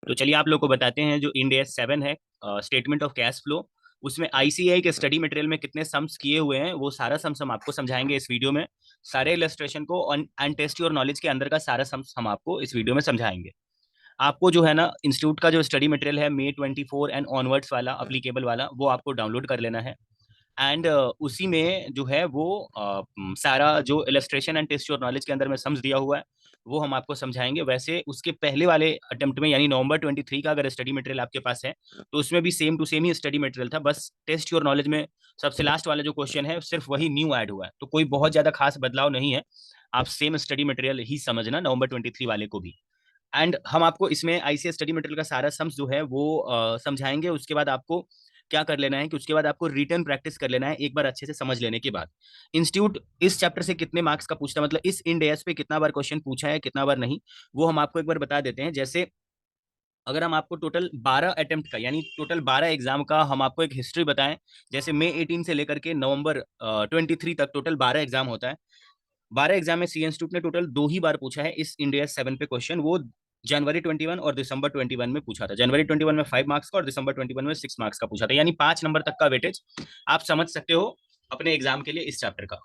तो चलिए आप लोग को बताते हैं जो इंड AS 7 है, स्टेटमेंट ऑफ कैश फ्लो, उसमें आईसीआई के स्टडी मटेरियल में कितने सम्स किए हुए हैं वो सारा सम्स हम आपको समझाएंगे इस वीडियो में। सारे इलस्ट्रेशन को एंड टेस्ट योर नॉलेज के अंदर का सारा सम्स हम आपको इस वीडियो में समझाएंगे। आपको जो है ना इंस्टीट्यूट का जो स्टडी मटेरियल है May 24 एंड ऑनवर्ड्स वाला अप्लीकेबल वाला वो आपको डाउनलोड कर लेना है। एंड उसी में जो है वो सारा जो illustration and test your knowledge के अंदर में समझ दिया हुआ है वो हम आपको समझाएंगे। वैसे उसके पहले वाले अटेम्प्ट में यानी November 23 का अगर स्टडी मटेरियल आपके पास है तो उसमें भी सेम टू सेम ही स्टडी मटेरियल था, बस टेस्ट योर नॉलेज में सबसे लास्ट वाला जो क्वेश्चन है सिर्फ वही न्यू ऐड हुआ है, तो कोई बहुत ज्यादा खास बदलाव नहीं है। आप सेम स्टडी मटेरियल ही समझना November 23 वाले को भी। एंड हम आपको इसमें आईसीएस स्टडी मटेरियल का सारा सम्स जो है वो समझाएंगे। उसके बाद आपको क्या कर लेना है कि उसके बाद आपको रिटर्न प्रैक्टिस कर लेना है एक बार अच्छे से समझ लेने के बाद। इंस्टीट्यूट इस चैप्टर से कितने मार्क्स का पूछता है, मतलब इस इंड एएस पे कितना बार क्वेश्चन पूछा है कितना बार नहीं, वो हम आपको एक बार बता देते हैं। जैसे अगर हम आपको टोटल 12 अटेम्प्ट का यानी टोटल 12 एग्जाम का हम आपको एक हिस्ट्री बताएं, जैसे May 18 से लेकर के November 23 तक टोटल 12 एग्जाम होता है। 12 एग्जाम में सी इंस्टीट्यूट ने टोटल 2 ही बार पूछा है इस इंडिया 7 पे क्वेश्चन, वो January 21 और December 21 में पूछा था। January 21 में 5 मार्क्स का और December 21 में 6 मार्क्स का पूछा था, यानी 5 नंबर तक का वेटेज आप समझ सकते हो अपने एग्जाम के लिए इस चैप्टर का।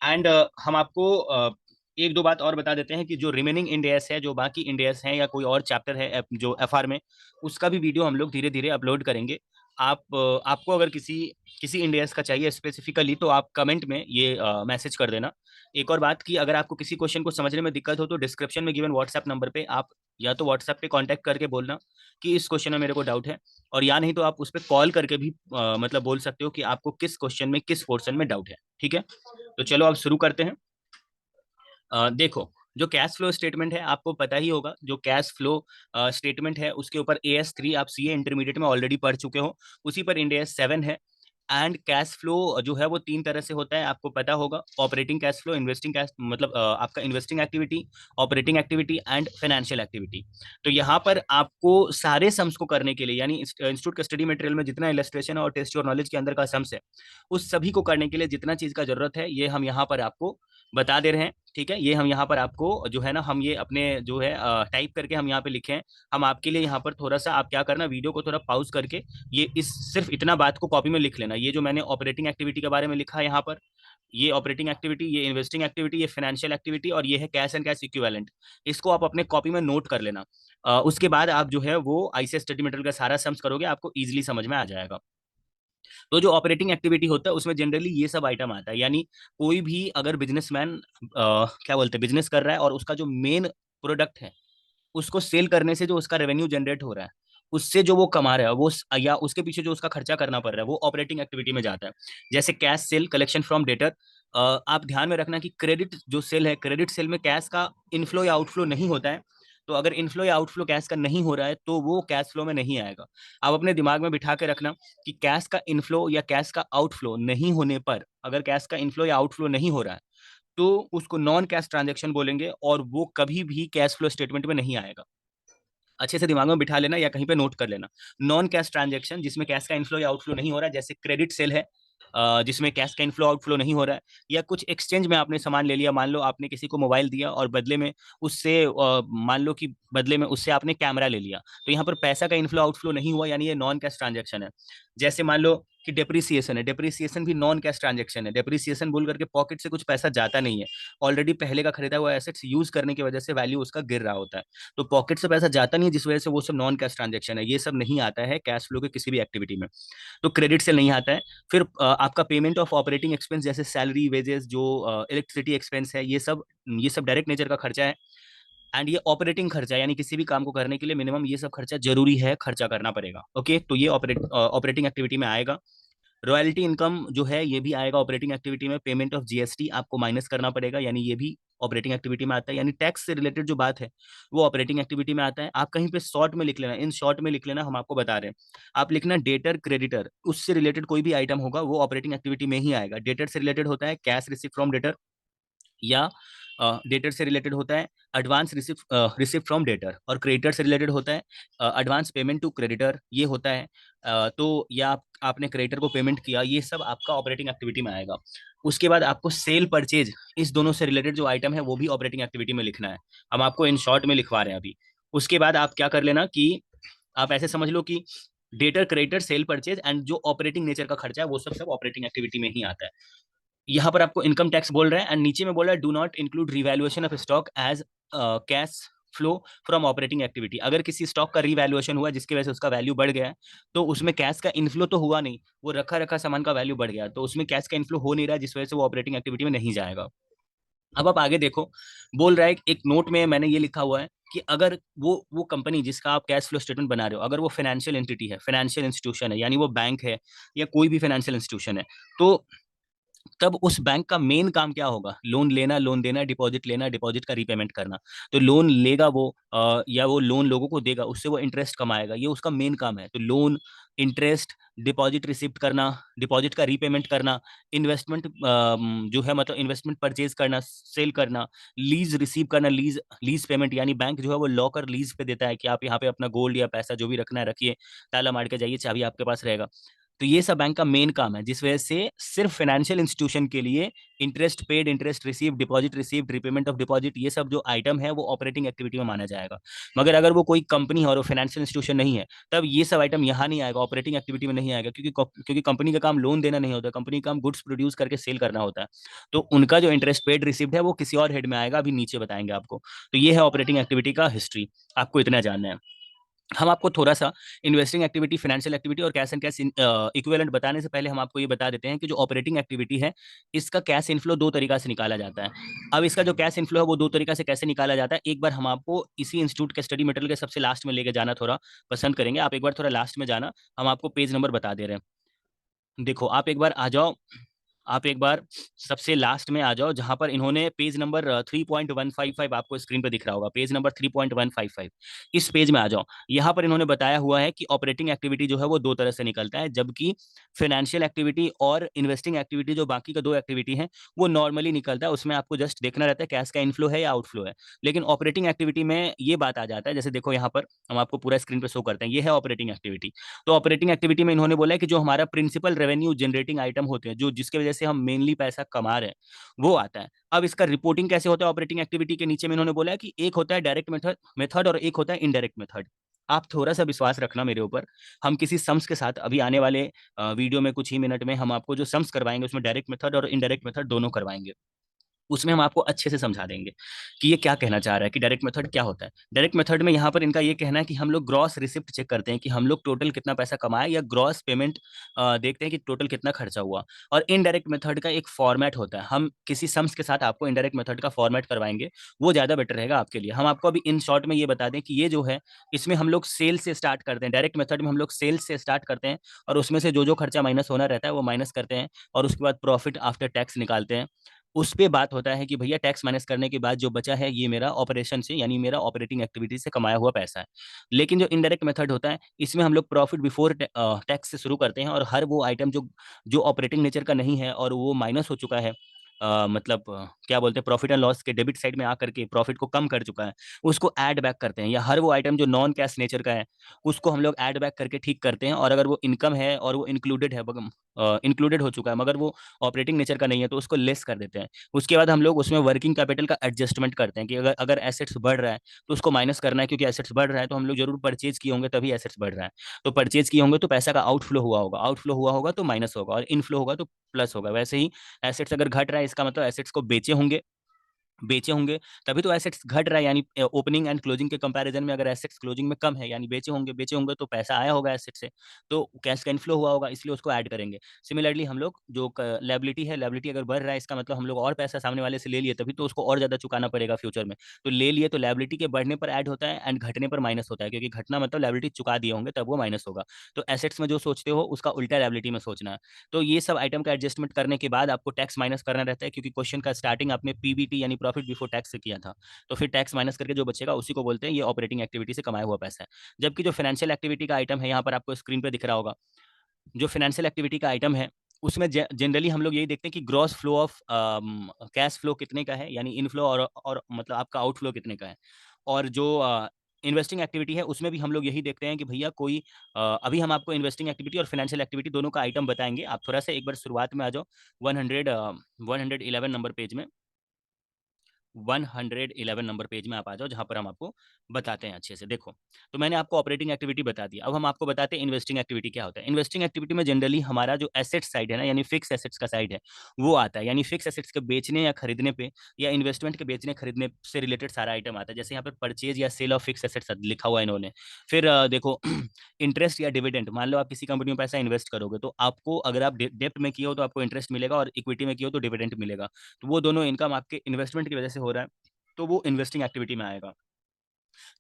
एंड हम आपको एक दो बात और बता देते हैं कि जो रिमेनिंग इंडियास है, जो बाकी इंडियास हैं या कोई और चैप्टर है जो एफआर में, उसका भी वीडियो हम लोग धीरे धीरे अपलोड करेंगे। आपको अगर किसी किसी इंडियास का चाहिए स्पेसिफिकली तो आप कमेंट में ये मैसेज कर देना। एक और बात कि अगर आपको किसी क्वेश्चन को समझने में दिक्कत हो तो डिस्क्रिप्शन में गिवन व्हाट्सएप नंबर पे आप या तो व्हाट्सएप पे कांटेक्ट करके बोलना कि इस क्वेश्चन में मेरे को डाउट है, और या नहीं तो आप उस पर कॉल करके भी मतलब बोल सकते हो कि आपको किस क्वेश्चन में किस पोर्शन में डाउट है। ठीक है, तो चलो अब शुरू करते हैं। देखो, जो कैश फ्लो स्टेटमेंट है आपको पता ही होगा। जो कैश फ्लो स्टेटमेंट है उसके ऊपर AS 3 आप सीए इंटरमीडिएट में ऑलरेडी पढ़ चुके हो, उसी पर इंड AS 7 है। एंड कैश फ्लो जो है वो 3 तरह से होता है, आपको पता होगा। Operating cash flow, investing cash मतलब आपका investing activity, operating activity and financial activity. तो यहाँ पर आपको सारे सम्स को करने के लिए यानी इंस्टीट्यूट के स्टडी मटेरियल में जितना इलस्ट्रेशन और टेस्ट और नॉलेज के अंदर का सम्स है उस सभी को करने के लिए जितना चीज का जरूरत है ये हम यहाँ पर आपको बता दे रहे हैं। ठीक है, ये हम यहाँ पर आपको जो है ना हम ये अपने जो है टाइप करके हम यहाँ पे लिखे हैं। हम आपके लिए यहाँ पर थोड़ा सा आप क्या करना, वीडियो को थोड़ा पॉज करके ये इस सिर्फ इतना बात को कॉपी में लिख लेना। ये जो मैंने ऑपरेटिंग एक्टिविटी के बारे में लिखा है यहाँ पर, ये ऑपरेटिंग एक्टिविटी, ये इन्वेस्टिंग एक्टिविटी, ये फाइनेंशियल एक्टिविटी और ये है कैश एंड कैश इक्विवेलेंट, इसको आप अपने कॉपी में नोट कर लेना। उसके बाद आप जो है वो आईसीएस स्टडी मटेरियल का सारा सम्स करोगे, आपको इजीली समझ में आ जाएगा। तो जो ऑपरेटिंग एक्टिविटी होता है उसमें जनरली ये सब आइटम आता है, यानी कोई भी अगर बिजनेसमैन क्या बोलते हैं बिजनेस कर रहा है और उसका जो मेन प्रोडक्ट है उसको सेल करने से जो उसका रेवेन्यू जनरेट हो रहा है, उससे जो वो कमा रहा है वो या उसके पीछे जो उसका खर्चा करना पड़ रहा है वो ऑपरेटिंग एक्टिविटी में जाता है। जैसे cash cell, collection from debtor. आप ध्यान में रखना कि क्रेडिट जो सेल है, क्रेडिट सेल में कैश का इनफ्लो या आउटफ्लो नहीं होता है। तो अगर इनफ्लो या आउटफ्लो कैश का नहीं हो रहा है तो वो कैश फ्लो में नहीं आएगा। आप अपने दिमाग में बिठा के रखना कि कैश का इनफ्लो या कैश का आउटफ्लो नहीं होने पर, अगर कैश का इनफ्लो या आउटफ्लो नहीं हो रहा है तो उसको नॉन कैश ट्रांजेक्शन बोलेंगे और वो कभी भी कैश फ्लो स्टेटमेंट में नहीं आएगा। अच्छे से दिमाग में बिठा लेना या कहीं पे नोट कर लेना। नॉन कैश ट्रांजेक्शन जिसमें कैश का इनफ्लो या आउटफ्लो नहीं हो रहा है, जैसे क्रेडिट सेल है जिसमें कैश का इनफ्लो आउटफ्लो नहीं हो रहा है, या कुछ एक्सचेंज में आपने सामान ले लिया, मान लो आपने किसी को मोबाइल दिया और बदले में उससे मान लो कि बदले में उससे आपने कैमरा ले लिया, तो यहाँ पर पैसा का इनफ्लो आउटफ्लो नहीं हुआ, यानी ये नॉन कैश ट्रांजेक्शन है। जैसे मान लो कि डेप्रिसिएशन है, डेप्रिसिएशन भी नॉन कैश ट्रांजेक्शन है। डेप्रिसिएशन बोल करके पॉकेट से कुछ पैसा जाता नहीं है, ऑलरेडी पहले का खरीदा हुआ एसेट्स यूज करने की वजह से वैल्यू उसका गिर रहा होता है, तो पॉकेट से पैसा जाता नहीं है जिस वजह से वो सब नॉन कैश ट्रांजेक्शन है। ये सब नहीं आता है कैश फ्लो के किसी भी एक्टिविटी में, तो क्रेडिट से नहीं आता है। फिर आपका पेमेंट ऑफ ऑपरेटिंग एक्सपेंस जैसे सैलरी, वेजेस, जो इलेक्ट्रिसिटी एक्सपेंस है, ये सब डायरेक्ट नेचर का खर्चा है। एंड ये ऑपरेटिंग खर्चा यानी किसी भी काम को करने के लिए मिनिमम ये सब खर्चा जरूरी है, खर्चा करना पड़ेगा। ओके, तो ये ऑपरेटिंग एक्टिविटी में आएगा। रॉयल्टी इनकम जो है ये भी आएगा ऑपरेटिंग एक्टिविटी में। पेमेंट ऑफ जीएसटी आपको माइनस करना पड़ेगा, यानी ये भी ऑपरेटिंग एक्टिविटी में आता है। यानी टैक्स से रिलेटेड जो बात है वो ऑपरेटिंग एक्टिविटी में आता है। आप कहीं पे शॉर्ट में लिख लेना, इन शॉर्ट में लिख लेना, हम आपको बता रहे हैं। आप लिखना डेटर क्रेडिटर, उससे रिलेटेड कोई भी आइटम होगा वो ऑपरेटिंग एक्टिविटी में ही आएगा। डेटर से रिलेटेड होता है कैश रिसीव फ्रॉम डेटर, या डेटर से रिलेटेड होता है एडवांस रिसिप्ट फ्रॉम डेटर, और क्रेडिटर से रिलेटेड होता है एडवांस पेमेंट टू क्रेडिटर, ये होता है। तो या आपने क्रेडिटर को पेमेंट किया, ये सब आपका ऑपरेटिंग एक्टिविटी में आएगा। उसके बाद आपको सेल परचेज, इस दोनों से रिलेटेड जो आइटम है वो भी ऑपरेटिंग एक्टिविटी में लिखना है। हम आपको इन शॉर्ट में लिखवा रहे हैं अभी। उसके बाद आप क्या कर लेना कि आप ऐसे समझ लो कि debtor, creditor, sale, purchase and जो ऑपरेटिंग नेचर का खर्चा है वो सब सब ऑपरेटिंग एक्टिविटी में ही आता है। यहाँ पर आपको इनकम टैक्स बोल रहे हैं एंड नीचे में बोल रहा है do not include revaluation of stock as cash flow from operating activity. अगर किसी स्टॉक का रिवैल्यूएशन हुआ जिसकी वजह से उसका वैल्यू बढ़ गया है, तो उसमें कैश का इनफ्लो तो हुआ नहीं, वो रखा रखा सामान का वैल्यू बढ़ गया, तो उसमें कैश का इनफ्लो हो नहीं रहा, जिस वजह से वो ऑपरेटिंग एक्टिविटी में नहीं जाएगा। अब आप आगे देखो, बोल रहा है एक नोट में मैंने ये लिखा हुआ है कि अगर वो कंपनी जिसका आप कैश फ्लो स्टेटमेंट बना रहे हो, अगर वो फाइनेंशियल एंटिटी है, फाइनेंशियल इंस्टीट्यूशन है, यानी वो बैंक है या कोई भी फाइनेंशियल इंस्टीट्यूशन है, तो तब उस बैंक का मेन काम क्या होगा? लोन लेना, लोन देना, डिपॉजिट लेना, डिपॉजिट का रीपेमेंट करना। तो लोन लेगा वो या वो लोन लोगों को देगा, उससे वो इंटरेस्ट कमाएगा, ये उसका मेन काम है। तो लोन, इंटरेस्ट, डिपॉजिट रिसिप्ट करना, डिपॉजिट का रीपेमेंट करना, इन्वेस्टमेंट जो है मतलब इन्वेस्टमेंट परचेज करना, सेल करना, लीज रिसीव करना, लीज लीज पेमेंट, यानी बैंक जो है वो लॉकर लीज पे देता है कि आप यहाँ पे अपना गोल्ड या पैसा जो भी रखना है रखिए, ताला मार के जाइए, चाबी आपके पास रहेगा। तो ये सब बैंक का मेन काम है, जिस वजह से सिर्फ फाइनेंशियल इंस्टीट्यूशन के लिए interest paid, interest receive, deposit receive, repayment of deposit, ये सब जो आइटम है वो ऑपरेटिंग एक्टिविटी में माना जाएगा। मगर अगर वो कोई कंपनी है और वो फाइनेंशियल इंस्टीट्यूशन नहीं है, तब ये सब आइटम यहाँ नहीं आएगा, ऑपरेटिंग एक्टिविटी में नहीं आएगा, क्योंकि कंपनी का काम लोन देना नहीं होता, कंपनी का काम गुड्स प्रोड्यूस करके सेल करना होता है। तो उनका जो इंटरेस्ट पेड रिसिप्ट है वो किसी और हेड में आएगा, अभी नीचे बताएंगे आपको। तो ये है ऑपरेटिंग एक्टिविटी का हिस्ट्री, आपको इतना जानना है। हम आपको थोड़ा सा इन्वेस्टिंग एक्टिविटी, फाइनेंशियल एक्टिविटी और कैश एंड कैश इक्विवेलेंट बताने से पहले हम आपको ये बता देते हैं कि जो ऑपरेटिंग एक्टिविटी है, इसका कैश इनफ्लो दो तरीका से निकाला जाता है। अब इसका जो कैश इनफ्लो है वो दो तरीका से कैसे निकाला जाता है, एक बार हम आपको इसी इंस्टीट्यूट के स्टडी मटेरियल के सबसे लास्ट में लेके जाना थोड़ा पसंद करेंगे। आप एक बार थोड़ा लास्ट में जाना, हम आपको पेज नंबर बता दे रहे हैं। देखो आप एक बार आ जाओ, आप एक बार सबसे लास्ट में आ जाओ, जहां पर इन्होंने पेज नंबर 3.155 आपको स्क्रीन पे दिख रहा होगा, पेज नंबर 3.155, इस पेज में आ जाओ। यहाँ पर इन्होंने बताया हुआ है कि ऑपरेटिंग एक्टिविटी जो है वो दो तरह से निकलता है, जबकि फाइनेंशियल एक्टिविटी और इन्वेस्टिंग एक्टिविटी जो बाकी का दो एक्टिविटी है वो नॉर्मली निकलता है, उसमें आपको जस्ट देखना रहता है कैश का इनफ्लो है या आउटफ्लो है। लेकिन ऑपरेटिंग एक्टिविटी में ये बात आ जाता है, जैसे देखो यहाँ पर हम आपको पूरा स्क्रीन पे शो करते हैं, ये है ऑपरेटिंग एक्टिविटी। तो ऑपरेटिंग एक्टिविटी में इन्होंने बोला है कि जो हमारा प्रिंसिपल रेवेन्यू जनरेटिंग आइटम होते हैं, जो जिसके वजह से हम मेनली पैसा कमा रहे हैं, वो आता है। अब इसका रिपोर्टिंग कैसे होता है ऑपरेटिंग एक्टिविटी के नीचे में इन्होंने बोला है कि एक होता है डायरेक्ट मेथड मेथड और एक होता है इनडायरेक्ट मेथड। आप थोड़ा सा विश्वास रखना मेरे ऊपर, हम किसी सम्स के साथ अभी आने वाले वीडियो में कुछ ही मिनट में हम आपको जो सम्स करवाएंगे उसमें डायरेक्ट मेथड और इनडायरेक्ट मेथड दोनों करवाएंगे। उसमें हम आपको अच्छे से समझा देंगे कि ये क्या कहना चाह रहा है, कि डायरेक्ट मेथड क्या होता है। डायरेक्ट मेथड में यहाँ पर इनका ये कहना है कि हम लोग ग्रॉस रिसिप्ट चेक करते हैं कि हम लोग टोटल कितना पैसा कमाए, या ग्रॉस पेमेंट देखते हैं कि टोटल कितना खर्चा हुआ। और इनडायरेक्ट मेथड का एक फॉर्मेट होता है, हम किसी सम्स के साथ आपको इनडायरेक्ट मेथड का फॉर्मेट करवाएंगे, वो ज़्यादा बेटर रहेगा आपके लिए। हम आपको अभी इन शॉर्ट में ये बता दें कि ये जो है, इसमें हम लोग सेल से स्टार्ट करते हैं, डायरेक्ट मेथड में हम लोग सेल्स से स्टार्ट करते हैं, और उसमें से जो जो खर्चा माइनस होना रहता है वो माइनस करते हैं, और उसके बाद प्रॉफिट आफ्टर टैक्स निकालते हैं। उस पे बात होता है कि भैया टैक्स माइनस करने के बाद जो बचा है ये मेरा ऑपरेशन से, यानी मेरा ऑपरेटिंग एक्टिविटी से कमाया हुआ पैसा है। लेकिन जो इनडायरेक्ट मेथड होता है, इसमें हम लोग प्रॉफिट बिफोर टैक्स से शुरू करते हैं, और हर वो आइटम जो जो ऑपरेटिंग नेचर का नहीं है और वो माइनस हो चुका है, मतलब क्या बोलते हैं, प्रॉफिट एंड लॉस के डेबिट साइड में आकर के प्रॉफिट को कम कर चुका है, उसको ऐड बैक करते हैं। या हर वो आइटम जो नॉन कैश नेचर का है उसको हम लोग ऐड बैक करके ठीक करते हैं, और अगर वो इनकम है और वो इंक्लूडेड है, इंक्लूडेड हो चुका है मगर वो ऑपरेटिंग नेचर का नहीं है, तो उसको लेस कर देते हैं। उसके बाद हम लोग उसमें वर्किंग कैपिटल का एडजस्टमेंट करते हैं कि अगर अगर एसेट्स बढ़ रहा है तो उसको माइनस करना है, क्योंकि एसेट्स बढ़ रहा है तो हम लोग जरूर परचेज किए होंगे तभी एसेट्स बढ़ रहा है। तो परचेज किए होंगे तो पैसा का आउटफ्लो हुआ होगा, आउटफ्लो हुआ होगा तो माइनस होगा, और इनफ्लो होगा तो प्लस होगा। वैसे ही एसेट्स अगर घट रहा है, इसका मतलब एसेट्स को बेचे होंगे तभी तो एसेट्स घट रहा है, यानी ओपनिंग एंड क्लोजिंग के कंपैरिजन में अगर एसेट्स क्लोजिंग में कम है, यानी बेचे होंगे तो पैसा आया होगा एसेट से, तो कैश का इनफ्लो हुआ होगा, इसलिए उसको ऐड करेंगे। सिमिलरली हम लोग जो लायबिलिटी है, लायबिलिटी अगर बढ़ रहा है, इसका मतलब हम लोग और पैसा सामने वाले से ले लिए, तभी तो उसको और ज्यादा चुकाना पड़ेगा फ्यूचर में। तो ले लिए तो लायबिलिटी के बढ़ने पर ऐड होता है एंड घटने पर माइनस होता है, क्योंकि घटना मतलब लायबिलिटी चुका दिए होंगे तब वो माइनस होगा। तो एसेट्स में जो सोचते हो उसका उल्टा लायबिलिटी में सोचना है। तो ये सब आइटम का एडजस्टमेंट करने के बाद आपको टैक्स माइनस करना रहता है, क्योंकि क्वेश्चन का स्टार्टिंग आपने पीबीटी यानी प्रॉफिट बिफोर टैक्स से किया था। तो फिर टैक्स माइनस करके जो बचेगा उसी को बोलते हैं ये ऑपरेटिंग एक्टिविटी से कमाया हुआ पैसा है। जबकि जो फाइनेंशियल एक्टिविटी का आइटम है, यहाँ पर आपको स्क्रीन पे दिख रहा होगा, जो फाइनेंशियल एक्टिविटी का आइटम है उसमें जनरली हम लोग यही देखते हैं कि gross flow of cash flow कितने का है, यानी इनफ्लो और मतलब आपका आउटफ्लो कितने का है। और जो इन्वेस्टिंग एक्टिविटी है उसमें भी हम लोग यही देखते हैं कि भैया कोई अभी हम आपको इन्वेस्टिंग एक्टिविटी और फाइनेंशियल एक्टिविटी दोनों का आइटम बताएंगे। आप थोड़ा सा एक बार शुरुआत में आ जाओ, 111 नंबर पेज में, 111 नंबर पेज में आप आ जाओ, जहां पर हम आपको बताते हैं अच्छे से। देखो, तो मैंने आपको ऑपरेटिंग एक्टिविटी बता दी, अब हम आपको बताते हैं इन्वेस्टिंग एक्टिविटी क्या होता है। इन्वेस्टिंग एक्टिविटी में जनरली हमारा जो एसेट साइड है ना, यानी फिक्स एसेट्स का साइड है, वो आता है। यानी फिक्स एसेट्स के बेचने या खरीदने पे, या इन्वेस्टमेंट के बेचने खरीदने से रिलेटेड सारा आइटम आता है। जैसे यहाँ पर परचेज या सेल ऑफ फिक्स एसेट्स लिखा हुआ है इन्होंने। फिर देखो, इंटरेस्ट या डिविडेंड, मान लो आप किसी कंपनी में पैसा इन्वेस्ट करोगे, तो आपको, अगर आप डेप्ट में किए हो तो आपको इंटरेस्ट मिलेगा, और इक्विटी में किए हो तो डिविडेंड मिलेगा। तो वो दोनों इनकम आपके इन्वेस्टमेंट की वजह से हो रहा है, तो वो इन्वेस्टिंग एक्टिविटी में आएगा।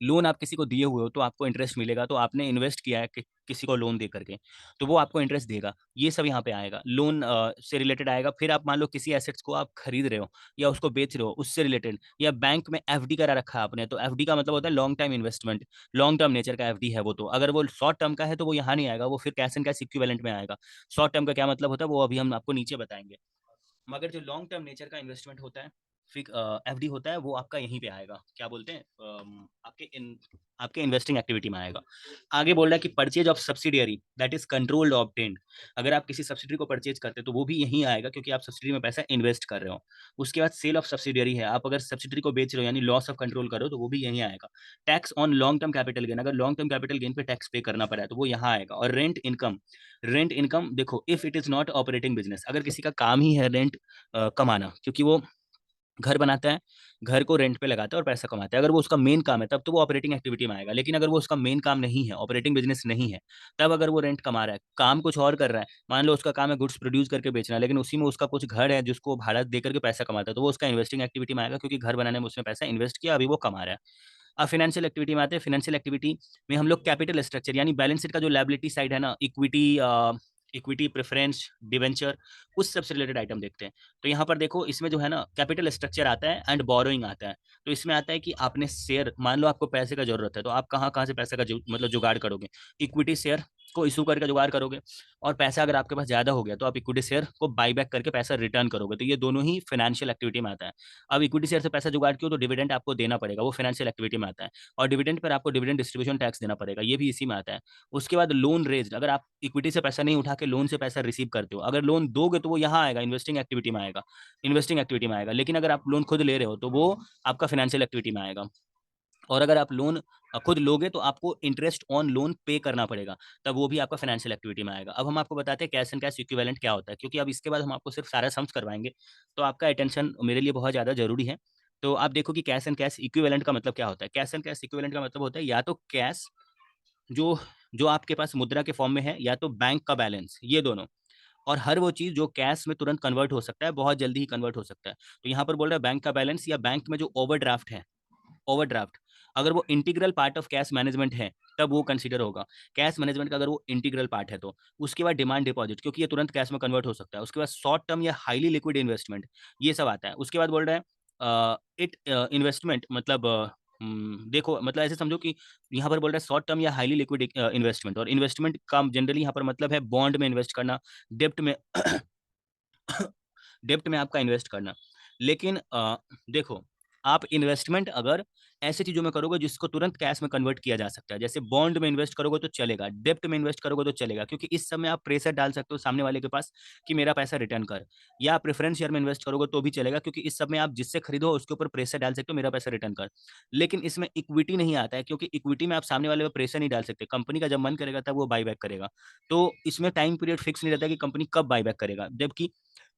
लोन आप किसी को दिए हुए हो तो आपको इंटरेस्ट मिलेगा, तो आपने इन्वेस्ट किया है किसी को लोन दे करके, तो वो आपको इंटरेस्ट देगा। ये सब यहाँ पे आएगा, लोन से रिलेटेड आएगा। फिर आप मान लो किसी एसेट्स को आप खरीद रहे हो या उसको बेच रहे हो, उससे रिलेटेड, या बैंक में एफडी करा रखा है आपने, तो एफडी का मतलब होता है long time investment, long term nature का एफडी है वो। तो अगर वो शॉर्ट टर्म का है तो वो यहाँ नहीं आएगा, वो फिर कैश एंड कैश इक्विवेलेंट में आएगा। शॉर्ट टर्म का क्या मतलब होता है वो अभी हम आपको नीचे बताएंगे, मगर जो लॉन्ग टर्म नेचर का इन्वेस्टमेंट होता है, फिक एफडी होता है, वो आपका यहीं पे आएगा, क्या बोलते हैं, आपके इन्वेस्टिंग एक्टिविटी में आएगा। आगे बोल रहा है कि purchase of subsidiary that is controlled obtained, अगर आप किसी सब्सिडरी को परचेज करते हो तो वो भी यहीं आएगा, क्योंकि आप सब्सिडरी में पैसा इन्वेस्ट कर रहे हो। उसके बाद सेल ऑफ सब्सिडियरी है, आप अगर सब्सिडरी को बेच रहे हो यानी लॉस ऑफ कंट्रोल करो, तो वो भी यहीं आएगा। Tax on long term capital gain, अगर लॉन्ग टर्म कैपिटल गेन पे टैक्स पे करना पड़ा है तो वो यहाँ आएगा। और रेंट इनकम, रेंट इनकम देखो, if it is not operating business, अगर किसी का काम ही है रेंट कमाना, क्योंकि वो घर बनाता है, घर को रेंट पे लगाता है और पैसा कमाता है, अगर वो उसका मेन काम है तब तो वो ऑपरेटिंग एक्टिविटी में आएगा। लेकिन अगर वो उसका मेन काम नहीं है, ऑपरेटिंग बिजनेस नहीं है, तब अगर वो रेंट कमा रहा है, काम कुछ और कर रहा है, मान लो उसका काम है गुड्स प्रोड्यूस करके बेचना, लेकिन उसी में उसका कुछ घर है जिसको भाड़ा दे करके पैसा कमाता है, तो वो उसका इन्वेस्टिंग एक्टिविटी में आएगा, क्योंकि घर बनाने में उसने पैसा इन्वेस्ट किया, अभी वो कमा रहा है। अब फाइनेंशियल एक्टिविटी में आते हैं। फाइनेंशियल एक्टिविटी में हम लोग कैपिटल स्ट्रक्चर, यानी बैलेंस शीट का जो लायबिलिटी साइड है ना, इक्विटी, इक्विटी प्रेफरेंस, डिवेंचर, उस सबसे रिलेटेड आइटम देखते हैं। तो यहाँ पर देखो, इसमें जो है ना कैपिटल स्ट्रक्चर आता है एंड बोरोइंग आता है। तो इसमें आता है कि आपने शेयर, मान लो आपको पैसे का जरूरत है, तो आप कहाँ कहाँ से पैसे का मतलब जुगाड़ करोगे, इक्विटी शेयर को इशू करके जुगाड़ करोगे, और पैसा अगर आपके पास ज्यादा हो गया तो आप इक्विटी शेयर को बाई बैक करके पैसा रिटर्न करोगे। तो ये दोनों ही फाइनेंशियल एक्टिविटी में आता है। अब इक्विटी शेयर से पैसा जुगाड़ किया तो डिविडेंड आपको देना पड़ेगा, वो फाइनेंशियल एक्टिविटी में आता है। और डिविडेंड पर आपको डिविडेंड डिस्ट्रीब्यूशन टैक्स देना पड़ेगा, ये भी इसी में आता है। उसके बाद लोन रेज, अगर आप इक्विटी से पैसा नहीं उठा के लोन से पैसा रिसीव करते हो, अगर लोन दोगे तो वो यहाँ आएगा, इन्वेस्टिंग एक्टिविटी में आएगा, इन्वेस्टिंग एक्टिविटी में आएगा। लेकिन अगर आप लोन खुद ले रहे हो तो वो आपका फाइनेंशियल एक्टिविटी में आएगा। और अगर आप लोन खुद लोगे तो आपको इंटरेस्ट ऑन लोन पे करना पड़ेगा, तब वो भी आपका फाइनेंशियल एक्टिविटी में आएगा। अब हम आपको बताते हैं कैश एंड कैश इक्विवेलेंट क्या होता है, क्योंकि अब इसके बाद हम आपको सिर्फ सारा सम्स करवाएंगे, तो आपका अटेंशन मेरे लिए बहुत ज़्यादा जरूरी है। तो आप देखो कि कैश एंड कैश इक्विवेलेंट का मतलब क्या होता है। कैश एंड कैश इक्विवेलेंट का मतलब होता है या तो कैश जो जो आपके पास मुद्रा के फॉर्म में है, या तो बैंक का बैलेंस, ये दोनों। और हर वो चीज जो कैश में तुरंत कन्वर्ट हो सकता है, बहुत जल्दी ही कन्वर्ट हो सकता है। तो यहाँ पर बोल रहा है बैंक का बैलेंस, या बैंक में जो ओवरड्राफ्ट है, ओवरड्राफ्ट, अगर वो integral part of cash management है तब वो कंसीडर होगा। कैश मैनेजमेंट का अगर वो इंटीग्रल पार्ट है तो। उसके बाद डिमांड डिपॉजिट, क्योंकि ये तुरंत कैश में कन्वर्ट हो सकता है। उसके बाद शॉर्ट टर्म या हाईली लिक्विड इन्वेस्टमेंट, ये सब आता है। उसके बाद बोल रहा है इट इन्वेस्टमेंट, मतलब देखो, मतलब ऐसे समझो कि यहाँ पर बोल रहा है शॉर्ट टर्म या हाईली लिक्विड इन्वेस्टमेंट। और इन्वेस्टमेंट का जनरली यहाँ पर मतलब है बॉन्ड में इन्वेस्ट करना, डेप्ट में डेप्ट में आपका इन्वेस्ट करना। लेकिन देखो, आप इन्वेस्टमेंट अगर ऐसी चीजों में करोगे जिसको तुरंत कैश में कन्वर्ट किया जा सकता है, जैसे बॉन्ड में इन्वेस्ट करोगे तो चलेगा, डेप्ट में इन्वेस्ट करोगे तो चलेगा, क्योंकि इस समय आप प्रेशर डाल सकते हो सामने वाले के पास कि मेरा पैसा रिटर्न कर। या प्रेफरेंस शेयर में इन्वेस्ट करोगे तो भी चलेगा, क्योंकि इस समय आप जिससे खरीदो उसके ऊपर प्रेशर डाल सकते हो, मेरा पैसा रिटर्न कर। लेकिन इसमें इक्विटी नहीं आता है, क्योंकि इक्विटी में आप सामने वाले पर प्रेशर नहीं डाल सकते, कंपनी का जब मन करेगा तब वो बाई बैक करेगा। तो इसमें टाइम पीरियड फिक्स नहीं रहता कि कंपनी कब बाई बैक करेगा। जबकि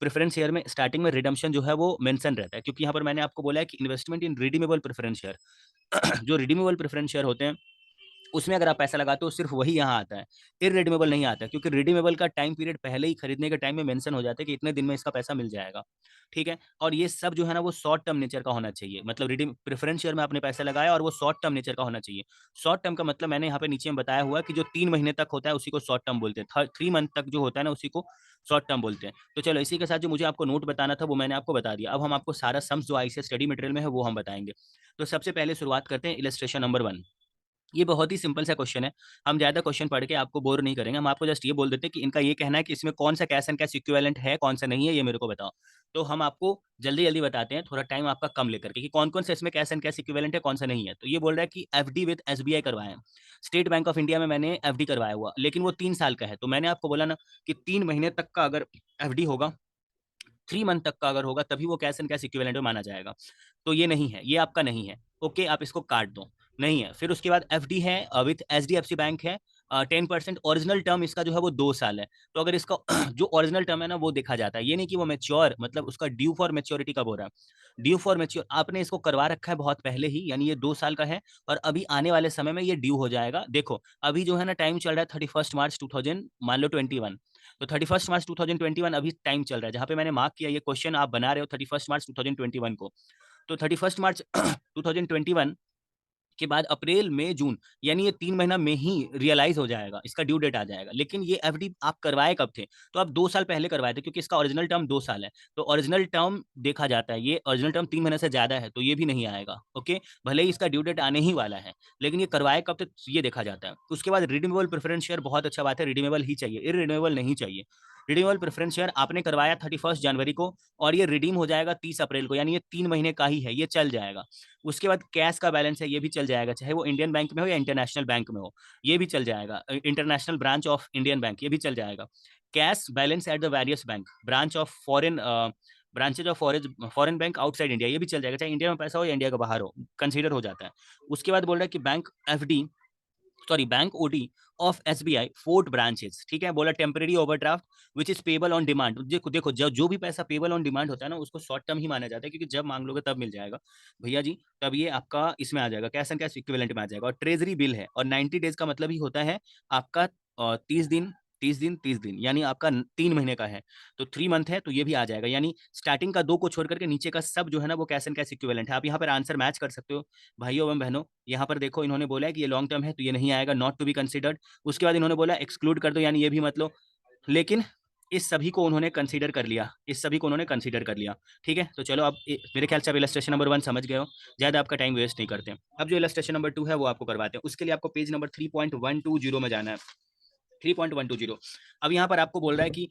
प्रेफरेंस शेयर में स्टार्टिंग में रिडम्पशन जो है वो मेंशन रहता है, क्योंकि यहाँ पर मैंने आपको बोला है कि इन्वेस्टमेंट इन रिडीमेबल प्रेफरेंस शेयर जो रिडीमेबल प्रेफरेंस शेयर होते हैं उसमें अगर आप पैसा लगाते हो सिर्फ वही यहाँ आता है, इरेडीमेबल नहीं आता है, क्योंकि रिडीमेबल का टाइम पीरियड पहले ही खरीदने के टाइम में मेंशन हो जाता है कि इतने दिन में इसका पैसा मिल जाएगा। ठीक है। और ये सब जो है ना वो शॉर्ट टर्म नेचर का होना चाहिए, मतलब रिडीम प्रेफरेंस शेयर में आपने पैसा लगाया और वो शॉर्ट टर्म नेचर का होना चाहिए। शॉर्ट टर्म का मतलब मैंने यहाँ पे नीचे में बताया हुआ कि जो 3 महीने तक होता है उसी को शॉर्ट टर्म बोलते हैं, 3 मंथ तक जो होता है ना उसी को शॉर्ट टर्म बोलते हैं। तो चलो, इसी के साथ जो मुझे आपको नोट बताना था वो मैंने आपको बता दिया। अब हम आपको सारा सम्स जो आईसीएस स्टडी मटेरियल में है वो हम बताएंगे। तो सबसे पहले शुरुआत करते हैं इलस्ट्रेशन नंबर 1। ये बहुत ही सिंपल सा क्वेश्चन है, हम ज्यादा क्वेश्चन पढ़ के आपको बोर नहीं करेंगे, हम आपको जस्ट ये बोल देते हैं कि इनका ये कहना है कि इसमें कौन सा कैश एंड कैश इक्विवेलेंट है, कौन सा नहीं है, ये मेरे को बताओ। तो हम आपको जल्दी जल्दी बताते हैं, थोड़ा टाइम आपका कम लेकर के, कि कौन कौन सा इसमें कैश एंड कैश इक्विवेलेंट है, कौन सा नहीं है। तो ये बोल रहा है कि एफडी विद एसबीआई करवाएं। स्टेट बैंक ऑफ इंडिया में मैंने एफडी करवाया हुआ, लेकिन वो 3 साल का है। तो मैंने आपको बोला ना कि 3 महीने तक का अगर एफडी होगा 3 मंथ तक का अगर होगा तभी वो कैश एंड कैश इक्विवेलेंट में माना जाएगा। तो ये नहीं है, ये आपका नहीं है। ओके, आप इसको काट दो, नहीं है। फिर उसके बाद एफडी है विथ एचडीएफसी बैंक है, 10%। ओरिजिनल टर्म इसका जो है वो 2 साल है। तो अगर इसका जो ओरिजिनल टर्म है ना वो देखा जाता है, ये नहीं कि वो मेच्योर, मतलब उसका ड्यू फॉर मेच्योरिटी कब हो रहा है, ड्यू फॉर मेच्योर आपने इसको करवा रखा है बहुत पहले ही, यानी ये 2 साल का है और अभी आने वाले समय में ये ड्यू हो जाएगा। देखो अभी जो है ना टाइम चल रहा है 31 मार्च 2000 मान लो 21, तो 31 मार्च 2021 अभी टाइम चल रहा है, जहां पे मैंने मार्क किया ये क्वेश्चन आप बना रहे हो 31 मार्च 2021 को। तो 31 मार्च 2021 के बाद अप्रैल मई जून, यानी ये 3 महीना में ही रियलाइज हो जाएगा, इसका ड्यू डेट आ जाएगा। लेकिन ये एफडी आप करवाए कब थे, तो आप 2 साल पहले करवाए थे, क्योंकि इसका ओरिजिनल टर्म 2 साल है। तो ओरिजिनल टर्म देखा जाता है, ये ओरिजिनल टर्म 3 महीने से ज्यादा है तो ये भी नहीं आएगा। ओके, भले ही इसका ड्यू डेट आने ही वाला है, लेकिन ये करवाए कब थे ये देखा जाता है। उसके बाद रिडीमेबल प्रेफरेंस शेयर, बहुत अच्छा बात है, रिडीमेबल ही चाहिए, इरिडीमेबल नहीं चाहिए। रिडीमेबल प्रेफरेंस शेयर आपने करवाया 31 जनवरी को और ये रिडीम हो जाएगा 30 अप्रैल को, यानी ये 3 महीने का ही है, ये चल जाएगा। उसके बाद कैश का बैलेंस है, ये भी चल जाएगा, चाहे वो इंडियन बैंक में हो या इंटरनेशनल बैंक में हो, ये भी चल जाएगा। International branch of Indian bank, ये भी चल जाएगा। Cash balance at the various bank branch of foreign branches of foreign bank outside India, ये भी चल जाएगा, चाहे इंडिया में पैसा हो या इंडिया का बाहर हो, कंसीडर हो जाता है। उसके बाद बोल रहा है कि bank FD, sorry bank OD of SBI 4 branches, ठीक है। बोला temporary overdraft which is payable on demand. देखो देखो जो भी पैसा पेबल ऑन डिमांड होता है ना उसको शॉर्ट टर्म ही माना जाता है, क्योंकि जब मांग लोगे तब मिल जाएगा भैया जी, तब ये आपका इसमें आ जाएगा, कैश एंड कैश इक्विवेलेंट में आ जाएगा। और ट्रेजरी बिल है, और 90 डेज का मतलब ही होता है आपका 30 दिन 30 दिन 30 दिन, यानी आपका 3 महीने का है, तो 3 मंथ है, तो ये भी आ जाएगा। यानी स्टार्टिंग का 2 को छोड़ करके नीचे का सब जो है ना वो कैश एंड कैश इक्विवेलेंट है। आप यहाँ पर आंसर मैच कर सकते हो भाइयों एवं बहनों। यहाँ पर देखो इन्होंने बोला है कि ये लॉन्ग टर्म है तो ये नहीं आएगा, नॉट टू बी कंसिडर्ड। उसके बाद इन्होंने बोला एक्सक्लूड कर दो, यानी ये भी मत लो। लेकिन इस सभी को उन्होंने कंसीडर कर लिया, इस सभी को उन्होंने कंसीडर कर लिया। ठीक है, तो चलो अब मेरे ख्याल से आप इलस्ट्रेशन नंबर 1 समझ गए हो, ज़्यादा आपका टाइम वेस्ट नहीं करते। अब जो इलस्ट्रेशन नंबर 2 है वो आपको करवाते हैं। उसके लिए आपको पेज नंबर 3.120 में जाना है, 3.120। अब यहाँ पर आपको बोल रहा है कि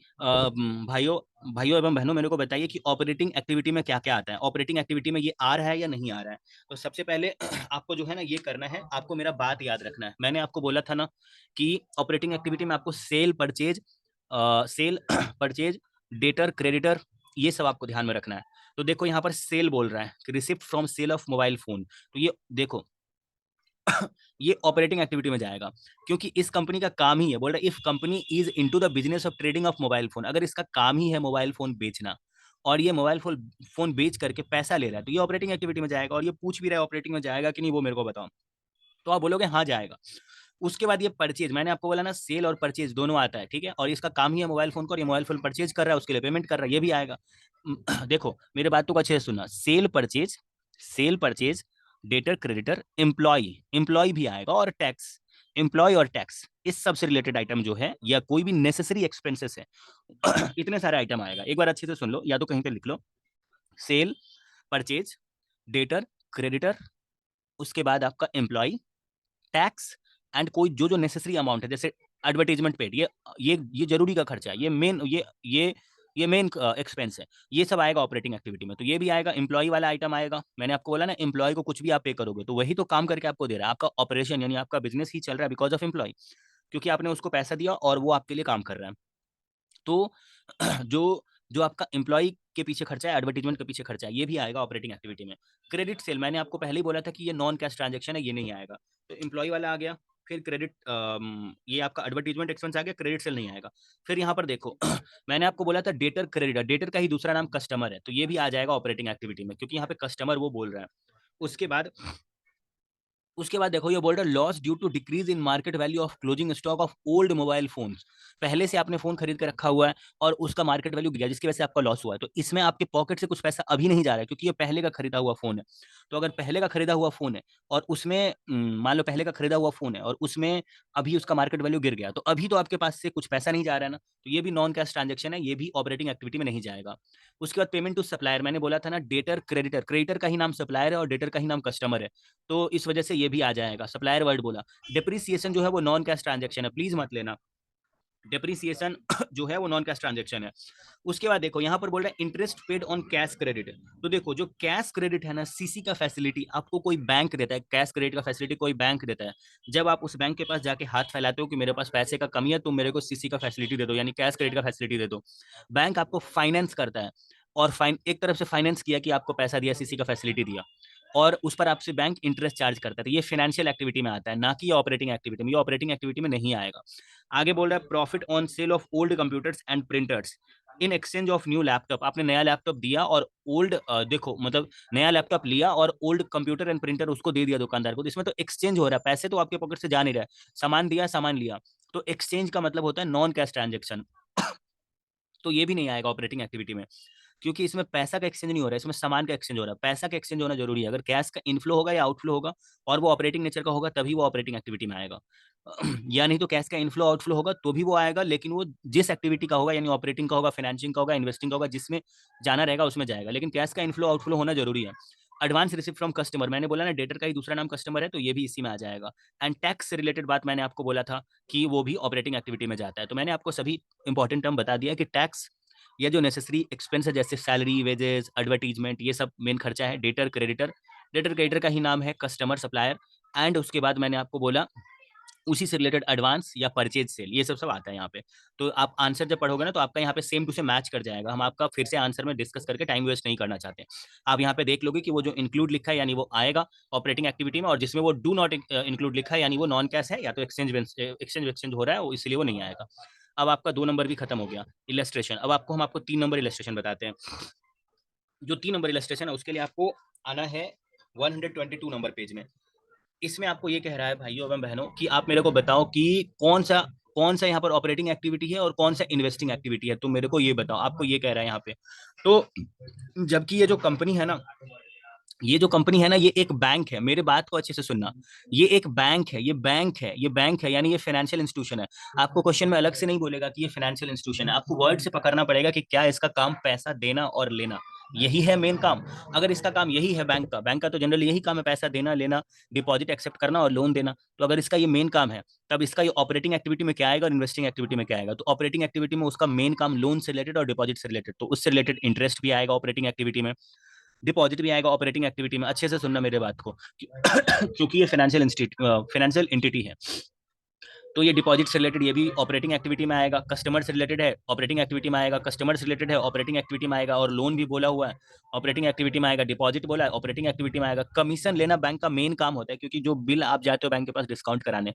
भाइयों भाइयों एवं बहनों मेरे को बताइए कि ऑपरेटिंग एक्टिविटी में क्या क्या आता है। ऑपरेटिंग एक्टिविटी में ये आ रहा है या नहीं आ रहा है। तो सबसे पहले आपको जो है ना ये करना है, आपको मेरा बात याद रखना है। मैंने आपको बोला था ना कि ऑपरेटिंग एक्टिविटी में आपको cell purchase sale purchase debtor creditor, ये सब आपको ध्यान में रखना है। तो देखो यहाँ पर सेल बोल रहा है कि receipt from sale of mobile phone, तो ये देखो ये ऑपरेटिंग एक्टिविटी में जाएगा, क्योंकि इस कंपनी का काम ही है, बोल रहा है if company is into the business of trading of mobile phone, अगर इसका काम ही है मोबाइल फोन बेचना और ये मोबाइल फोन फोन बेच करके पैसा ले रहा है, तो ये ऑपरेटिंग एक्टिविटी में जाएगा। और ये पूछ भी रहा है ऑपरेटिंग में जाएगा कि नहीं, वो मेरे को बताओ, तो आप बोलोगे हाँ जाएगा। उसके बाद ये परचेज, मैंने आपको बोला ना सेल और परचेज दोनों आता है, ठीक है। और इसका काम ही है मोबाइल फोन को, और ये मोबाइल फोन परचेज कर रहा है, उसके लिए पेमेंट कर रहा है, ये भी आएगा। देखो मेरे बात को अच्छे से सुनना, sale purchase debtor creditor employ, employ भी आएगा, और टैक्स, एम्प्लॉय और टैक्स, इस सब से रिलेटेड आइटम जो है, या कोई भी नेसेसरी एक्सपेंसेस है इतने सारे आइटम आएगा। एक बार अच्छे से सुन लो, या तो कहीं पे लिख लो, सेल परचेज डेटर क्रेडिटर, उसके बाद आपका एम्प्लॉय, टैक्स, एंड कोई जो जो नेसेसरी अमाउंट है, जैसे एडवर्टीजमेंट पेड, ये जरूरी का खर्चा है, ये मेन ये मेन एक्सपेंस है, ये सब आएगा ऑपरेटिंग एक्टिविटी में। तो ये भी आएगा, एम्प्लॉय वाला आइटम आएगा। मैंने आपको बोला ना एम्प्लॉय को कुछ भी आप पे करोगे तो वही तो काम करके आपको दे रहा है, आपका ऑपरेशन यानी आपका बिजनेस ही चल रहा है बिकॉज ऑफ एम्प्लॉय, क्योंकि आपने उसको पैसा दिया और वो आपके लिए काम कर रहा है। तो जो जो आपका एम्प्लॉय के पीछे खर्चा है, एडवर्टीजमेंट के पीछे खर्चा है, ये भी आएगा ऑपरेटिंग एक्टिविटी में। क्रेडिट सेल, मैंने आपको पहले ही बोला था कि ये नॉन कैश ट्रांजेक्शन है, ये नहीं आएगा। तो एम्प्लॉय वाला आ गया, फिर क्रेडिट, ये आपका एडवर्टीजमेंट एक्सपेंस आ गया, क्रेडिट सेल नहीं आएगा। फिर यहाँ पर देखो मैंने आपको बोला था डेटर क्रेडिटर, डेटर का ही दूसरा नाम कस्टमर है, तो ये भी आ जाएगा ऑपरेटिंग एक्टिविटी में, क्योंकि यहाँ पे कस्टमर वो बोल रहा है। उसके बाद देखो ये बोल रहा है loss due to decrease in market value of closing stock of old mobile phones, पहले से आपने फोन खरीद कर रखा हुआ है और उसका मार्केट वैल्यू गिर गया जिसकी वजह से आपका लॉस हुआ है, तो इसमें आपके पॉकेट से कुछ पैसा अभी नहीं जा रहा है, क्योंकि ये पहले का खरीदा हुआ फोन है। तो अगर पहले का खरीदा हुआ फोन है और उसमें मान लो पहले का खरीदा हुआ फोन है और उसमें अभी उसका मार्केट वैल्यू गिर गया, तो अभी तो आपके पास से कुछ पैसा नहीं जा रहा है ना, तो ये भी नॉन कैश ट्रांजेक्शन है, ये भी ऑपरेटिंग एक्टिविटी में नहीं जाएगा। उसके बाद पेमेंट टू सप्लायर, मैंने बोला था ना डेटर क्रेडिटर, क्रेडिटर का ही नाम सप्लायर है और डेटर का ही नाम कस्टमर है, तो इस वजह से ये भी आ जाएगा। सप्लायर वर्ड बोला। डिप्रिसिएशन जो है वो नॉन कैश ट्रांजेक्शन है, प्लीज मत लेना, डिप्रिसिएशन जो है वो नॉन कैश ट्रांजेक्शन है। उसके बाद देखो यहाँ पर बोल रहा है interest paid on cash credit, तो देखो जो कैश क्रेडिट है ना, सीसी का फैसिलिटी आपको कोई बैंक देता है, कैश क्रेडिट का फैसिलिटी कोई बैंक देता है। जब आप उस बैंक के पास जाके हाथ फैलाते हो कि मेरे पास पैसे का कमी है, तुम मेरे को सीसी का फैसिलिटी दे दो, यानी कैश क्रेडिट का फैसिलिटी दे दो। बैंक आपको फाइनेंस करता है, और एक तरफ से फाइनेंस किया कि आपको पैसा दिया, सीसी का फैसिलिटी दिया, और उस पर आपसे बैंक इंटरेस्ट चार्ज करता है। ये फाइनेंशियल एक्टिविटी में आता है, ना कि ऑपरेटिंग एक्टिविटी में। ये ऑपरेटिंग एक्टिविटी में नहीं आएगा। आगे बोल रहा है profit on sale of old computers and printers in exchange of new laptop. आपने नया लैपटॉप दिया और ओल्ड, देखो मतलब नया लैपटॉप लिया और ओल्ड कंप्यूटर एंड प्रिंटर उसको दे दिया दुकानदार को, तो इसमें तो एक्सचेंज हो रहा है, पैसे तो आपके पॉकेट से जा नहीं रहा है, सामान दिया सामान लिया। तो एक्सचेंज का मतलब होता है नॉन कैश ट्रांजेक्शन। तो ये भी नहीं आएगा ऑपरेटिंग एक्टिविटी में, क्योंकि इसमें पैसा का एक्सचेंज नहीं हो रहा है, इसमें सामान का एक्सचेंज हो रहा है। पैसा का एक्सचेंज होना जरूरी है, अगर कैश का इनफ्लो होगा या आउटफ्लो होगा और वो ऑपरेटिंग नेचर का होगा तभी वो ऑपरेटिंग एक्टिविटी में आएगा। या नहीं तो कैश का इनफ्लो आउटफ्लो होगा तो भी वो आएगा, लेकिन वो जिस एक्टिविटी का होगा, यानी ऑपरेटिंग का होगा, फाइनेंसिंग का होगा, इन्वेस्टिंग का होगा, जिसमें जाना रहेगा उसमें जाएगा। लेकिन कैश का इनफ्लो आउटफ्लो होना जरूरी है। एडवांस रिसिप्ट फ्रॉम कस्टमर, मैंने बोला ना डेटर का ही दूसरा नाम कस्टमर है, तो ये भी इसी में आ जाएगा। एंड टैक्स से रिलेटेड बात मैंने आपको बोला था कि वो भी ऑपरेटिंग एक्टिविटी में जाता है। तो मैंने आपको सभी इंपॉर्टेंट टर्म बता दिया कि टैक्स, ये जो नेसेसरी एक्सपेंस है जैसे सैलरी, वेजेस, एडवर्टीजमेंट, ये सब मेन खर्चा है। डेटर क्रेडिटर, डेटर क्रेडिटर का ही नाम है कस्टमर सप्लायर। एंड उसके बाद मैंने आपको बोला उसी से रिलेटेड एडवांस या परचेज सेल, ये सब सब आता है यहाँ पे। तो आप आंसर जब पढ़ोगे ना तो आपका यहाँ पे सेम टू सेम मैच कर जाएगा। हम आपका फिर से आंसर में डिस्कस करके टाइम वेस्ट नहीं करना चाहते। आप यहाँ पे देख लोगे कि वो जो इंक्लूड लिखा है यानी वो आएगा ऑपरेटिंग एक्टिविटी में, और जिसमें वो डू नॉट इंक्लूड लिखा है यानी वो नॉन कैश है या तो एक्सचेंज हो रहा है, इसलिए वो नहीं आएगा। अब आपका 2 नंबर भी खत्म हो गया। इलस्ट्रेशन, अब हम आपको 3 नंबर इलस्ट्रेशन बताते हैं। जो 3 नंबर इलस्ट्रेशन है उसके लिए आपको आना है 122 नंबर पेज में। इसमें आपको ये कह रहा है भाइयों एवं बहनों कि आप मेरे को बताओ कि कौन सा यहाँ पर ऑपरेटिंग एक्टिविटी है और कौन सा इन्वेस्टिंग एक्टिविटी है। तो मेरे को ये बताओ, आपको ये कह रहा है यहाँ पे। तो जबकि ये जो कंपनी है ना ये एक बैंक है। मेरे बात को अच्छे से सुनना, ये एक बैंक है, ये बैंक है यानी ये फाइनेंशियल इंस्टीट्यूशन है। आपको क्वेश्चन में अलग से नहीं बोलेगा कि ये फाइनेंशियल इंस्टीट्यूशन है, आपको वर्ड से पकड़ना पड़ेगा कि क्या इसका काम पैसा देना और लेना, यही है मेन काम। अगर इसका काम यही है बैंक का तो जनरली यही काम है, पैसा देना लेना, डिपॉजिट एक्सेप्ट करना और लोन देना। तो अगर इसका ये मेन काम है तब इसका ये ऑपरेटिंग एक्टिविटी में क्या आएगा और इन्वेस्टिंग एक्टिविटी में क्या आएगा। तो ऑपरेटिंग एक्टिविटी में उसका मेन काम लोन से रिलेटेड और डिपॉजिट से रिलेटेड, तो उससे रिलेटेड इंटरेस्ट भी आएगा ऑपरेटिंग एक्टिविटी में, डिपॉजिट भी आएगा ऑपरेटिंग एक्टिविटी में। अच्छे से सुनना मेरे बात को क्योंकि ये फाइनेंशियल एंटिटी है। तो ये डिपॉजिट से रिलेटेड ये भी ऑपरेटिंग एक्टिविटी में आएगा, कस्टमर से रिलेटेड है ऑपरेटिंग एक्टिविटी में आएगा, कस्टमर से रिलेटेड है ऑपरेटिंग एक्टिविटी में आएगा, और लोन भी बोला हुआ है ऑपरेटिंग एक्टिविटी में आएगा, डिपॉजिट बोला है ऑपरेटिंग एक्टिविटी में आएगा। कमीशन लेना बैंक का मेन काम होता है, क्योंकि जो बिल आप जाते हो बैंक के पास डिस्काउंट कराने,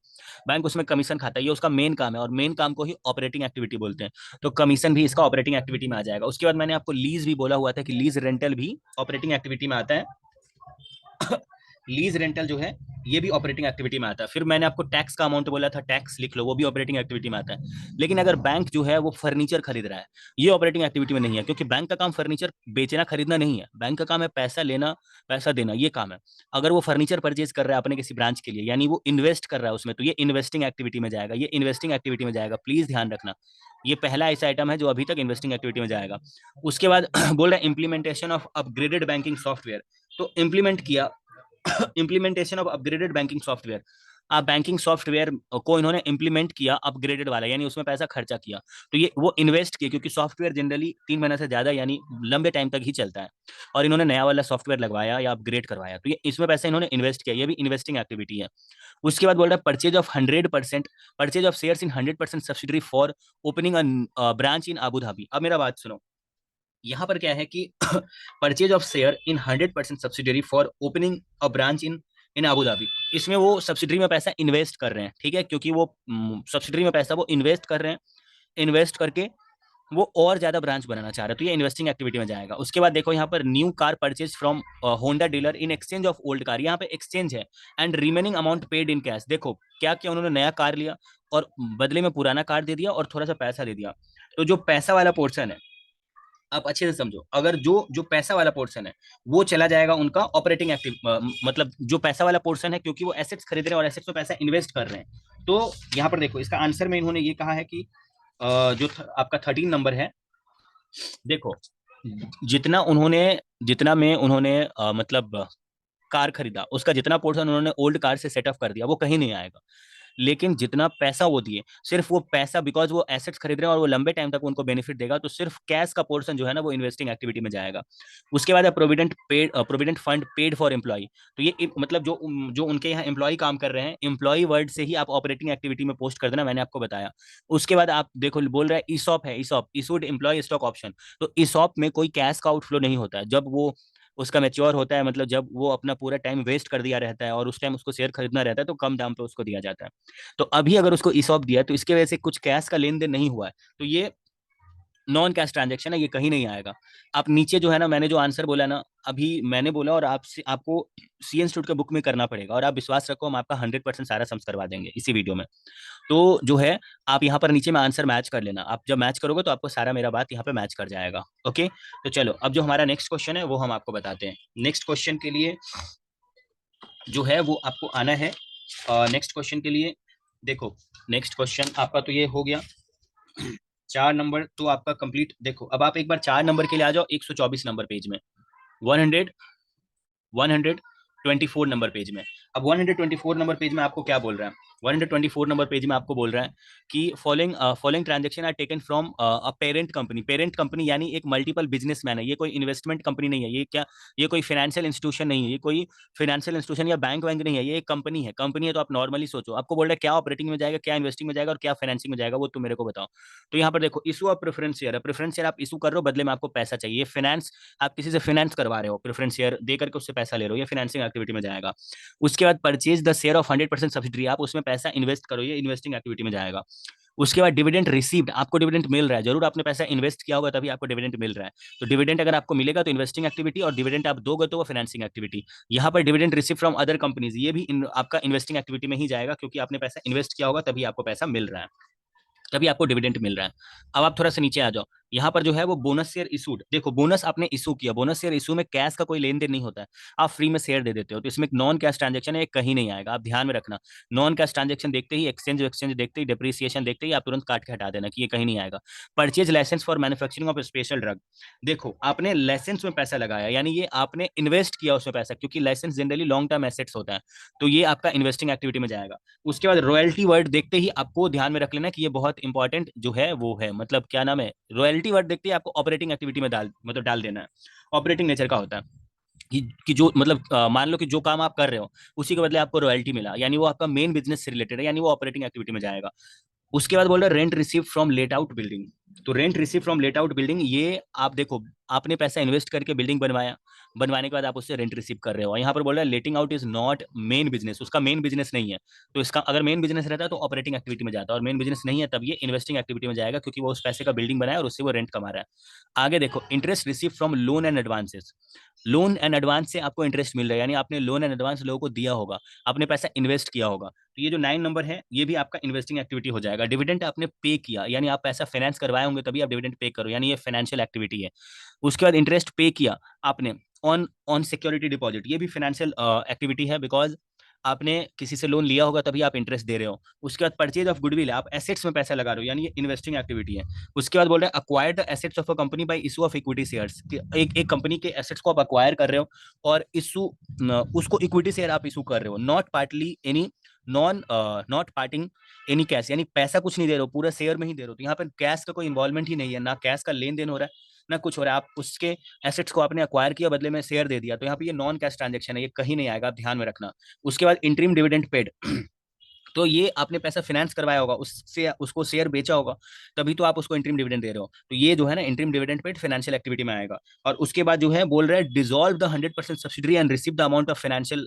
बैंक उसमें कमीशन खाता है, ये उसका मेन काम है, और मेन काम को ही ऑपरेटिंग एक्टिविटी बोलते हैं। तो कमीशन भी इसका ऑपरेटिंग एक्टिविटी में आ जाएगा। उसके बाद मैंने आपको लीज भी बोला हुआ था कि लीज रेंटल भी ऑपरेटिंग एक्टिविटी में आता है। लीज रेंटल जो है ये भी ऑपरेटिंग एक्टिविटी में आता है। फिर मैंने आपको टैक्स का अमाउंट बोला था, टैक्स लिख लो, वो भी ऑपरेटिंग एक्टिविटी में आता है। लेकिन अगर बैंक जो है वो फर्नीचर खरीद रहा है, ये ऑपरेटिंग एक्टिविटी में नहीं है, क्योंकि बैंक का काम फर्नीचर बेचना खरीदना नहीं है, बैंक का काम है पैसा लेना पैसा देना, ये काम है। अगर वो फर्नीचर परचेज कर रहा है अपने किसी ब्रांच के लिए, यानी वो इन्वेस्ट कर रहा है उसमें, तो ये इन्वेस्टिंग एक्टिविटी में जाएगा, ये इन्वेस्टिंग एक्टिविटी में जाएगा। प्लीज ध्यान रखना, ये पहला ऐसा आइटम है जो अभी तक इन्वेस्टिंग एक्टिविटी में जाएगा। उसके बाद बोल रहा है implementation of upgraded banking software. तो इंप्लीमेंट किया implementation of upgraded banking software, आप बैंकिंग सॉफ्टवेयर को इन्होंने इंप्लीमेंट किया अपग्रेडेड वाला, यानी उसमें पैसा खर्चा किया। तो ये वो इन्वेस्ट किया, क्योंकि सॉफ्टवेयर जनरली 3 महीने से ज्यादा यानी लंबे टाइम तक ही चलता है, और इन्होंने नया वाला सॉफ्टवेयर लगवाया या अपग्रेड करवाया, तो ये इसमें पैसा इन्होंने इन्वेस्ट किया, ये भी इन्वेस्टिंग एक्टिविटी है। उसके बाद बोल रहा है purchase of shares in 100% subsidiary for opening branch in Abu Dhabi. अब मेरा बात सुनो, यहाँ पर क्या है कि purchase of share in 100% subsidiary for opening a branch in in Abu Dhabi. इसमें वो सब्सिडरी में पैसा इन्वेस्ट कर रहे हैं, ठीक है, क्योंकि वो सब्सिडरी में पैसा वो इन्वेस्ट कर रहे हैं, इन्वेस्ट करके वो और ज्यादा ब्रांच बनाना चाह रहे हैं, तो ये इन्वेस्टिंग एक्टिविटी में जाएगा। उसके बाद देखो यहाँ पर new car purchase from Honda dealer in exchange of old car, यहाँ पे एक्सचेंज है, and remaining amount paid in cash. देखो क्या क्या उन्होंने नया कार लिया और बदले में पुराना कार दे दिया और थोड़ा सा पैसा दे दिया। तो जो पैसा वाला पोर्शन है, आप अच्छे से समझो, अगर जो जो पैसा वाला पोर्शन है वो चला जाएगा उनका ऑपरेटिंग मतलब जो पैसा वाला पोर्शन है, क्योंकि वो एसेट्स खरीद रहे हैं और एसेट्स में पैसा इन्वेस्ट कर रहे हैं। तो यहाँ पर देखो इसका आंसर में इन्होंने ये कहा है कि आपका 13 नंबर है। देखो जितना में उन्होंने मतलब कार खरीदा, उसका जितना पोर्शन उन्होंने ओल्ड कार से सेटअप कर दिया वो कहीं नहीं आएगा। लेकिन जितना पैसा वो दिए, सिर्फ वो पैसा, बिकॉज वो एसेट्स खरीद रहे हैं और वो लंबे टाइम तक उनको बेनिफिट देगा, तो सिर्फ कैश का पोर्शन जो है ना वो इन्वेस्टिंग एक्टिविटी में जाएगा। उसके बाद है provident fund paid for employ. तो ये मतलब जो जो उनके यहाँ एम्प्लॉय काम कर रहे हैं, एम्प्लॉय वर्ड से ही आप ऑपरेटिंग एक्टिविटी में पोस्ट कर देना, मैंने आपको बताया। उसके बाद आप देखो बोल रहा है ईसॉप है, ESOP issued employ stock option. तो ईसॉप में कोई कैश का आउटफ्लो नहीं होता है। जब वो उसका मैच्योर होता है, मतलब जब वो अपना पूरा टाइम वेस्ट कर दिया रहता है और उस टाइम उसको शेयर खरीदना रहता है, तो कम दाम पे उसको दिया जाता है। तो अभी अगर उसको ईसॉप दिया है, तो इसके वजह से कुछ कैश का लेन देन नहीं हुआ है, तो ये नॉन कैश ट्रांजेक्शन है, ये कहीं नहीं आएगा। आप नीचे जो है ना, मैंने जो आंसर बोला ना, अभी मैंने बोला, और आपसे आपको सी इंस्टीट्यूट के बुक में करना पड़ेगा, और आप विश्वास रखो हम आपका 100% सारा सम्स करवा देंगे इसी वीडियो में। तो जो है, आप यहाँ पर नीचे में आंसर मैच कर लेना। आप जब मैच करोगे तो आपको सारा मेरा बात यहाँ पे मैच कर जाएगा। ओके, तो चलो अब जो हमारा नेक्स्ट क्वेश्चन है वो हम आपको बताते हैं। नेक्स्ट क्वेश्चन के लिए जो है वो आपको आना है। नेक्स्ट क्वेश्चन के लिए देखो, नेक्स्ट क्वेश्चन आपका तो ये हो गया। 4 नंबर तो आपका कंप्लीट। देखो अब आप एक बार 4 नंबर के लिए आ जाओ, 124 नंबर पेज में, 100 124 नंबर पेज में। अब 124 नंबर पेज में आपको क्या बोल रहा है? 124 नंबर पेज में आपको बोल रहा है कि following transaction are taken from a parent company. Parent company यानी एक मल्टीपल बिजनेसमैन है, ये कोई इन्वेस्टमेंट कंपनी नहीं है, ये क्या, ये कोई फाइनेंशियल इंस्टीट्यूशन नहीं है, ये कोई फाइनेंशियल इंस्टीट्यूशन या बैंक वैंक नहीं है, ये एक कंपनी है। कंपनी है तो आप नॉर्मली सोचो, आपको बोल रहा है क्या ऑपरेटिंग में जाएगा, क्या इन्वेस्टिंग में जाएगा और क्या फाइनेंसिंग में जाएगा, वो तुम मेरे को बताओ। तो यहाँ पर देखो, इशू ऑफ प्रेफरेंस शेयर है। प्रेफरेंस शेयर आप इशू कर रहे हो, बदले में आपको पैसा चाहिए। फाइनेंस, आप किसी से फाइनेंस करवा रहे हो, प्रेफरेंस शेयर दे करके उससे पैसा ले रहे हो, ये फाइनेंसिंग एक्टिविटी में जाएगा। उसके बाद purchase the share of 100% subsidy, आप उसमें पैसा इन्वेस्ट करो, ये इन्वेस्टिंग एक्टिविटी में जाएगा। उसके बाद डिविडेंड रिसीव्ड, आपको डिविडेंड मिल रहा है, जरूर आपने पैसा इन्वेस्ट किया होगा तभी आपको डिविडेंड मिल रहा है। तो डिविडेंड अगर आपको मिलेगा तो इन्वेस्टिंग एक्टिविटी, और डिविडेंड आप दोगे तो वो फाइनेंसिंग एक्टिविटी। यहाँ पर dividend receive from other companies, ये भी आपका इन्वेस्टिंग एक्टिविटी में ही जाएगा, क्योंकि आपने पैसा इन्वेस्ट किया होगा तभी आपको पैसा मिल रहा है, तभी आपको डिविडेंड मिल रहा है। अब आप थोड़ा सा नीचे आ जाओ, यहाँ पर जो है वो बोनस शेयर इशूड। देखो बोनस आपने इशू किया, बोनस शेयर इशू में कैश का कोई लेन देन नहीं होता है, आप फ्री में शेयर दे देते हो, तो इसमें नॉन कैश ट्रांजेक्शन है, ये कहीं नहीं आएगा, आप ध्यान में रखना। नॉन कैश ट्रांजेक्शन देखते ही, एक्सचेंज देखते ही, डिप्रिसिएशन देखते ही आप तुरंत काट के हटा देना कि ये कहीं नहीं आएगा। Purchase licence for manufacturing of special drug, देखो आपने लाइसेंस में पैसा लगाया, यानी ये आपने इन्वेस्ट किया उसमें पैसा, क्योंकि licence generally long term assets होता है, तो ये आपका इन्वेस्टिंग एक्टिविटी में जाएगा। उसके बाद रॉयल्टी वर्ड देखते ही आपको ध्यान में रख लेना कि ये बहुत इंपॉर्टेंट जो है वो है, मतलब क्या नाम है, रॉयल्टी वर्ड देखते ही आपको ऑपरेटिंग एक्टिविटी में डाल देना है। ऑपरेटिंग नेचर का होता है कि जो मतलब मान लो कि जो काम आप कर रहे हो उसी के बदले आपको रॉयल्टी मिला, यानी वो आपका मेन बिजनेस से रिलेटेड है, यानी वो ऑपरेटिंग एक्टिविटी में जाएगा। उसके बाद बोल रहा है rent receive from let out building. तो rent receive from let out building, ये आप देखो, आपने पैसा इन्वेस्ट करके बिल्डिंग बनवाया, बनवाने के बाद आप उससे रेंट रिसीव कर रहे हो। यहाँ पर बोल रहा है लेटिंग out is not main business, उसका मेन बिजनेस नहीं है। तो इसका अगर मेन बिजनेस रहता है तो ऑपरेटिंग एक्टिविटी में जाता है, और मेन बिजनेस नहीं है तब ये इन्वेस्टिंग एक्टिविटी में जाएगा, क्योंकि वो उस पैसे का बिल्डिंग बनाया और उससे वो रेंट कमा रहा है। आगे देखो, interest receive from loan and advances. Loan and advance से आपको इंटरेस्ट मिल रहा है, यानी आपने लोन एंड एडवांस लोगों को दिया होगा, आपने पैसा इन्वेस्ट किया होगा, तो ये जो 9 नंबर है ये भी आपका इन्वेस्टिंग एक्टिविटी हो जाएगा। डिविडेंड आपने पे किया, यानी आप पैसा फाइनेंस करवाए होंगे तभी आप डिविडेंड पे करो, यानी ये फाइनेंशियल एक्टिविटी है। उसके बाद इंटरेस्ट पे किया आपने ऑन ऑन सिक्योरिटी डिपॉजिट, ये भी फाइनेंशियल एक्टिविटी है, बिकॉज आपने किसी से लोन लिया होगा तभी आप इंटरेस्ट दे रहे हो। उसके बाद परचेज ऑफ गुडविल, आप एसेट्स में पैसा लगा रहे हो, यानी ये इन्वेस्टिंग एक्टिविटी है। उसके बाद बोल रहे हैं acquire the assets of a company by issue of equity shares, एक कंपनी के एसेट्स को आप अक्वायर कर रहे हो और इशू उसको इक्विटी शेयर आप इशू कर रहे हो, not partly any not parting any cash, यानी पैसा कुछ नहीं दे रहे हो, पूरा शेयर में ही दे रहे हो। तो यहाँ पर कैश का कोई इन्वॉल्वमेंट ही नहीं है, ना कैश का लेन देन हो रहा है ना कुछ हो रहा है, आप उसके एसेट्स को आपने अक्वायर किया, बदले में शेयर दे दिया, तो यहाँ पे ये नॉन कैश ट्रांजेक्शन है, ये कहीं नहीं आएगा, आप ध्यान में रखना। उसके बाद इंटरिम डिविडेंड पेड, तो ये आपने पैसा फाइनेंस करवाया होगा, उससे उसको शेयर बेचा होगा, तभी तो आप उसको इंटरिम डिविडेंड दे रहे हो, तो ये जो है ना interim dividend paid financial activity में आएगा। और उसके बाद जो है बोल रहा है dissolve the 100% subsidy and receive the amount of financial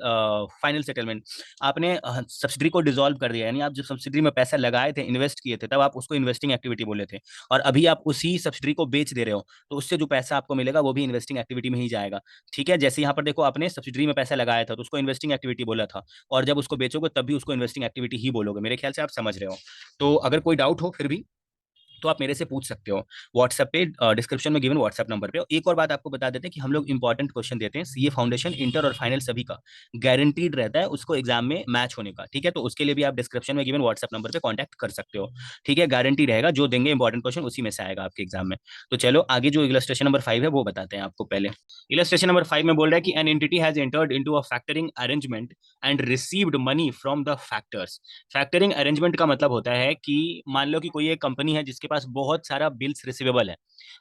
final settlement. आपने सब्सिडी को डिसॉल्व कर दिया, यानी आप जब सब्सिडी में पैसा लगाए थे, इन्वेस्ट किए थे, तब आप उसको इन्वेस्टिंग एक्टिविटी बोले थे, और अभी आप उसी सब्सिडी को बेच दे रहे हो, तो उससे जो पैसा आपको मिलेगा वो भी इन्वेस्टिंग एक्टिविटी में ही जाएगा। ठीक है, जैसे यहाँ पर देखो, आपने सब्सिडी में पैसा लगाया था तो उसको इन्वेस्टिंग एक्टिविटी बोला था, और जब उसको बेचोगे तब भी उसको इन्वेस्टिंग एक्टिविटी ही बोलोगे, मेरे ख्याल से आप समझ रहे हो। तो अगर कोई डाउट हो फिर भी तो आप मेरे से पूछ सकते हो व्हाट्सएप पे, डिस्क्रिप्शन में गिवन व्हाट्सएप नंबर पे। एक और बात आपको बता देते हैं कि हम लोग इंपॉर्टेंट क्वेश्चन देते हैं, सीए फाउंडेशन, इंटर और फाइनल सभी का गारंटीड रहता है उसको एग्जाम में मैच होने का, ठीक है। तो उसके लिए भी आप डिस्क्रिप्शन में गिवन व्हाट्सएप नंबर पे कॉन्टैक्ट कर सकते हो, ठीक है। गारंटी रहेगा, जो देंगे इंपॉर्टेंट क्वेश्चन उसी में से आएगा आपके एग्जाम में। तो चलो आगे जो इलस्ट्रेशन नंबर 5 है वो बताते हैं आपको पहले। इलस्ट्रेशन नंबर 5 में बोल रहा है कि an entity has entered into a factoring arrangement and received money from the factors. Factoring arrangement का मतलब होता है कि मान लो कि कोई एक कंपनी है जिसके पास बहुत सारा बिल्स रिसीवेबल है,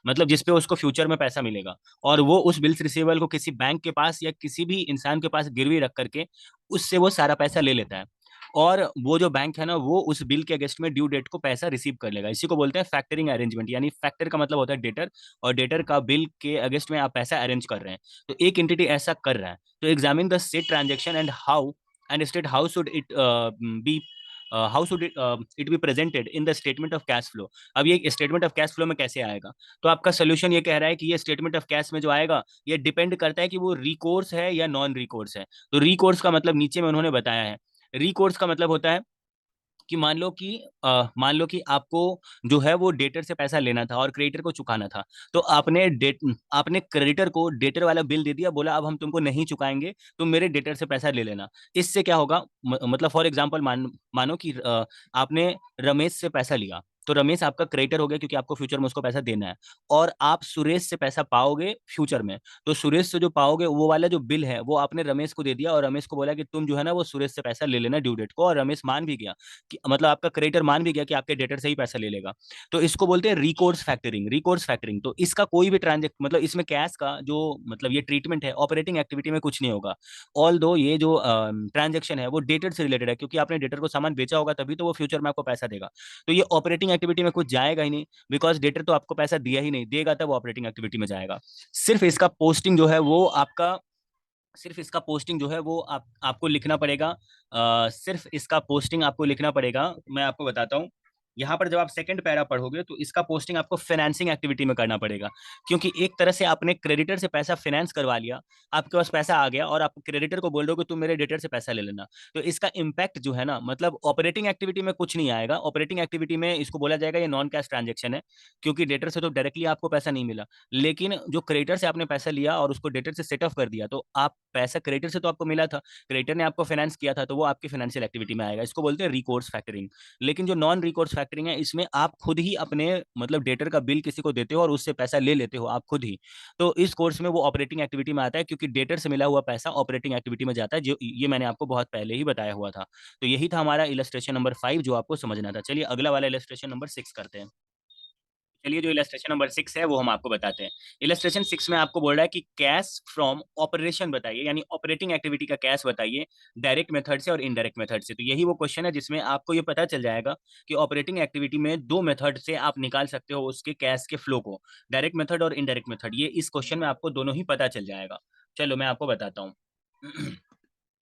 मतलब जिसपे उसको फ्यूचर में पैसा मिलेगा, और वो उस बिल्स रिसीवेबल को किसी बैंक के पास या किसी भी इंसान के पास गिरवी रख करके उससे वो सारा पैसा ले लेता है, और वो जो बैंक है ना वो उस बिल के अगेंस्ट में ड्यू डेट को पैसा रिसीव कर लेगा। इसी को बोलते हैं फैक्टरिंग अरेंजमेंट, यानी फैक्टर का मतलब होता है डेटर, और डेटर का बिल के अगेंस्ट में आप पैसा अरेंज कर रहे हैं। तो एक एंटिटी ऐसा कर रहा है, तो examine the set transaction and how and state how should it be how should it be presented in the statement of cash flow. अब ये स्टेटमेंट ऑफ कैश फ्लो में कैसे आएगा, तो आपका सोल्यूशन ये कह रहा है कि ये स्टेटमेंट ऑफ कैश में जो आएगा ये डिपेंड करता है कि वो रिकोर्स है या नॉन रिकोर्स है। तो रिकोर्स का मतलब नीचे में उन्होंने बताया है। रिकोर्स का मतलब होता है कि मान लो कि आपको जो है वो डेटर से पैसा लेना था और क्रेडिटर को चुकाना था, तो आपने क्रेडिटर को डेटर वाला बिल दे दिया, बोला अब हम तुमको नहीं चुकाएंगे, तुम मेरे डेटर से पैसा ले लेना। इससे क्या होगा, मतलब फॉर एग्जांपल मानो कि आपने रमेश से पैसा लिया, तो रमेश आपका क्रेडिटर हो गया क्योंकि आपको फ्यूचर में उसको पैसा देना है, और आप सुरेश से पैसा पाओगे फ्यूचर में। तो सुरेश से जो पाओगे वो वाला जो बिल है वो आपने रमेश को दे दिया, और रमेश को बोला कि तुम जो है ना वो सुरेश से पैसा ले लेना ड्यू डेट को, और रमेश मान भी गया कि मतलब आपका क्रेडिटर मान भी गया कि आपके डेटर से ही पैसा ले लेगा। तो इसको बोलते हैं रिकोर्स फैक्टरिंग। रिकोर्स फैक्टरिंग तो इसका कोई भी ट्रांजेक्ट मतलब इसमें कैश का जो मतलब ये ट्रीटमेंट है ऑपरेटिंग एक्टिविटी में कुछ नहीं होगा। ऑल दो ये जो ट्रांजेक्शन है वो डेटर से रिलेटेड है, क्योंकि आपने डेटर को सामान बेचा होगा तभी तो वो फ्यूचर में आपको पैसा देगा। तो ये ऑपरेटिंग एक्टिविटी में कुछ जाएगा ही नहीं, बिकॉज डेटर तो आपको पैसा दिया ही नहीं, देगा तब ऑपरेटिंग एक्टिविटी में जाएगा। सिर्फ इसका पोस्टिंग जो है वो आपका सिर्फ इसका पोस्टिंग जो है वो आपको लिखना पड़ेगा। सिर्फ इसका पोस्टिंग आपको लिखना पड़ेगा, मैं आपको बताता हूँ। यहाँ पर जब आप सेकंड पैरा पढ़ोगे तो इसका पोस्टिंग आपको फाइनेंसिंग एक्टिविटी में करना पड़ेगा, क्योंकि एक तरह से आपने क्रेडिटर से पैसा फाइनेंस करवा लिया, आपके पास पैसा आ गया और आप क्रेडिटर को बोल रहे हो कि तुम मेरे डेटर से पैसा ले लेना। तो इसका इम्पैक्ट जो है ना, मतलब ऑपरेटिंग एक्टिविटी में कुछ नहीं आएगा। ऑपरेटिंग एक्टिविटी में इसको बोला जाएगा ये नॉन कैश ट्रांजेक्शन है, क्योंकि डेटर से तो डायरेक्टली आपको पैसा नहीं मिला। लेकिन जो क्रेडिटर से आपने पैसा लिया और उसको डेटर से सेट ऑफ कर दिया, तो आप पैसा क्रेडिटर से तो आपको मिला था, क्रेडिटर ने आपको फाइनेंस किया था, तो वो आपकी फाइनेंशियल एक्टिविटी में आएगा। इसको बोलते हैं रिकोर्स फैक्टरिंग। लेकिन जो नॉन रिकोर्स फैक्टरिंग है इसमें आप खुद ही अपने मतलब डेटर का बिल किसी को देते हो और उससे पैसा ले लेते हो आप खुद ही। तो इस कोर्स में वो ऑपरेटिंग एक्टिविटी में आता है, क्योंकि डेटर से मिला हुआ पैसा ऑपरेटिंग एक्टिविटी में जाता है, जो ये मैंने आपको बहुत पहले ही बताया हुआ था। तो यही था हमारा इलस्ट्रेशन नंबर 5 जो आपको समझना था। चलिए अगला वाला इलस्ट्रेशन नंबर 6 करते हैं। चलिए जो इलस्ट्रेशन नंबर 6 है वो हम आपको बताते हैं। इलस्ट्रेशन 6 में आपको बोल रहा है कि कैश फ्रॉम ऑपरेशन बताइए, यानी ऑपरेटिंग एक्टिविटी का कैश बताइए, डायरेक्ट मेथड से और इनडायरेक्ट मेथड से। तो यही वो क्वेश्चन है जिसमें आपको ये पता चल जाएगा कि ऑपरेटिंग एक्टिविटी में दो मेथड से आप निकाल सकते हो उसके कैश के फ्लो को, डायरेक्ट मेथड और इनडायरेक्ट मेथड। ये इस क्वेश्चन में आपको दोनों ही पता चल जाएगा। चलो मैं आपको बताता हूँ।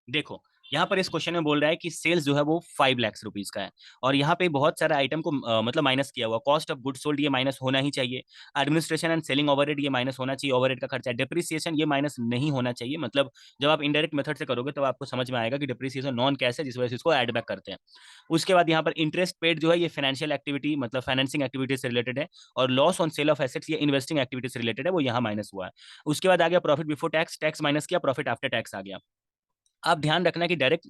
देखो यहाँ पर इस क्वेश्चन में बोल रहा है कि सेल्स जो है वो 5 लाख रुपीज का है, और यहाँ पे बहुत सारा आइटम को मतलब माइनस किया हुआ। कॉस्ट ऑफ गुड सोल्ड ये माइनस होना ही चाहिए, एडमिनिस्ट्रेशन एंड सेलिंग ओवरहेड ये माइनस होना चाहिए, ओवरहेड का खर्चा, डिप्रिसिएशन ये माइनस नहीं होना चाहिए। मतलब जब आप इनडायरेक्ट मेथड से करोगे तो आपको समझ में आएगा कि डिप्रिसिएशन नॉन कैश है, जिस वजह से इसको एड बैक करते हैं। उसके बाद यहाँ पर इंटरेस्ट पेड जो है ये फाइनेंशियल एक्टिविटी मतलब फाइनेंसिंग एक्टिविटी से रिलेटेड है, और loss on sale of assets ये इन्वेस्टिंग एक्टिविटी से रिलेटेड है, वो यहाँ माइनस हुआ है। उसके बाद आ गया profit before tax, tax minus किया, प्रॉफिट आफ्टर टैक्स आ गया। आप ध्यान रखना कि डायरेक्ट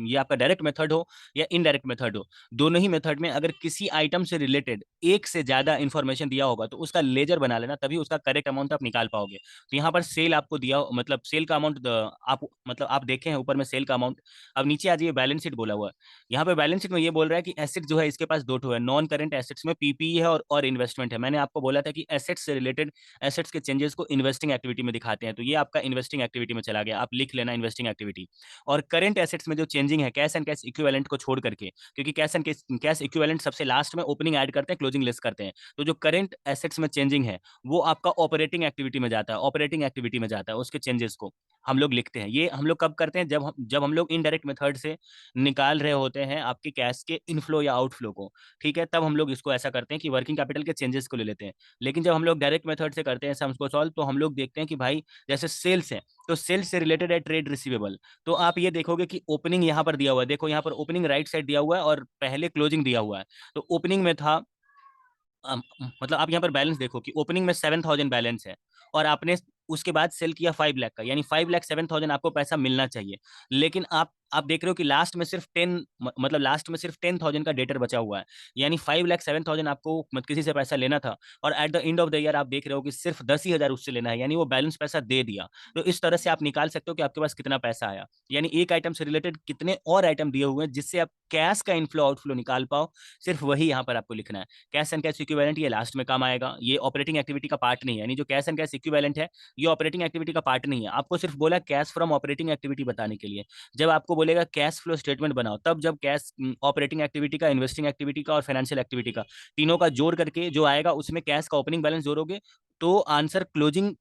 ये आपका डायरेक्ट मेथड हो या इनडायरेक्ट मेथड हो, दोनों ही मेथड में अगर किसी आइटम से रिलेटेड एक से ज्यादा इंफॉर्मेशन दिया होगा तो उसका लेजर बना लेना, तभी उसका करेक्ट अमाउंट आप निकाल पाओगे। तो यहाँ पर सेल आपको दिया मतलब सेल का अमाउंट आप मतलब आप देखे हैं ऊपर में सेल का अमाउंट। अब नीचे आ जाइए, बैलेंस शीट बोला हुआ है। यहाँ पे बैलेंस शीट में ये बोल रहा है कि एसेट जो है इसके पास दो ठो है, नॉन करेंट एसेट्स में पीपीई है और इन्वेस्टमेंट है। मैंने आपको बोला था कि एसेट्स से रिलेटेड एसेट्स के चेंजेस को इन्वेस्टिंग एक्टिविटी में दिखाते हैं, तो ये आपका इन्वेस्टिंग एक्टिविटी में चला गया, आप लिख लेना इन्वेस्टिंग एक्टिविटी। और करंट एसेट्स में जो चेंजिंग है कैश एंड कैश इक्विवेलेंट को छोड़ करके, क्योंकि कैश एंड कैश इक्विवेलेंट सबसे लास्ट में ओपनिंग ऐड करते हैं, क्लोजिंग लेस करते हैं। तो जो करंट एसेट्स में चेंजिंग है वो आपका ऑपरेटिंग एक्टिविटी में जाता है, ऑपरेटिंग एक्टिविटी में जाता है, उसके चेंजेस को हम लोग लिखते हैं। ये हम लोग कब करते हैं, जब हम लोग इनडायरेक्ट मेथड से निकाल रहे होते हैं आपके कैश के इनफ्लो या आउटफ्लो को, ठीक है, तब हम लोग इसको ऐसा करते हैं कि वर्किंग कैपिटल के चेंजेस को ले लेते हैं। लेकिन जब हम लोग डायरेक्ट मेथड से करते हैं सम्स को सॉल्व, तो हम लोग देखते हैं कि भाई जैसे सेल्स है तो सेल्स से रिलेटेड है ट्रेड रिसीवेबल। तो आप ये देखोगे कि ओपनिंग यहाँ पर दिया हुआ है, देखो यहाँ पर ओपनिंग राइट साइड दिया हुआ है और पहले क्लोजिंग दिया हुआ है। तो ओपनिंग में था मतलब आप यहाँ पर बैलेंस देखो कि ओपनिंग में 7,000 बैलेंस है, और आपने उसके बाद सेल किया 5 लाख का, यानी 5,07,000 आपको पैसा मिलना चाहिए। लेकिन आप देख रहे हो कि लास्ट में सिर्फ 10,000 का डेटर बचा हुआ है, यानी 5,07,000 आपको किसी से पैसा लेना था, और at the end of the year आप देख रहे हो कि सिर्फ 10,000 उससे लेना है, यानी वो बैलेंस पैसा दे दिया। तो इस तरह से आप निकाल सकते हो कि आपके पास कितना पैसा आया, यानी एक आइटम से रिलेटेड कितने और आइटम दिए हुए हैं जिससे आप कैश का इनफ्लो आउटफ्लो निकाल पाओ, सिर्फ वही यहाँ पर आपको लिखना है। कैश एंड कैश इक्विवेलेंट ये लास्ट में काम आएगा, ये ऑपरेटिंग एक्टिविटी का पार्ट नहीं है, यानी जो कैश एंड कैश इक्विवेलेंट है ये ऑपरेटिंग एक्टिविटी का पार्ट नहीं है। आपको सिर्फ बोला कैश फ्रॉम ऑपरेटिंग एक्टिविटी बताने के लिए। जब आपको बोलेगा कैश फ्लो स्टेटमेंट बनाओ, तब जब कैश ऑपरेटिंग एक्टिविटी का, इन्वेस्टिंग एक्टिविटी का और फाइनेंशियल एक्टिविटी का, तीनों का जोड़ करके जो आएगा उसमें कैश का ओपनिंग बैलेंस जोड़ोगे, तो आंसर क्लोजिंग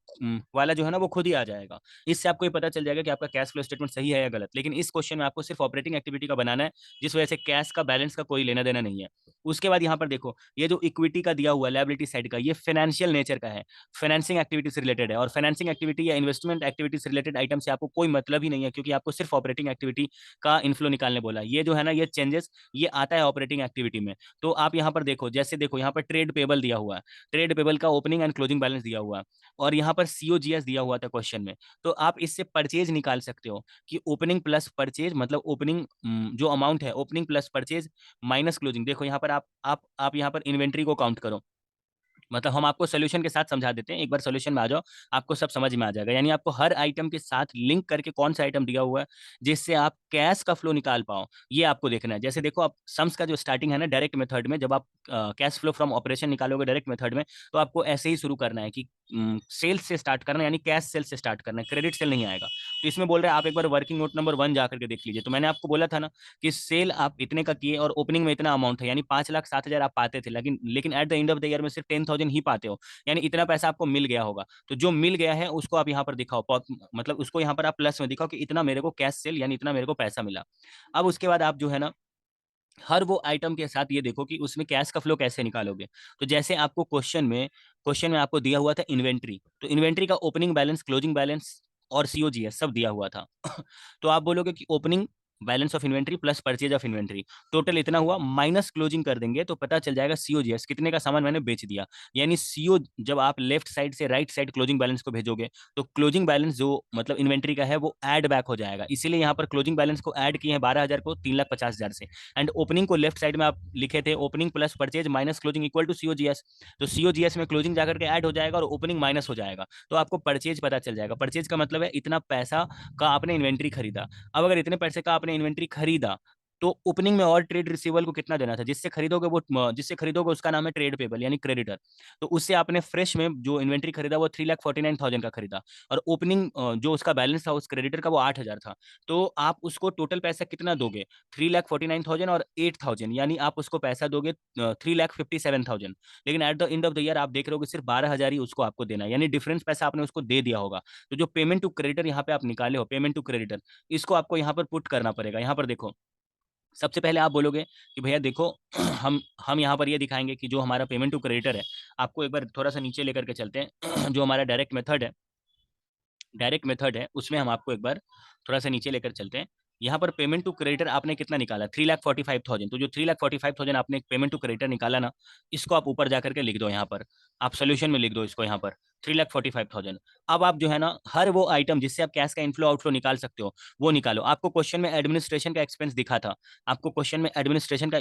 वाला जो है ना वो खुद ही आ जाएगा। इससे आपको ये पता चल जाएगा कि आपका कैश फ्लो स्टेटमेंट सही है या गलत। लेकिन इस क्वेश्चन में आपको सिर्फ ऑपरेटिंग एक्टिविटी का बनाना है, जिस वजह से कैश का बैलेंस का कोई लेना देना नहीं है। उसके बाद यहाँ पर देखो, ये जो इक्विटी का दिया हुआ है लायबिलिटी साइड का, ये फाइनेंशियल नेचर का है, फाइनेंसिंग एक्टिविटी से रिलेटेड है, और फाइनेंसिंग एक्टिविटी या इन्वेस्टमेंट एक्टिविटी से रिलेटेड आइटम से आपको कोई मतलब ही नहीं है, क्योंकि आपको सिर्फ ऑपरेटिंग एक्टिविटी का इनफ्लो निकालने बोला। ये जो है ना, ये चेंजेस ये आता है ऑपरेटिंग एक्टिविटी में। तो आप यहाँ पर देखो, जैसे देखो यहाँ पर ट्रेड पेबल दिया हुआ है, ट्रेड पेबल का ओपनिंग एंड क्लोजिंग बैलेंस दिया हुआ है, और यहाँ पर सीओजीएस दिया हुआ था क्वेश्चन में। तो आप इससे परचेज निकाल सकते हो कि ओपनिंग प्लस परचेज, मतलब ओपनिंग जो अमाउंट है, opening plus purchase minus closing. देखो यहाँ पर आप यहाँ पर इन्वेंट्री को काउंट करो, मतलब हम आपको सोल्यूशन के साथ समझा देते हैं, एक बार सोल्यूशन में आ जाओ, आपको सब समझ में आ जाएगा। यानी आपको हर आइटम के साथ लिंक करके कौन सा आइटम दिया हुआ है जिससे आप कैश का फ्लो निकाल पाओ, ये आपको देखना है। जैसे देखो, आप सम्स का जो स्टार्टिंग है ना डायरेक्ट मेथड में, जब आप कैश फ्लो फ्रॉम ऑपरेशन निकालोगे डायरेक्ट मेथड में, तो आपको ऐसे ही शुरू करना है कि सेल्स से स्टार्ट करना है, यानी कैश सेल से स्टार्ट करना है, क्रेडिट सेल नहीं आएगा। तो इसमें बोल रहे हैं आप एक बार वर्किंग नोट नंबर 1 जाकर के देख लीजिए। तो मैंने आपको बोला था ना कि सेल आप इतने का किए और ओपनिंग में इतना अमाउंट है, यानी 5,07,000 आप पाते थे, लेकिन at the end of the year में सिर्फ 10,000 ही पाते हो, यानी इतना पैसा आपको मिल गया होगा। तो जो मिल गया है उसको आप यहाँ पर दिखाओ, मतलब उसको यहाँ पर आप प्लस में दिखाओ कि इतना मेरे को कैश सेल, यानी इतना मेरे को पैसा मिला। अब उसके बाद आप जो है ना, हर वो आइटम के साथ ये देखो कि उसमें कैश का फ्लो कैसे निकालोगे। तो जैसे आपको क्वेश्चन में आपको दिया हुआ था इन्वेंट्री, तो इन्वेंट्री का ओपनिंग बैलेंस, क्लोजिंग बैलेंस और सीओजीएस सब दिया हुआ था। तो आप बोलोगे कि opening balance of inventory plus purchase of inventory total इतना हुआ, माइनस क्लोजिंग कर देंगे तो पता चल जाएगा सीओजीएस, कितने का सामान मैंने बेच दिया। यानी सीओ, जब आप लेफ्ट साइड से राइट साइड क्लोजिंग बैलेंस को भेजोगे, तो क्लोजिंग बैलेंस जो मतलब इन्वेंट्री का है वो ऐड बैक हो जाएगा। इसीलिए यहाँ पर क्लोजिंग बैलेंस को ऐड किए हैं 12,000 को 3,50,000 से, एंड ओपनिंग को लेफ्ट साइड में आप लिखे थे opening plus purchase minus closing equal to COGS. तो सीओजीएस में क्लोजिंग जाकर के ऐड हो जाएगा और ओपनिंग माइनस हो जाएगा, तो आपको परचेज पता चल जाएगा। परचेज का मतलब है इतना पैसा का आपने इन्वेंट्री खरीदा। अब अगर इतने पैसे का आपने इन्वेंट्री खरीदा, तो ओपनिंग में और ट्रेड रिसीवेबल को कितना देना था, जिससे खरीदोगे उसका नाम है ट्रेड पेबल, यानी क्रेडिटर। तो उससे आपने फ्रेश में जो इन्वेंट्री खरीदा वो 3,49,000 का खरीदा, और ओपनिंग जो उसका बैलेंस था उस क्रेडिटर का वो 8,000 था। तो आप उसको टोटल पैसा कितना दोगे, 3,49,000 और 8,000, यानी आप उसको पैसा दोगे 3,57,000। लेकिन at the end of the year आप देख रहे हो कि सिर्फ 12,000 ही उसको आपको देना है, यानी डिफरेंस पैसा आपने उसको दे दिया होगा। तो जो पेमेंट टू क्रेडिटर यहाँ पे आप निकाले हो, पेमेंट टू क्रेडिटर, इसको आपको यहाँ पर पुट करना पड़ेगा। यहाँ पर देखो, सबसे पहले आप बोलोगे कि भैया देखो, हम यहाँ पर ये दिखाएंगे कि जो हमारा पेमेंट टू क्रेडिटर है, आपको एक बार थोड़ा सा नीचे लेकर के चलते हैं। जो हमारा डायरेक्ट मेथड है उसमें हम आपको एक बार थोड़ा सा नीचे लेकर चलते हैं। यहाँ पर पेमेंट टू क्रेडिटर आपने कितना निकाला, 3,45,000। तो जो 3,45,000 आपने पेमेंट टू क्रेडिटर निकाला ना, इसको आप ऊपर जाकर के लिख दो, यहाँ पर आप सोल्यूशन में लिख दो इसको, यहाँ पर 3,45,000। अब आप जो है ना, हर वो आइटम जिससे आप कैश का इनफ्लो आउटफ्लो निकाल सकते हो वो निकालो। आपको क्वेश्चन में एडमिनिस्ट्रेशन का एक्सपेंस दिखा था, आपको क्वेश्चन में एडमिनिस्ट्रेशन का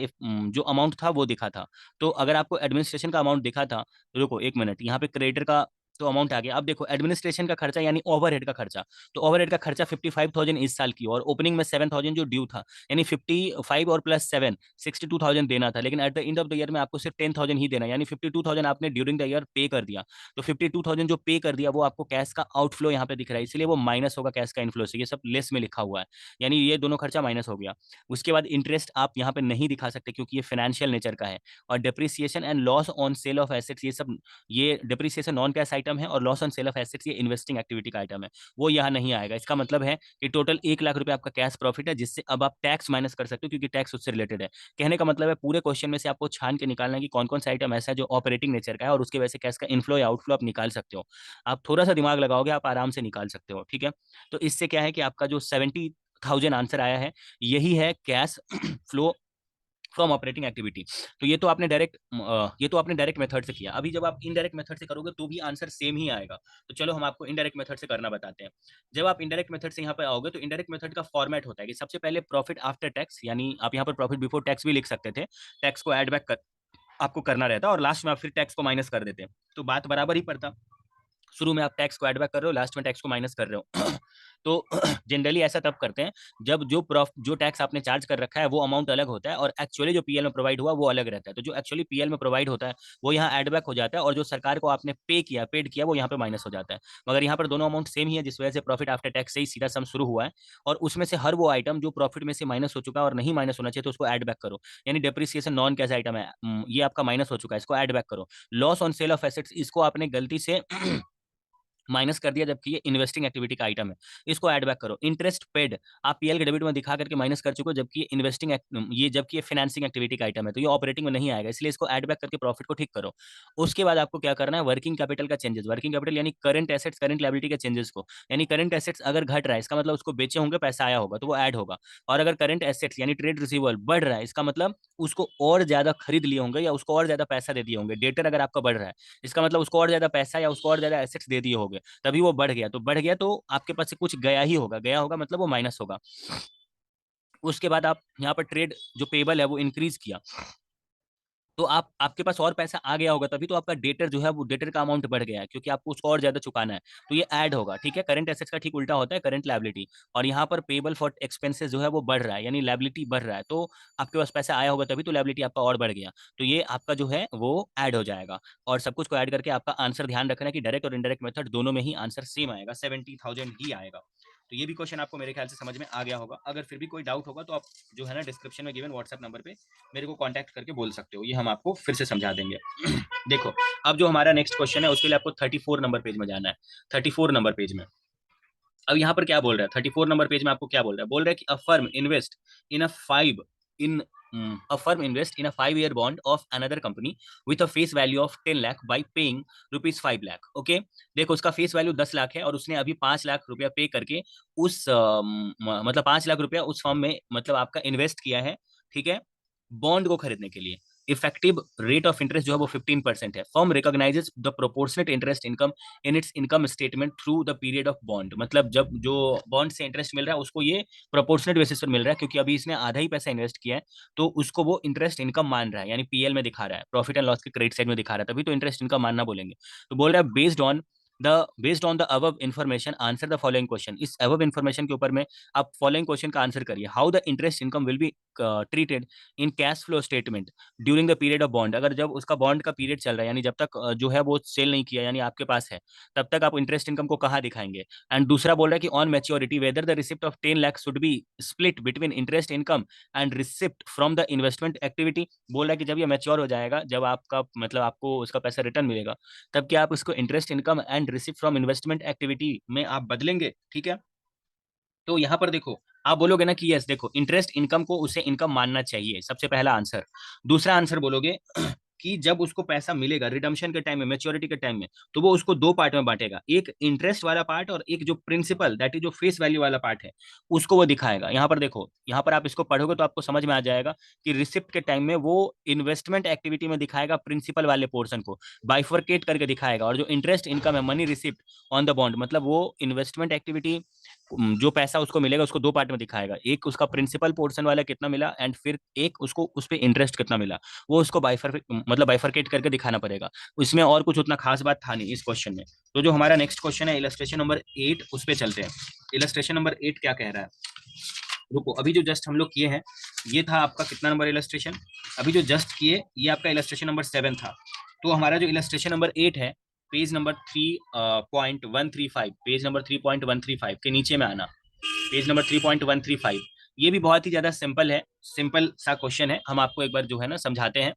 जो अमाउंट था वो दिखा था। तो अगर आपको एडमिनिस्ट्रेशन का अमाउंट दिखा था, रुको एक मिनट, यहाँ पे क्रेडिटर का तो अमाउंट आ गया। अब देखो एडमिनिस्ट्रेशन का खर्चा यानी ओवरहेड का खर्चा, तो ओवरहेड का खर्चा 55,000 इस साल की, और ओपनिंग में 7,000 जो ड्यू था, यानी 55 और प्लस 7 62,000 देना था। लेकिन at the end of the year में आपको सिर्फ 10,000 ही देना, यानी 52,000 आपने ड्यूरिंग द ईयर पे कर दिया। तो 52,000 जो पे कर दिया वो आपको कैश का आउटफ्लो यहाँ पे दिख रहा है, इसलिए वो माइनस होगा कैश का इनफ्लो से। ये सब लेस में लिखा हुआ है, यानी ये दोनों खर्चा माइनस हो गया। उसके बाद इंटरेस्ट आप यहाँ पे नहीं दिखा सकते क्योंकि ये फाइनेंशियल नेचर का है। और depreciation and loss on sale of assets, ये सब, ये डिप्रिसिएशन नॉन कैश आइटम है, और loss on sale of assets ये इन्वेस्टिंग एक्टिविटी का आइटम है, वो यहाँ नहीं आएगा। इसका मतलब है कि टोटल 1 लाख रुपए आपका कैश प्रॉफिट है, जिससे अब आप टैक्स माइनस कर सकते हो क्योंकि टैक्स उससे रिलेटेड है। कहने का मतलब है पूरे क्वेश्चन में से आपको छान के निकालना है कि कौन कौन सा आइटम ऐसा है जो ऑपरेटिंग नेचर का है, और उसके वजह से कैश का इनफ्लो या आउटफ्लो आप निकाल सकते हो। आप थोड़ा सा दिमाग लगाओगे आप आराम से निकाल सकते हो, ठीक है। तो इससे क्या है कि आपका जो 70,000 आंसर आया है, यही है cash flow from operating activity. तो ये तो आपने डायरेक्ट मेथड से किया। अभी जब आप इनडायरेक्ट मेथड से करोगे तो भी आंसर सेम ही आएगा। तो चलो हम आपको इनडायरेक्ट मेथड से करना बताते हैं। जब आप इनडायरेक्ट मेथड से यहाँ पे आओगे तो इनडायरेक्ट मेथड का फॉर्मेट होता है कि सबसे पहले प्रॉफिट आफ्टर टैक्स, यानी आप यहाँ पर प्रॉफिट बिफोर टैक्स भी लिख सकते थे, टैक्स को एड बैक कर आपको करना रहता है और लास्ट में आप फिर टैक्स को माइनस कर देते हैं, तो बात बराबर ही पड़ता। शुरू में आप टैक्स को एड बैक कर रहे हो, लास्ट में टैक्स को माइनस कर रहे हो। तो जनरली ऐसा तब करते हैं जब जो टैक्स आपने चार्ज कर रखा है वो अमाउंट अलग होता है और एक्चुअली जो पीएल में प्रोवाइड हुआ वो अलग रहता है। तो जो एक्चुअली पीएल में प्रोवाइड होता है वो यहाँ एड बैक हो जाता है और जो सरकार को आपने पेड किया वो यहाँ पे माइनस हो जाता है। मगर यहाँ पर दोनों अमाउंट सेम ही है, जिस वजह से प्रॉफिट आफ्टर टैक्स से ही सीधा सम शुरू हुआ है और उसमें से हर वो आइटम जो प्रॉफिट में से माइनस हो चुका है और नहीं माइनस होना चाहिए तो उसको एड बैक करो। यानी डेप्रिसिएशन नॉन कैश आइटम है, ये आपका माइनस हो चुका है, इसको एड बैक करो। Loss on sale of assets, इसको आपने गलती से माइनस कर दिया जबकि ये इन्वेस्टिंग एक्टिविटी का आइटम है, इसको ऐड बैक करो। इंटरेस्ट पेड आप पीएल के डेबिट में दिखा करके माइनस कर चुके हो जबकि ये फाइनेंसिंग एक्टिविटी का आइटम है, तो ये ऑपरेटिंग में नहीं आएगा, इसलिए इसको ऐड बैक करके प्रॉफिट को ठीक करो। उसके बाद आपको क्या करना है, वर्किंग कैपिटल का चेंजेस, वर्किंग कैपिटल यानी करंट एसेट्स करंट लायबिलिटी के चेंजेस को, यानी करंट एसेट्स अगर घट रहा है इसका मतलब उसको बेचे होंगे, पैसा आया होगा तो वो ऐड होगा। और अगर करंट एसेट्स यानी ट्रेड रिसीवेबल बढ़ रहा है इसका मतलब उसको और ज्यादा खरीद लिए होंगे या उसको और ज्यादा पैसा दे दिए होंगे। डेटर अगर आपका बढ़ रहा है इसका मतलब उसको और ज्यादा पैसा या उसको और ज्यादा एसेट्स दे दिए होंगे, तभी वो बढ़ गया तो आपके पास से कुछ गया ही होगा, गया होगा मतलब वो माइनस होगा। उसके बाद आप यहाँ पर ट्रेड जो पेबल है वो इंक्रीज किया तो आपके पास और पैसा आ गया होगा, तभी तो आपका डेटर जो है वो डेटर का अमाउंट बढ़ गया है क्योंकि आपको उसको और ज्यादा चुकाना है, तो ये ऐड होगा। ठीक है, करंट एसेट्स का ठीक उल्टा होता है करंट लायबिलिटी। और यहाँ पर पेबल फॉर एक्सपेंसेस जो है वो बढ़ रहा है यानी लायबिलिटी बढ़ रहा है, तो आपके पास पैसा आया होगा तभी तो लायबिलिटी आपका और बढ़ गया, तो ये आपका जो है वो ऐड हो जाएगा। और सब कुछ को ऐड करके आपका आंसर ध्यान रखना है कि डायरेक्ट और इनडायरेक्ट मेथड दोनों में ही आंसर सेम आएगा, 70,000 ही आएगा। तो ये भी क्वेश्चन आपको मेरे ख्याल से समझ में आ गया होगा। अगर फिर भी कोई डाउट होगा तो आप जो है ना डिस्क्रिप्शन में गिवन व्हाट्सएप नंबर पे मेरे को कांटेक्ट करके बोल सकते हो, ये हम आपको फिर से समझा देंगे। देखो, अब जो हमारा नेक्स्ट क्वेश्चन है उसके लिए आपको 34 नंबर पेज में जाना है। 34 नंबर पेज में अब यहाँ पर क्या बोल रहा है, 34 नंबर पेज में आपको क्या बोल रहा है, बोल रहा है कि इन a firm invest in a 5-year bond of another company with a face value of 10 lakh by paying rupees 5 lakh। Okay, देखो उसका फेस वैल्यू 10 लाख है और उसने अभी 5 लाख रुपया पे करके मतलब 5 लाख रुपया उस फॉर्म में मतलब आपका इन्वेस्ट किया है। ठीक है, बॉन्ड को खरीदने के लिए। इफेक्टिव रेट ऑफ इंटरेस्ट जो है वो 15% है। Firm recognises the proportionate interest income in its income statement through the period of bond, मतलब जब जो बॉन्ड से इंटरेस्ट मिल रहा है उसको ये प्रोपोर्शनेट बेसिस पर मिल रहा है क्योंकि अभी इसने आधा ही पैसा इन्वेस्ट किया है, तो उसको वो इंटरेस्ट इनकम मान रहा है, यानी पीएल में दिखा रहा है, प्रॉफिट एंड लॉस के क्रेडिट साइड में दिखा रहा है, तभी तो इंटरेस्ट इनकम मानना बोलेंगे। तो बोल रहा है based on the above information answer the following question. इस अबव इन्फॉर्मेशन के ऊपर में आप फॉलोइंग क्वेश्चन का आंसर करिए। How the interest income will be treated in cash flow statement during the period of bond, अगर जब उसका बॉन्ड का पीरियड चल रहा है यानी जब तक जो है वो सेल नहीं किया यानी आपके पास है, तब तक आप इंटरेस्ट इनकम को कहाँ दिखाएंगे। एंड दूसरा बोल रहा है कि on maturity whether the receipt of 10 lakh should be split between interest income and receipt from the investment activity. बोल रहा है कि जब ये मैच्योर हो जाएगा, जब आपका मतलब आपको उसका पैसा रिटर्न मिलेगा, तब क्या आप उसको interest income and receipt from investment activity में आप बदलेंगे। ठीक है, तो यहाँ पर देखो आप बोलोगे ना कि यस देखो इंटरेस्ट इनकम को उसे इनकम मानना चाहिए, सबसे पहला आंसर। दूसरा आंसर बोलोगे कि जब उसको पैसा मिलेगा रिडम्पशन के टाइम में, मेच्योरिटी के टाइम में, तो वो उसको दो पार्ट में बांटेगा, एक इंटरेस्ट वाला पार्ट और एक जो प्रिंसिपल दैट इज जो फेस वैल्यू वाला पार्ट है उसको वो दिखाएगा। यहाँ पर देखो, यहाँ पर आप इसको पढ़ोगे तो आपको समझ में आ जाएगा कि रिसिप्ट के टाइम में वो इन्वेस्टमेंट एक्टिविटी में दिखाएगा प्रिंसिपल वाले पोर्शन को बाइफरकेट करके दिखाएगा, और जो इंटरेस्ट इनकम है money receipt on the bond मतलब वो इन्वेस्टमेंट एक्टिविटी जो पैसा उसको मिलेगा उसको दो पार्ट में दिखाएगा, एक उसका प्रिंसिपल पोर्शन वाला कितना मिला एंड फिर एक उसको उस पर इंटरेस्ट कितना मिला, वो उसको बाइफरकेट करके दिखाना पड़ेगा। इसमें और कुछ उतना खास बात था नहीं इस क्वेश्चन में। तो जो हमारा नेक्स्ट क्वेश्चन है इलस्ट्रेशन नंबर 8 उस पर चलते हैं। इलस्ट्रेशन नंबर 8 क्या कह रहा है, रुको, अभी जो जस्ट हम लोग किए हैं ये था आपका कितना नंबर इलस्ट्रेशन, अभी जो जस्ट किए ये आपका इलस्ट्रेशन नंबर 7 था। तो हमारा जो इलस्ट्रेशन नंबर 8 है पेज नंबर 3.135, पेज नंबर 3.135 के नीचे में आना, पेज नंबर 3.135। ये भी बहुत ही ज्यादा सिंपल है, सिंपल सा क्वेश्चन है, हम आपको एक बार जो है ना समझाते हैं।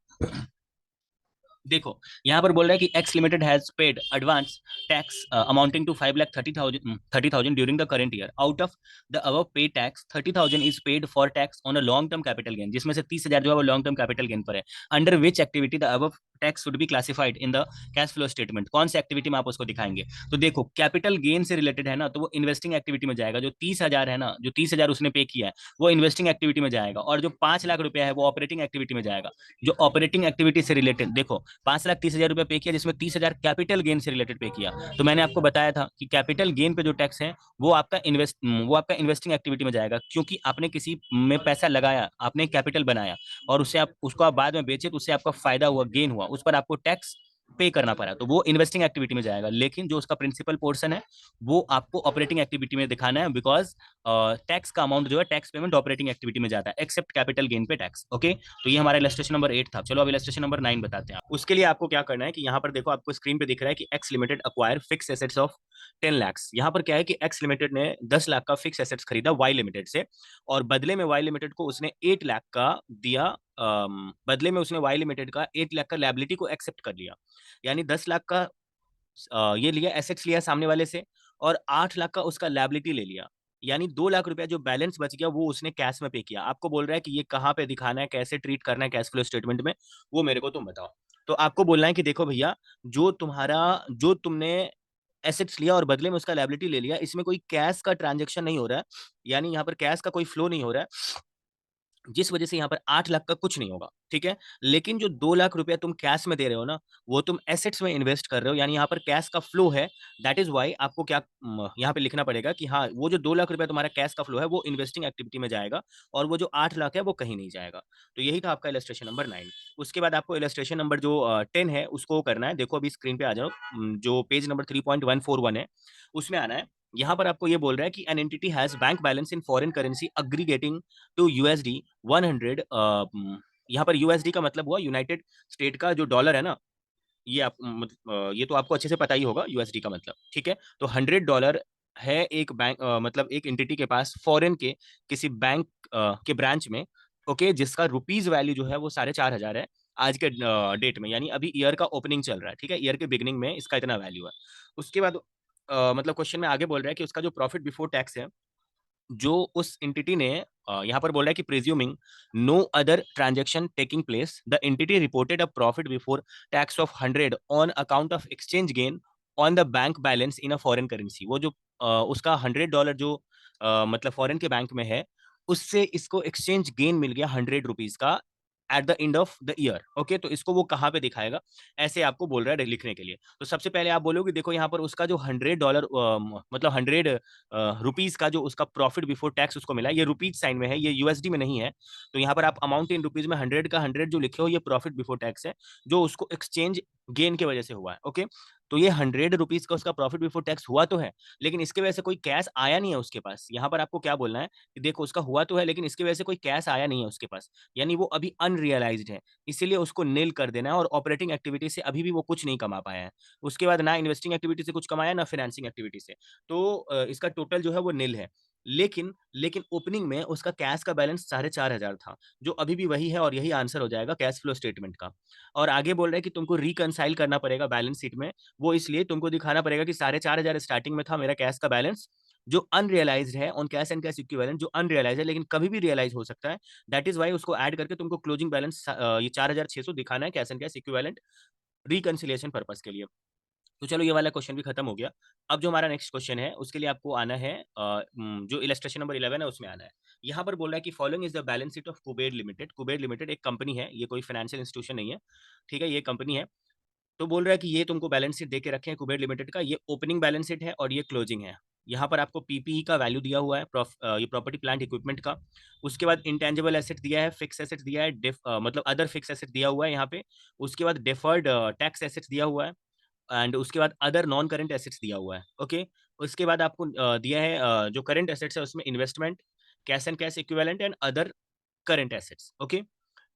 देखो यहाँ पर बोल रहा है कि X limited has paid advance tax amounting to 5,30,000 during the current year. Out of the above पे tax 30,000 is paid for tax on a long term capital gain, जिसमें से 30,000 जो है वो लॉन्ग टर्म कैपिटल गेन पर है। Under which activity the above tax would be classified in the cash flow statement, कौन सी activity में आप उसको दिखाएंगे। तो देखो कैपिटल गेन से रिलेटेड है ना, तो वो इन्वेस्टिंग एक्टिविटी में जाएगा। जो 30,000 है ना, जो 30,000 उसने पे किया है वो इन्वेस्टिंग एक्टिविटी में जाएगा, और जो 5 लाख रुपया है वो ऑपरेटिंग एक्टिविटी में जाएगा। जो ऑपरेटिंग एक्टिविटी से रिलेटेड, देखो 5,30,000 रुपया पे किया, जिसमें 30,000 कैपिटल गेन से रिलेटेड पे किया। तो मैंने आपको बताया था कि कैपिटल गेन पे जो टैक्स है वो आपका इन्वेस्टिंग एक्टिविटी में जाएगा, क्योंकि आपने किसी में पैसा लगाया, आपने कैपिटल बनाया और उसको आप बाद में बेचे, तो उससे आपका फायदा हुआ, गेन हुआ, उस पर आपको टैक्स पे करना पड़ा, तो वो इन्वेस्टिंग एक्टिविटी में जाएगा। लेकिन जो उसका प्रिंसिपल पोर्शन है वो आपको ऑपरेटिंग एक्टिविटी में दिखाना है, बिकॉज टैक्स का अमाउंट जो है टैक्स पेमेंट ऑपरेटिंग एक्टिविटी में जाता है, एक्सेप्ट कैपिटल गेन पे टैक्स। ओके, तो ये हमारा इलस्ट्रेशन नंबर 8 था। चलो अब इलस्ट्रेशन नंबर 9 बताते हैं। उसके लिए आपको क्या करना है कि यहाँ पर देखो, आपको स्क्रीन पे दिख रहा है कि X limited acquire fix assets of 10 lakh. यहाँ पर क्या है कि एक्स लिमिटेड ने 10 लाख का फिक्स एसेट्स खरीदा वाई लिमिटेड से, और बदले में वाई लिमिटेड को उसने 8 लाख का दिया। बदले में उसने वाई लिमिटेड का 8 लाख का लायबिलिटी को एक्सेप्ट कर लिया, यानी 10 लाख का ये लिया, एसेट्स लिया सामने वाले से, और 8 लाख का उसका लायबिलिटी ले लिया, यानी 2 लाख रुपया जो बैलेंस बच गया वो उसने कैश में पे किया। आपको बोल रहा है कि ये कहाँ पे दिखाना है, कैसे ट्रीट करना है कैश फ्लो स्टेटमेंट में, वो मेरे को तुम बताओ। तो आपको बोलना है कि देखो भैया, जो तुमने एसेट्स लिया और बदले में उसका लायबिलिटी ले लिया, इसमें कोई कैश का ट्रांजेक्शन नहीं हो रहा है, यानी यहाँ पर कैश का कोई फ्लो नहीं हो रहा है, जिस वजह से यहाँ पर 8 लाख का कुछ नहीं होगा, ठीक है। लेकिन जो 2 लाख रुपया तुम कैश में दे रहे हो ना, वो तुम एसेट्स में इन्वेस्ट कर रहे हो, यानी यहाँ पर कैश का फ्लो है। दैट इज वाई आपको क्या यहाँ पे लिखना पड़ेगा कि हाँ, वो जो 2 लाख रुपया तुम्हारा कैश का फ्लो है वो इन्वेस्टिंग एक्टिविटी में जाएगा, और वो जो 8 लाख है वो कहीं नहीं जाएगा। तो यही था आपका इलस्ट्रेशन नंबर 9। उसके बाद आपको इलस्ट्रेशन नंबर जो 10 है उसको करना है। देखो अभी स्क्रीन पे आ जाओ, जो पेज नंबर 3.141 है उसमें आना है। यहाँ पर आपको ये बोल रहा है कि an entity has bank balance in foreign currency aggregating to USD 100। यहाँ पर यूएसडी का मतलब हुआ यूनाइटेड स्टेट का जो डॉलर है ना, ये तो आपको अच्छे से पता ही होगा यूएसडी का मतलब, ठीक है। तो $100 है एक बैंक, मतलब एक एंटिटी के पास फॉरेन के किसी बैंक के ब्रांच में, ओके, जिसका रुपीज वैल्यू जो है वो 4,500 है आज के डेट में, यानी अभी ईयर का ओपनिंग चल रहा है, ठीक है, ईयर के बिगिनिंग में इसका इतना वैल्यू है। उसके बाद मतलब क्वेश्चन में आगे बोल रहा है कि उसका जो प्रॉफिट बिफोर टैक्स है, जो उस एंटिटी ने यहाँ पर बोल रहा है कि presuming no other transaction taking place, the entity reported a profit before tax of 100 on account of exchange gain on the bank balance in a foreign currency. वो जो उसका $100 जो मतलब फॉरेन के बैंक में है, उससे इसको एक्सचेंज गेन मिल गया ₹100 का at the end of the year. Okay, तो इसको वो कहाँ पे दिखाएगा, ऐसे आपको बोल रहा है लिखने के लिए। तो सबसे पहले आप बोलोगे देखो यहाँ पर उसका जो $100 मतलब 100 रुपीज का जो उसका प्रॉफिट बिफोर टैक्स उसको मिला, ये रुपीज साइन में है, ये यूएसडी में नहीं है। तो यहाँ पर आप अमाउंट इन रुपीज में 100 का 100 जो लिखे हो, ये प्रॉफिट बिफोर टैक्स है, जो उसको एक्सचेंज गेन की वजह से हुआ है। ओके, तो ये 100 रुपीज का उसका प्रॉफिट बिफोर टैक्स हुआ तो है, लेकिन इसके वजह से कोई कैश आया नहीं है उसके पास। यहाँ पर आपको क्या बोलना है कि देखो उसका हुआ तो है, लेकिन इसकी वजह से कोई कैश आया नहीं है उसके पास, यानी वो अभी अनरियलाइज्ड है, इसीलिए उसको नील कर देना है, और ऑपरेटिंग एक्टिविटी से अभी भी वो कुछ नहीं कमा पाया है। उसके बाद ना इन्वेस्टिंग एक्टिविटी से कुछ कमाया, ना फाइनेंसिंग एक्टिविटी से, तो इसका टोटल जो है वो नील है। लेकिन ओपनिंग में उसका कैश का बैलेंस 4,500 था, जो अभी भी वही है, और यही आंसर हो जाएगा कैश फ्लो स्टेटमेंट का। और आगे बोल रहे हैं कि तुमको रिकनसाइल करना पड़ेगा बैलेंस शीट में, वो इसलिए तुमको दिखाना पड़ेगा कि 4,500 स्टार्टिंग में था मेरा कैश का बैलेंस, जो अनरियलाइज्ड है on cash and cash equivalent, जो अनरियलाइज है लेकिन कभी भी रियलाइज हो सकता है। दैट इज वाई उसको ऐड करके तुमको क्लोजिंग बैलेंस ये 4,600 दिखाना है cash and cash equivalent reconciliation purpose के लिए। तो चलो ये वाला क्वेश्चन भी खत्म हो गया। अब जो हमारा नेक्स्ट क्वेश्चन है उसके लिए आपको आना है जो इलस्ट्रेशन नंबर 11 है उसमें आना है। यहाँ पर बोल रहा है कि following is the balance sheet of Kuber limited. Kuber limited एक कंपनी है, ये कोई फाइनेंशियल इंस्टीट्यूशन नहीं है, ठीक है, ये कंपनी है। तो बोल रहा है कि ये तुमको बैलेंस शीट दे के रखे हैं कुबेर लिमिटेड का, ये ओपनिंग बैलेंस शीट है और ये क्लोजिंग है। यहाँ पर आपको पीपीई का वैल्यू दिया हुआ है, ये प्रॉपर्टी प्लांट इक्विपमेंट का। उसके बाद इंटेंजिबल एसेट दिया है, फिक्स एसेट दिया है, मतलब अदर फिक्स एसेट दिया हुआ है यहाँ पे। उसके बाद डिफर्ड टैक्स एसेट दिया हुआ है, एंड उसके बाद अदर नॉन करंट एसेट्स दिया हुआ है। ओके, उसके बाद आपको दिया है जो करंट एसेट्स है उसमें investment, cash and cash equivalent and other current assets. Okay,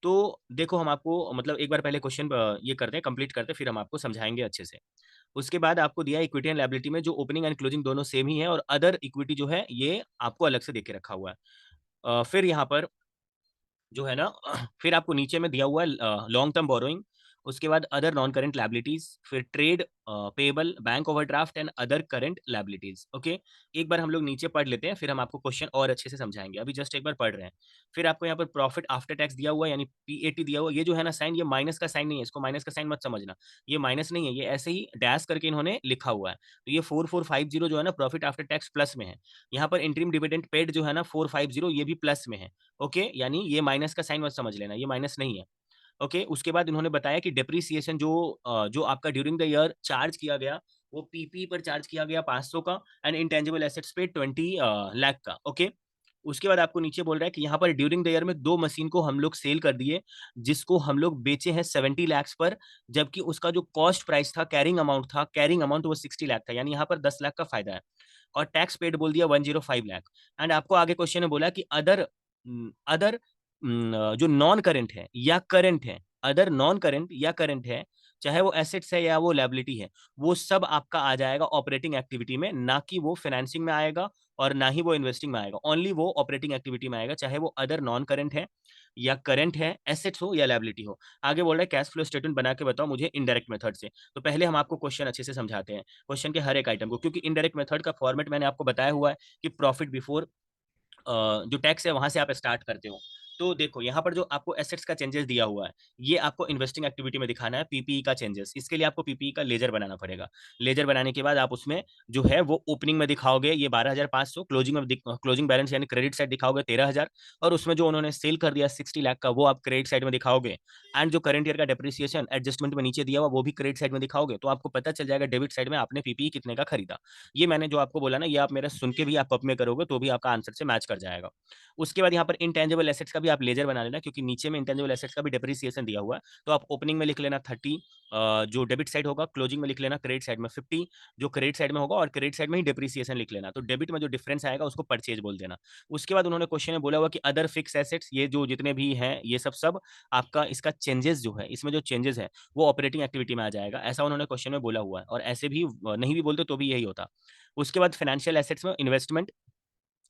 तो देखो हम आपको मतलब एक बार पहले क्वेश्चन ये करते हैं, कंप्लीट करते हैं, फिर हम आपको समझाएंगे अच्छे से। उसके बाद आपको दिया इक्विटी एंड लायबिलिटी में जो ओपनिंग एंड क्लोजिंग दोनों सेम ही है, और अदर इक्विटी जो है ये आपको अलग से देके रखा हुआ है। फिर यहाँ पर जो है ना फिर आपको नीचे में दिया हुआ है लॉन्ग टर्म बोरोइंग, उसके बाद अदर नॉन करेंट लायबिलिटीज, फिर trade payable, bank overdraft and other current liabilities. Okay, एक बार हम लोग नीचे पढ़ लेते हैं, फिर हम आपको क्वेश्चन और अच्छे से समझाएंगे। अभी जस्ट एक बार पढ़ रहे हैं। फिर आपको यहाँ पर प्रॉफिट आफ्टर टैक्स दिया हुआ है, यानी पीएटी दिया हुआ है। ये जो है ना साइन, ये माइनस का साइन नहीं है, इसको माइनस का साइन मत समझना। ये माइनस नहीं है, ये ऐसे ही डैश करके इन्होंने लिखा हुआ है। तो ये 4450 जो है ना प्रॉफिट आफ्टर टैक्स प्लस में है। यहाँ पर इंटरिम डिविडेंड पेड जो है ना 450, ये भी प्लस में है। ओके, यानी ये माइनस का साइन मत समझ लेना, ये माइनस नहीं है। ओके, उसके बाद इन्होंने बताया कि डेप्रिसिएशन जो आपका ड्यूरिंग द ईयर चार्ज किया गया, वो पीपी पर चार्ज किया गया 500 का, एंड इंटेंजिबल एसेट्स पे 20 लाख का। ओके, उसके बाद आपको नीचे बोल रहा है कि यहाँ पर ड्यूरिंग द ईयर में 2 मशीन को हम लोग सेल कर दिए, जिसको हम लोग बेचे हैं 70 लाख पर, जबकि उसका जो कॉस्ट प्राइस था, कैरिंग अमाउंट वो 60 लाख था, यानी यहाँ पर 10 लाख का फायदा है। और टैक्स पेड बोल दिया 105 लाख। एंड आपको आगे क्वेश्चन में बोला कि अदर अदर जो नॉन करेंट है या करंट है, अदर नॉन करेंट या करंट है, चाहे वो एसेट्स है या वो लायबिलिटी है, वो सब आपका आ जाएगा ऑपरेटिंग एक्टिविटी में, ना कि वो फाइनेंसिंग में आएगा और ना ही वो इन्वेस्टिंग में आएगा। ओनली वो ऑपरेटिंग एक्टिविटी में आएगा, चाहे वो अदर नॉन करंट है या करंट है, एसेट्स हो या लायबिलिटी हो। आगे बोल रहा है कैश फ्लो स्टेटमेंट बना के बताओ मुझे इनडायरेक्ट मेथड से। तो पहले हम आपको क्वेश्चन अच्छे से समझाते हैं, क्वेश्चन के हर एक आइटम को, क्योंकि इनडायरेक्ट मेथड का फॉर्मेट मैंने आपको बताया हुआ है कि प्रॉफिट बिफोर जो टैक्स है वहां से आप स्टार्ट करते हो। तो देखो यहाँ पर जो आपको एसेट्स का चेंजेस दिया हुआ है, ये आपको इन्वेस्टिंग एक्टिविटी में दिखाना है, पीपीई का चेंजेस। इसके लिए आपको पीपीई का लेजर बनाना पड़ेगा। लेजर बनाने के बाद आप उसमें जो है वो ओपनिंग में दिखाओगे ये 12,500, क्लोजिंग में क्लोजिंग बैलेंस यानी क्रेडिट साइड दिखाओगे 13,000, और उसमें जो उन्होंने सेल कर दिया 60 लाख का, वो आप क्रेडिट साइड में दिखाओगे। एंड जो करंट ईयर का डेप्रिसिएशन एडजस्टमेंट में नीचे दिया हुआ, वो भी क्रेडिट साइड में दिखाओगे। तो आपको पता चल जाएगा डेबिट साइड में आपने पीपीई कितने का खरीदा। ये मैंने जो आपको बोला ना, ये आप मेरा सुन के भी आप कप में करोगे तो भी आपका आंसर से मैच कर जाएगा। उसके बाद यहाँ पर इंटेंजिबल एसेट्स का भी आप लेजर बना लेना, क्योंकि नीचे में इंटेंजिबल एसेट्स का भी डेप्रिसिएशन दिया हुआ है। तो आप ओपनिंग में लिख लेना 30, जो डेबिट साइड होगा, क्लोजिंग में लिख लेना क्रेडिट साइड में 50, जो क्रेडिट साइड में होगा, और क्रेडिट साइड में ही डेप्रिसिएशन लिख लेना। तो डेबिट में जो डिफरेंस आएगा उसको परचेज बोल देना। उसके बाद उन्होंने क्वेश्चन में बोला हुआ कि अदर फिक्स एसेट्स, ये जो जितने भी हैं ये सब सब आपका इसका चेंजेस जो है, इसमें जो चेंजेस है वो ऑपरेटिंग एक्टिविटी में आ जाएगा, ऐसा उन्होंने क्वेश्चन में बोला हुआ है। और ऐसे भी नहीं भी बोलते तो भी यही होता। उसके बाद फाइनेंशियल एसेट्स में इन्वेस्टमेंट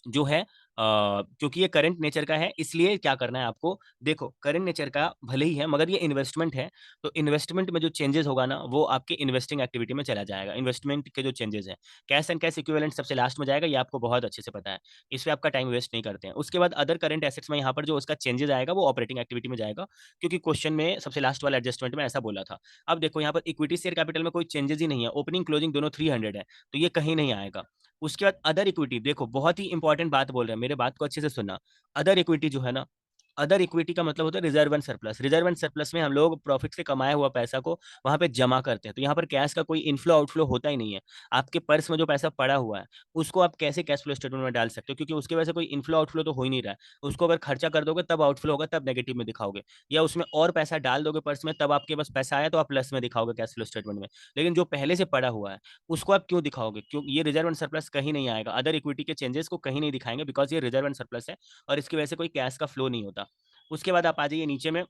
जो है, क्योंकि ये करंट नेचर का है, इसलिए क्या करना है आपको, देखो करंट नेचर का भले ही है मगर ये इन्वेस्टमेंट है। तो इन्वेस्टमेंट में जो चेंजेस होगा ना, वो आपके इन्वेस्टिंग एक्टिविटी में चला जाएगा। इन्वेस्टमेंट के जो चेंजेस हैं, कैश एंड कैश इक्विवेलेंट सबसे लास्ट में जाएगा, ये आपको बहुत अच्छे से पता है, इस पे आपका टाइम वेस्ट नहीं करते हैं। उसके बाद अदर करंट एसेट्स में यहाँ पर जो उसका चेंजेस आएगा वो ऑपरेटिंग एक्टिविटी में जाएगा, क्योंकि क्वेश्चन में सबसे लास्ट वाला एडजस्टमेंट में ऐसा बोला था। अब देखो यहाँ पर इक्विटी शेयर कैपिटल में कोई चेंजेस ही नहीं है, ओपनिंग क्लोजिंग दोनों 300 है, तो ये कहीं नहीं आएगा। उसके बाद अदर इक्विटी, देखो बहुत ही इंपॉर्टेंट बात बोल रहे हैं, मेरे बात को अच्छे से सुनना। अदर इक्विटी जो है ना, अदर इक्विटी का मतलब होता है reserve and surplus. Reserve and surplus में हम लोग प्रॉफिट से कमाया हुआ पैसा को वहां पे जमा करते हैं। तो यहाँ पर कैश का कोई इनफ्लो आउटफ्लो होता ही नहीं है। आपके पर्स में जो पैसा पड़ा हुआ है उसको आप कैसे कैश फ्लो स्टेटमेंट में डाल सकते हो, क्योंकि उसके वजह से कोई इनफ्लो आउटफ्लो तो हो ही नहीं रहा है। उसको अगर खर्चा कर दोगे तब आउटफ्लो होगा, तब नेगेटिव में दिखाओगे, या उसमें और पैसा डाल दोगे पर्स में, तब आपके पास पैसा आया तो आप प्लस में दिखाओगे कैश फ्लो स्टेटमेंट में। लेकिन जो पहले से पड़ा हुआ है उसको आप क्यों दिखाओगे, क्यों, ये रिजर्व एंड सरप्लस कहीं नहीं आएगा। अदर इक्विटी के चेंजेस को कहीं नहीं दिखाएंगे, बिकॉज ये रिजर्व एंड सरप्लस है और इसकी वजह से कोई कैश का फ्लो नहीं होता। उसके बाद आप आ जाइए नीचे में,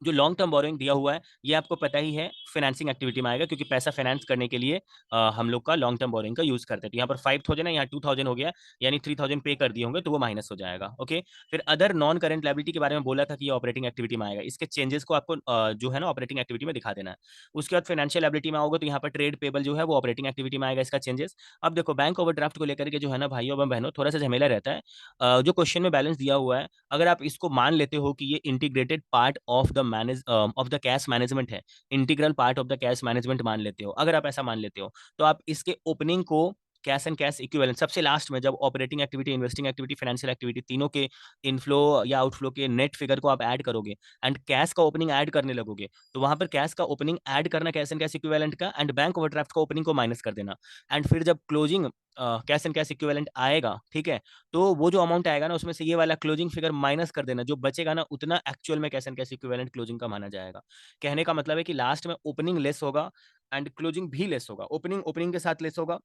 जो लॉन्ग टर्म बोरोइंग दिया हुआ है, ये आपको पता ही है फाइनेंसिंग एक्टिविटी में आएगा, क्योंकि पैसा फाइनेंस करने के लिए हम लोग का लॉन्ग टर्म बोरोइंग का यूज करते हैं। तो यहाँ पर 5,000 है, यहाँ 2,000 हो गया, यानी 3,000 पे कर दिए होंगे तो वो माइनस हो जाएगा। ओके, फिर अदर नॉन करेंट लायबिलिटी के बारे में बोला था कि ये ऑपरेटिंग एक्टिविटी में आएगा, इसके चेंजेस को आपको जो है ना ऑपरेटिंग एक्टिविटी में दिखा देना है। उसके बाद फाइनेंशियल लायबिलिटी में आओगे तो यहाँ पर ट्रेड पेबल जो है वो ऑपरेटिंग एक्टिविटी में आएगा, इसका चेंजेस। अब देखो बैंक ओवरड्राफ्ट को लेकर के जो है ना भाइयों एवं बहनों, थोड़ा सा झमेला रहता है। जो क्वेश्चन में बैलेंस दिया हुआ है, अगर आप इसको मान लेते हो कि ये integrated part of the cash management है, integral part of the cash management मान लेते हो, अगर आप ऐसा मान लेते हो, तो आप इसके ओपनिंग को कैश एंड कैश इक्विवेलेंट सबसे लास्ट में, जब operating activity, investing activity, financial activity तीनों के इनफ्लो या आउटफ्लो के नेट फिगर को आप ऐड करोगे एंड कैश का ओपनिंग ऐड करने लगोगे, तो वहां पर कैश का ओपनिंग ऐड करना कैश एंड कैश इक्विवेलेंट का, एंड बैंक ओवरड्राफ्ट का ओपनिंग को माइनस कर देना। एंड फिर जब closing cash and cash equivalent आएगा, ठीक है, तो वो जो अमाउंट आएगा ना उसमें से ये वाला क्लोजिंग फिगर माइनस कर देना, जो बचेगा ना उतना एक्चुअल में cash and cash equivalent closing का माना जाएगा। कहने का मतलब है कि लास्ट में ओपनिंग लेस होगा एंड क्लोजिंग भी लेस होगा। ओपनिंग ओपनिंग के साथ लेस होगा।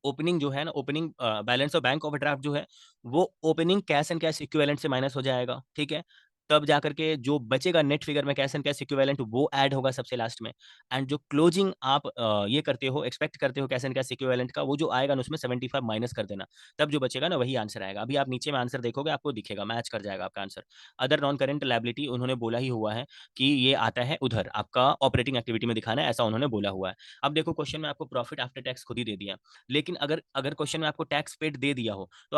ओपनिंग जो है ना, ओपनिंग बैलेंस और बैंक ओवरड्राफ्ट जो है वो opening cash and cash equivalent से माइनस हो जाएगा, ठीक है। तब जाकर के जो बचेगा नेट फिगर में कैश एंड कैश इक्विवेलेंट वो ऐड होगा सबसे लास्ट में। एंड जो क्लोजिंग आप ये करते हो, एक्सपेक्ट करते हो कैश एंड कैश इक्विवेलेंट का, वो जो आएगा ना उसमें 75 माइनस कर देना, तब जो बचेगा ना वही आंसर आएगा। अभी आप नीचे में आंसर देखोगे आपको दिखेगा, मैच कर जाएगा आपका answer. Other non current liability उन्होंने बोला ही हुआ है कि ये आता है उधर आपका ऑपरेटिंग एक्टिविटी में दिखाना है, ऐसा उन्होंने बोला हुआ है। अब देखो क्वेश्चन में आपको प्रॉफिट आफ्टर टैक्स खुद ही दे दिया, लेकिन अगर अगर क्वेश्चन में आपको टैक्स पेड दे दिया हो तो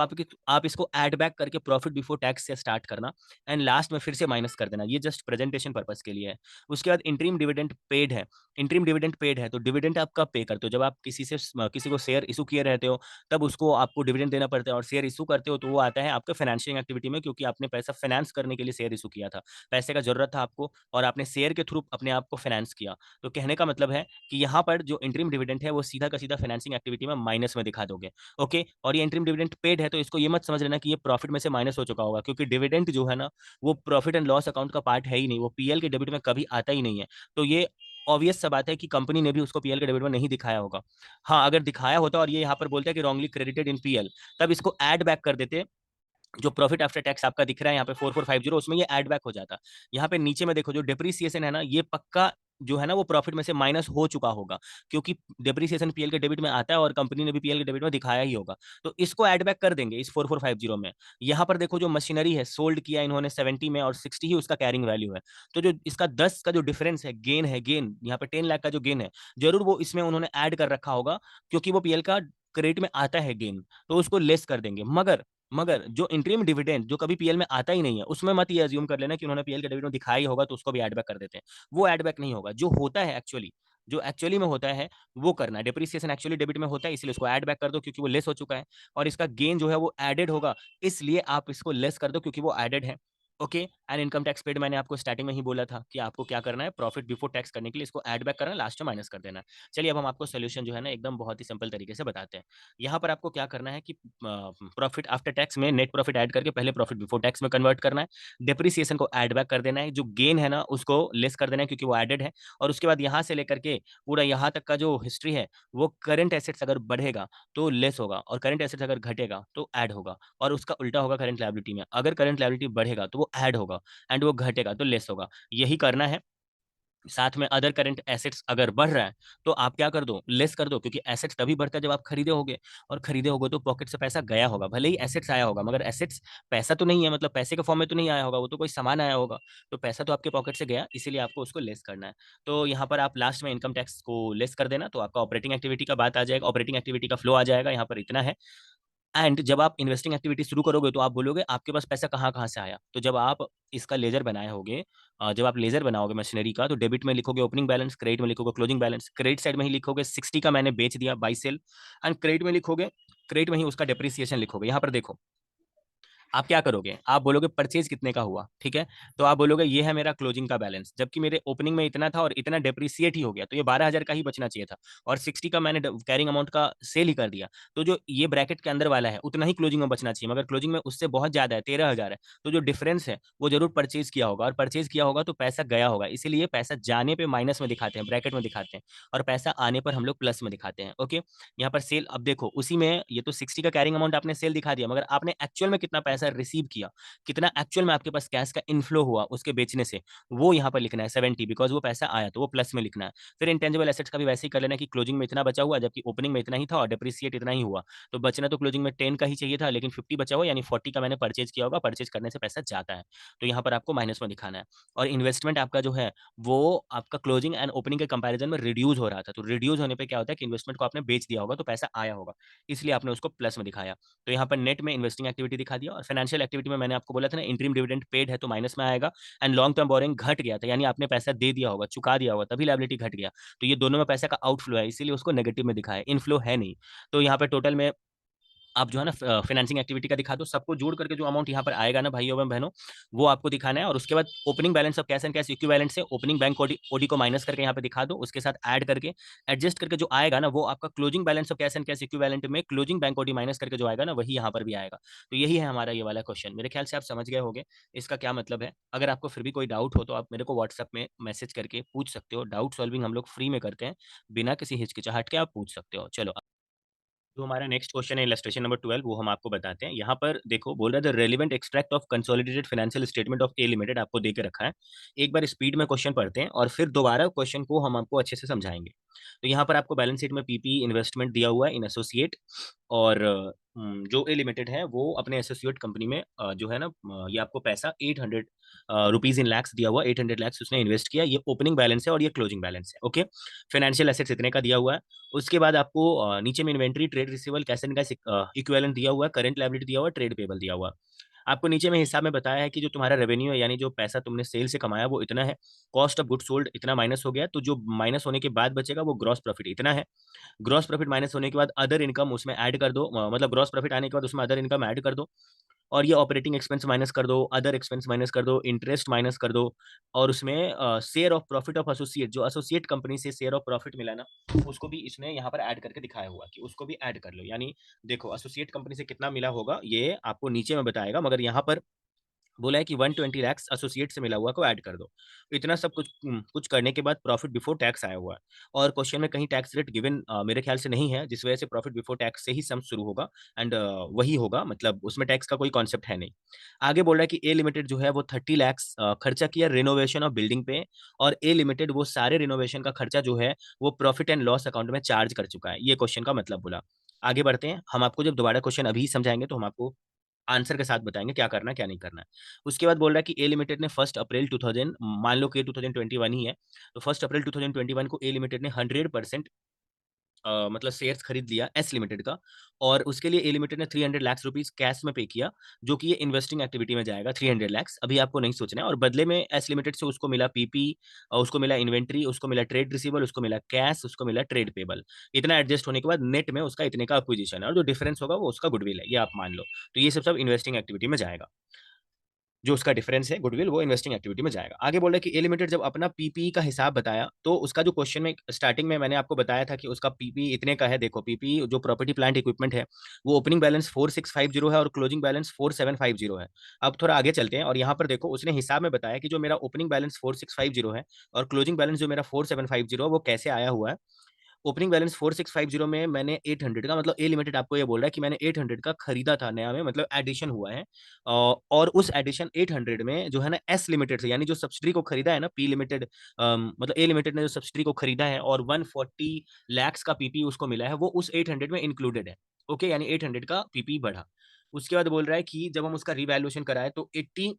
आप इसको ऐड बैक करके प्रॉफिट बिफोर टैक्स से स्टार्ट करना एंड लास्ट में फिर से माइनस कर देना। ये जस्ट प्रेजेंटेशन पर्पस के लिए है। उसके बाद इंटरिम डिविडेंड पेड है। इंटरिम डिविडेंड पेड है तो डिविडेंड आप कब पे करते हो? जब आप किसी को शेयर इशू किए रहते हो तब उसको आपको डिविडेंड देना पड़ता है, और शेयर इशू करते हो तो वो आता है आपके फाइनेंशियल एक्टिविटी में, क्योंकि आपने पैसा फाइनेंस करने के लिए शेयर इशू किया था, पैसे का जरूरत था आपको और आपने शेयर के थ्रू अपने आप को फाइनेंस किया। तो कहने का मतलब है कि यहाँ पर जो इंटरिम डिविडेंड है वो सीधा का सीधा फाइनेंसिंग एक्टिविटी में माइनस में दिखा दोगे। ओके, और ये इंटरिम डिविडेंड पेड है तो इसको ये मत समझ लेना कि ये प्रॉफिट में से माइनस हो चुका होगा, क्योंकि डिविडेंड जो है ना वो प्रॉफिट एंड लॉस अकाउंट का पार्ट है ही नहीं, वो पीएल के डेबिट में कभी आता ही नहीं है। तो ये ऑब्वियस सा बात है कि कंपनी ने भी उसको पीएल के डेबिट में नहीं दिखाया होगा। हाँ, अगर दिखाया होता और ये यहाँ पर बोलता है कि रॉन्गली क्रेडिटेड इन पीएल, तब इसको ऐड बैक कर देते। जो प्रॉफिट आफ्टर टैक्स आपका दिख रहा है यहाँ पे 4450, उसमें ये ऐड बैक हो जाता। यहाँ पे नीचे में देखो जो डिप्रीसिएशन है ना, ये पक्का जो है ना वो प्रॉफिट में से माइनस हो चुका होगा, क्योंकि डिप्रीसिएशन पीएल के डेबिट में आता है और कंपनी ने भी पीएल के डेबिट में दिखाया ही होगा। तो इसको ऐड बैक कर देंगे इस 4450 में। यहाँ पर देखो जो मशीनरी है सोल्ड किया इन्होंने 70 में और 60 ही उसका कैरिंग वैल्यू है। तो जो इसका 10 का जो डिफरेंस है गेन यहाँ पे 10 लाख का जो गेन है, जरूर वो इसमें उन्होंने ऐड कर रखा होगा, क्योंकि वो पीएल का क्रेडिट में आता है गेन, तो उसको लेस कर देंगे। मगर मगर जो इंटरिम डिविडेंड जो कभी पीएल में आता ही नहीं है, उसमें मत ये अज्यूम कर लेना कि उन्होंने पीएल के डिविडेंड दिखाया ही होगा तो उसको भी ऐड बैक कर देते हैं। वो ऐड बैक नहीं होगा। जो होता है एक्चुअली, जो एक्चुअली में होता है वो करना है। डिप्रिसिएशन एक्चुअली डेबिट में होता है, इसलिए उसको ऐड बैक कर दो क्योंकि वो लेस हो चुका है, और इसका गेन जो है वो एडेड होगा, इसलिए आप इसको लेस कर दो क्योंकि वो एडेड है। Okay, and income tax paid मैंने आपको स्टार्टिंग में ही बोला था कि आपको क्या करना है, प्रॉफिट बिफोर टैक्स करने के लिए इसको ऐड बैक करना है, लास्ट में माइनस कर देना है। चलिए अब हम आपको सोल्यूशन जो है ना एकदम बहुत ही सिंपल तरीके से बताते हैं। यहाँ पर आपको क्या करना है कि प्रॉफिट आफ्टर टैक्स में नेट प्रॉफिट ऐड करके पहले प्रॉफिट बिफोर टैक्स में कन्वर्ट करना है, डिप्रिसिएशन को ऐड बैक कर देना है, जो गेन है ना उसको लेस कर देना है क्योंकि वो एडेड है, और उसके बाद यहाँ से लेकर के पूरा यहाँ तक का जो हिस्ट्री है वो करंट एसेट्स अगर बढ़ेगा तो लेस होगा, और करंट एसेट्स अगर घटेगा तो ऐड होगा, और उसका उल्टा होगा करंट लायबिलिटी में, अगर करंट लायबिलिटी बढ़ेगा तो वो ऐड होगा एंड वो घटेगा तो लेस होगा। यही करना है। साथ में अदर करंट एसेट्स अगर बढ़ रहा है तो आप क्या कर दो, लेस कर दो, क्योंकि एसेट्स तभी बढ़ता है जब आप खरीदे होगे, और खरीदे होगे तो पॉकेट से पैसा गया होगा, भले ही एसेट्स आया होगा मगर एसेट्स पैसा तो नहीं है, मतलब पैसे के फॉर्म में तो नहीं आया होगा, वो तो कोई सामान आया होगा, तो पैसा तो आपके पॉकेट से गया, इसीलिए आपको उसको लेस करना है। तो यहाँ पर आप लास्ट में इनकम टैक्स को लेस कर देना तो आपका ऑपरेटिंग एक्टिविटी का बात आ जाएगा, ऑपरेटिंग एक्टिविटी का फ्लो आ जाएगा, यहाँ पर इतना है। एंड जब आप इन्वेस्टिंग एक्टिविटी शुरू करोगे तो आप बोलोगे आपके पास पैसा कहाँ कहाँ से आया, तो जब आप इसका लेजर बनाए होगे, जब आप लेजर बनाओगे मशीनरी का, तो डेबिट में लिखोगे ओपनिंग बैलेंस, क्रेडिट में लिखोगे क्लोजिंग बैलेंस। क्रेडिट साइड में ही लिखोगे 60 का मैंने बेच दिया, बाई सेल, एंड क्रेडिट में लिखोगे, क्रेडिट में ही उसका डिप्रिसिएशन लिखोगे। यहाँ पर देखो आप क्या करोगे, आप बोलोगे परचेज कितने का हुआ, ठीक है, तो आप बोलोगे ये है मेरा क्लोजिंग का बैलेंस, जबकि मेरे ओपनिंग में इतना था और इतना डेप्रिसिएट ही हो गया, तो ये 12,000 का ही बचना चाहिए था, और 60 का मैंने कैरिंग अमाउंट का सेल ही कर दिया, तो जो ये ब्रैकेट के अंदर वाला है उतना ही क्लोजिंग में बचना चाहिए, मगर क्लोजिंग में उससे बहुत ज्यादा है, 13,000 है, तो जो डिफरेंस है वो जरूर परचेज किया होगा, और परचेज किया होगा तो पैसा गया होगा, इसीलिए पैसा जाने पे माइनस में दिखाते हैं, ब्रैकेट में दिखाते हैं, और पैसा आने पर हम लोग प्लस में दिखाते हैं। ओके, यहाँ पर सेल, अब देखो उसी में ये तो 60 का कैरिंग अमाउंट आपने सेल दिखा दिया, मगर आपने एक्चुअल में कितना पैसा रिसीव किया, कितना एक्चुअल में आपके पास कैश का इनफ्लो हुआ उसके बेचने से, वो यहाँ पर लिखना है 70, बिकॉज वो पैसा आया तो वो प्लस में लिखना है। फिर इंटेंजिबल एसेट्स का भी वैसे ही कर लेना कि क्लोजिंग में इतना बचा हुआ जबकि ओपनिंग में इतना ही था और डिप्रिसिएट इतना ही हुआ, तो बचना तो क्लोजिंग में 10 का ही चाहिए था, लेकिन 50 बचा हुआ, यानी 40 का मैंने परचेज किया होगा, परचेज करने से पैसा जाता है, तो यहाँ पर आपको माइनस में दिखाना है। और इन्वेस्टमेंट आपका जो है वो आपका क्लोजिंग एंड ओपनिंग के कंपैरिजन में रिड्यूस हो रहा था, तो रिड्यूस होने पे क्या होता है कि इन्वेस्टमेंट को आपने बेच दिया होगा तो पैसा आया होगा, इसलिए आपने उसको प्लस में दिखाया। तो यहाँ पर नेट में इन्वेस्टिंग एक्टिविटी दिखा दिया, और फाइनेंशियल एक्टिविटी में मैंने आपको बोला था ना इंटरिम डिविडेंड पेड है तो माइनस में आएगा, एंड लॉन्ग टर्म बोरिंग घट गया था, यानी आपने पैसा दे दिया होगा, चुका दिया होगा, तभी लायबिलिटी घट गया, तो ये दोनों में पैसा का आउटफ्लो है, इसीलिए उसको नेगेटिव में दिखाया, इनफ्लो है नहीं। तो यहाँ पे टोटल में आप जो है ना फाइनेंसिंग एक्टिविटी का दिखा दो, सबको जोड़ करके जो अमाउंट यहाँ पर आएगा ना भाइयों एवं बहनों, वो आपको दिखाना है, और उसके बाद opening balance of cash and cash equivalent से ओपनिंग बैंक ओडी को माइनस करके यहाँ पे दिखा दो, उसके साथ ऐड करके एडजस्ट करके जो आएगा ना वो आपका closing balance of cash and cash equivalent में क्लोजिंग बैंक ओडी माइनस करके जो आएगा ना वही यहाँ पर भी आएगा। तो यही है हमारा ये वाला क्वेश्चन, मेरे ख्याल से आप समझ गए होंगे इसका क्या मतलब है। अगर आपको फिर भी कोई डाउट हो तो आप मेरे को व्हाट्सएप में मैसेज करके पूछ सकते हो, डाउट सॉल्विंग हम लोग फ्री में करते हैं, बिना किसी हिचकिचाहट के आप पूछ सकते हो। चलो। जो हमारा नेक्स्ट क्वेश्चन है इलस्ट्रेशन नंबर 12, वो हम आपको बताते हैं। यहाँ पर देखो बोल रहा है the relevant extract of consolidated financial statement of A limited आपको दे के रखा है। एक बार स्पीड में क्वेश्चन पढ़ते हैं और फिर दोबारा क्वेश्चन को हम आपको अच्छे से समझाएंगे। तो यहाँ पर आपको बैलेंस शीट में पीपी इन्वेस्टमेंट दिया हुआ है इन एसोसिएट, और जो ए लिमिटेड है वो अपने एसोसिएट कंपनी में जो है ना ये आपको पैसा 800 रुपीज इन लैक्स दिया हुआ, 800 लैक्स उसने इन्वेस्ट किया। ये ओपनिंग बैलेंस है और ये क्लोजिंग बैलेंस है। ओके, फाइनेंशियल एसेट्स इतने का दिया हुआ है। उसके बाद आपको नीचे में inventory, trade receivable, cash and cash equivalent दिया हुआ है, करंट लायबिलिटी दिया हुआ है, ट्रेड पेबल दिया हुआ है। आपको नीचे में हिसाब में बताया है कि जो तुम्हारा रेवेन्यू है यानी जो पैसा तुमने सेल से कमाया वो इतना है, कॉस्ट ऑफ गुड सोल्ड इतना माइनस हो गया, तो जो माइनस होने के बाद बचेगा वो ग्रॉस प्रॉफिट इतना है। ग्रॉस प्रॉफिट माइनस होने के बाद अदर इनकम उसमें ऐड कर दो, मतलब ग्रॉस प्रॉफिट आने के बाद उसमें अदर इनकम ऐड कर दो, और ये ऑपरेटिंग एक्सपेंस माइनस कर दो, अदर एक्सपेंस माइनस कर दो, इंटरेस्ट माइनस कर दो, और उसमें share of profit of associate, जो एसोसिएट कंपनी से शेयर ऑफ प्रॉफिट मिला ना, उसको भी इसने यहाँ पर ऐड करके दिखाया हुआ कि उसको भी ऐड कर लो। यानी देखो एसोसिएट कंपनी से कितना मिला होगा ये आपको नीचे में बताएगा, मगर यहाँ पर बोला है कि 120 लैक्स एसोसिएट से मिला हुआ को ऐड कर दो। इतना सब कुछ कुछ करने के बाद प्रॉफिट बिफोर टैक्स आया हुआ है, और क्वेश्चन में कहीं टैक्स रेट गिवन मेरे ख्याल से नहीं है, जिस वजह से प्रॉफिट बिफोर टैक्स से ही सम शुरू होगा, एंड वही होगा, मतलब उसमें टैक्स का कोई कॉन्सेप्ट है नहीं। आगे बोल रहा है कि ए लिमिटेड जो है वो 30 लैक्स खर्चा किया रिनोवेशन ऑफ बिल्डिंग पे, और ए लिमिटेड वो सारे रिनोवेशन का खर्चा जो है वो प्रॉफिट एंड लॉस अकाउंट में चार्ज कर चुका है। ये क्वेश्चन का मतलब बोला। आगे बढ़ते हैं, हम आपको जब दोबारा क्वेश्चन अभी समझाएंगे तो हम आपको आंसर के साथ बताएंगे क्या करना है क्या नहीं करना है। उसके बाद बोल रहा है कि ए लिमिटेड ने 1 अप्रैल 2000, मान लो कि 2021 ही है, तो 1 अप्रैल 2021 को ए लिमिटेड ने 100% मतलब शेयर्स खरीद लिया एस लिमिटेड का, और उसके लिए ए लिमिटेड ने 300 लाख रुपीज कैश में पे किया, जो कि ये इन्वेस्टिंग एक्टिविटी में जाएगा 300 लैक्स। अभी आपको नहीं सोचना है, और बदले में एस लिमिटेड से उसको मिला पीपी, उसको मिला इन्वेंट्री, उसको मिला ट्रेड रिसीवेबल, उसको मिला कैश, उसको मिला ट्रेड पेबल। इतना एडजस्ट होने के बाद नेट में उसका इतने का एक्विजिशन है, और जो डिफरेंस होगा वो उसका गुडविल है, ये आप मान लो। तो ये सब सब इन्वेस्टिंग एक्टिविटी में जाएगा। जो उसका डिफरेंस है गुडविल, वो इन्वेस्टिंग एक्टिविटी में जाएगा। आगे बोल रहा है कि ए लिमिटेड जब अपना पीपी का हिसाब बताया, तो उसका जो क्वेश्चन में स्टार्टिंग में मैंने आपको बताया था कि उसका पीपी इतने का है। देखो पीपी जो प्रॉपर्टी प्लांट इक्विपमेंट है वो ओपनिंग बैलेंस 4650 है और क्लोजिंग बैलेंस 4750 है। अब थोड़ा आगे चलते हैं, और यहाँ पर देखो उसने हिसाब में बताया कि जो मेरा ओपनिंग बैलेंस 4650 है और क्लोजिंग बैलेंस जो मेरा 4750 है वो कैसे आया हुआ है। ओपनिंग बैलेंस 4650 में मैंने 800 का, मतलब ए लिमिटेड आपको ये बोल रहा है कि मैंने 800 का खरीदा था नया में, मतलब एडिशन हुआ है। और उस एडिशन 800 में जो है ना एस लिमिटेड से, यानी जो सब्सिडी को खरीदा है ना पी लिमिटेड, मतलब ए लिमिटेड ने जो सब्सिडी को खरीदा है और 140 लैक्स का पीपी उसको मिला है, वो उस 800 में इंक्लूडेड है। ओके, यानी 800 का पीपी बढ़ा। उसके बाद बोल रहा है कि जब हम उसका रिवैल्यूएशन कराए तो 80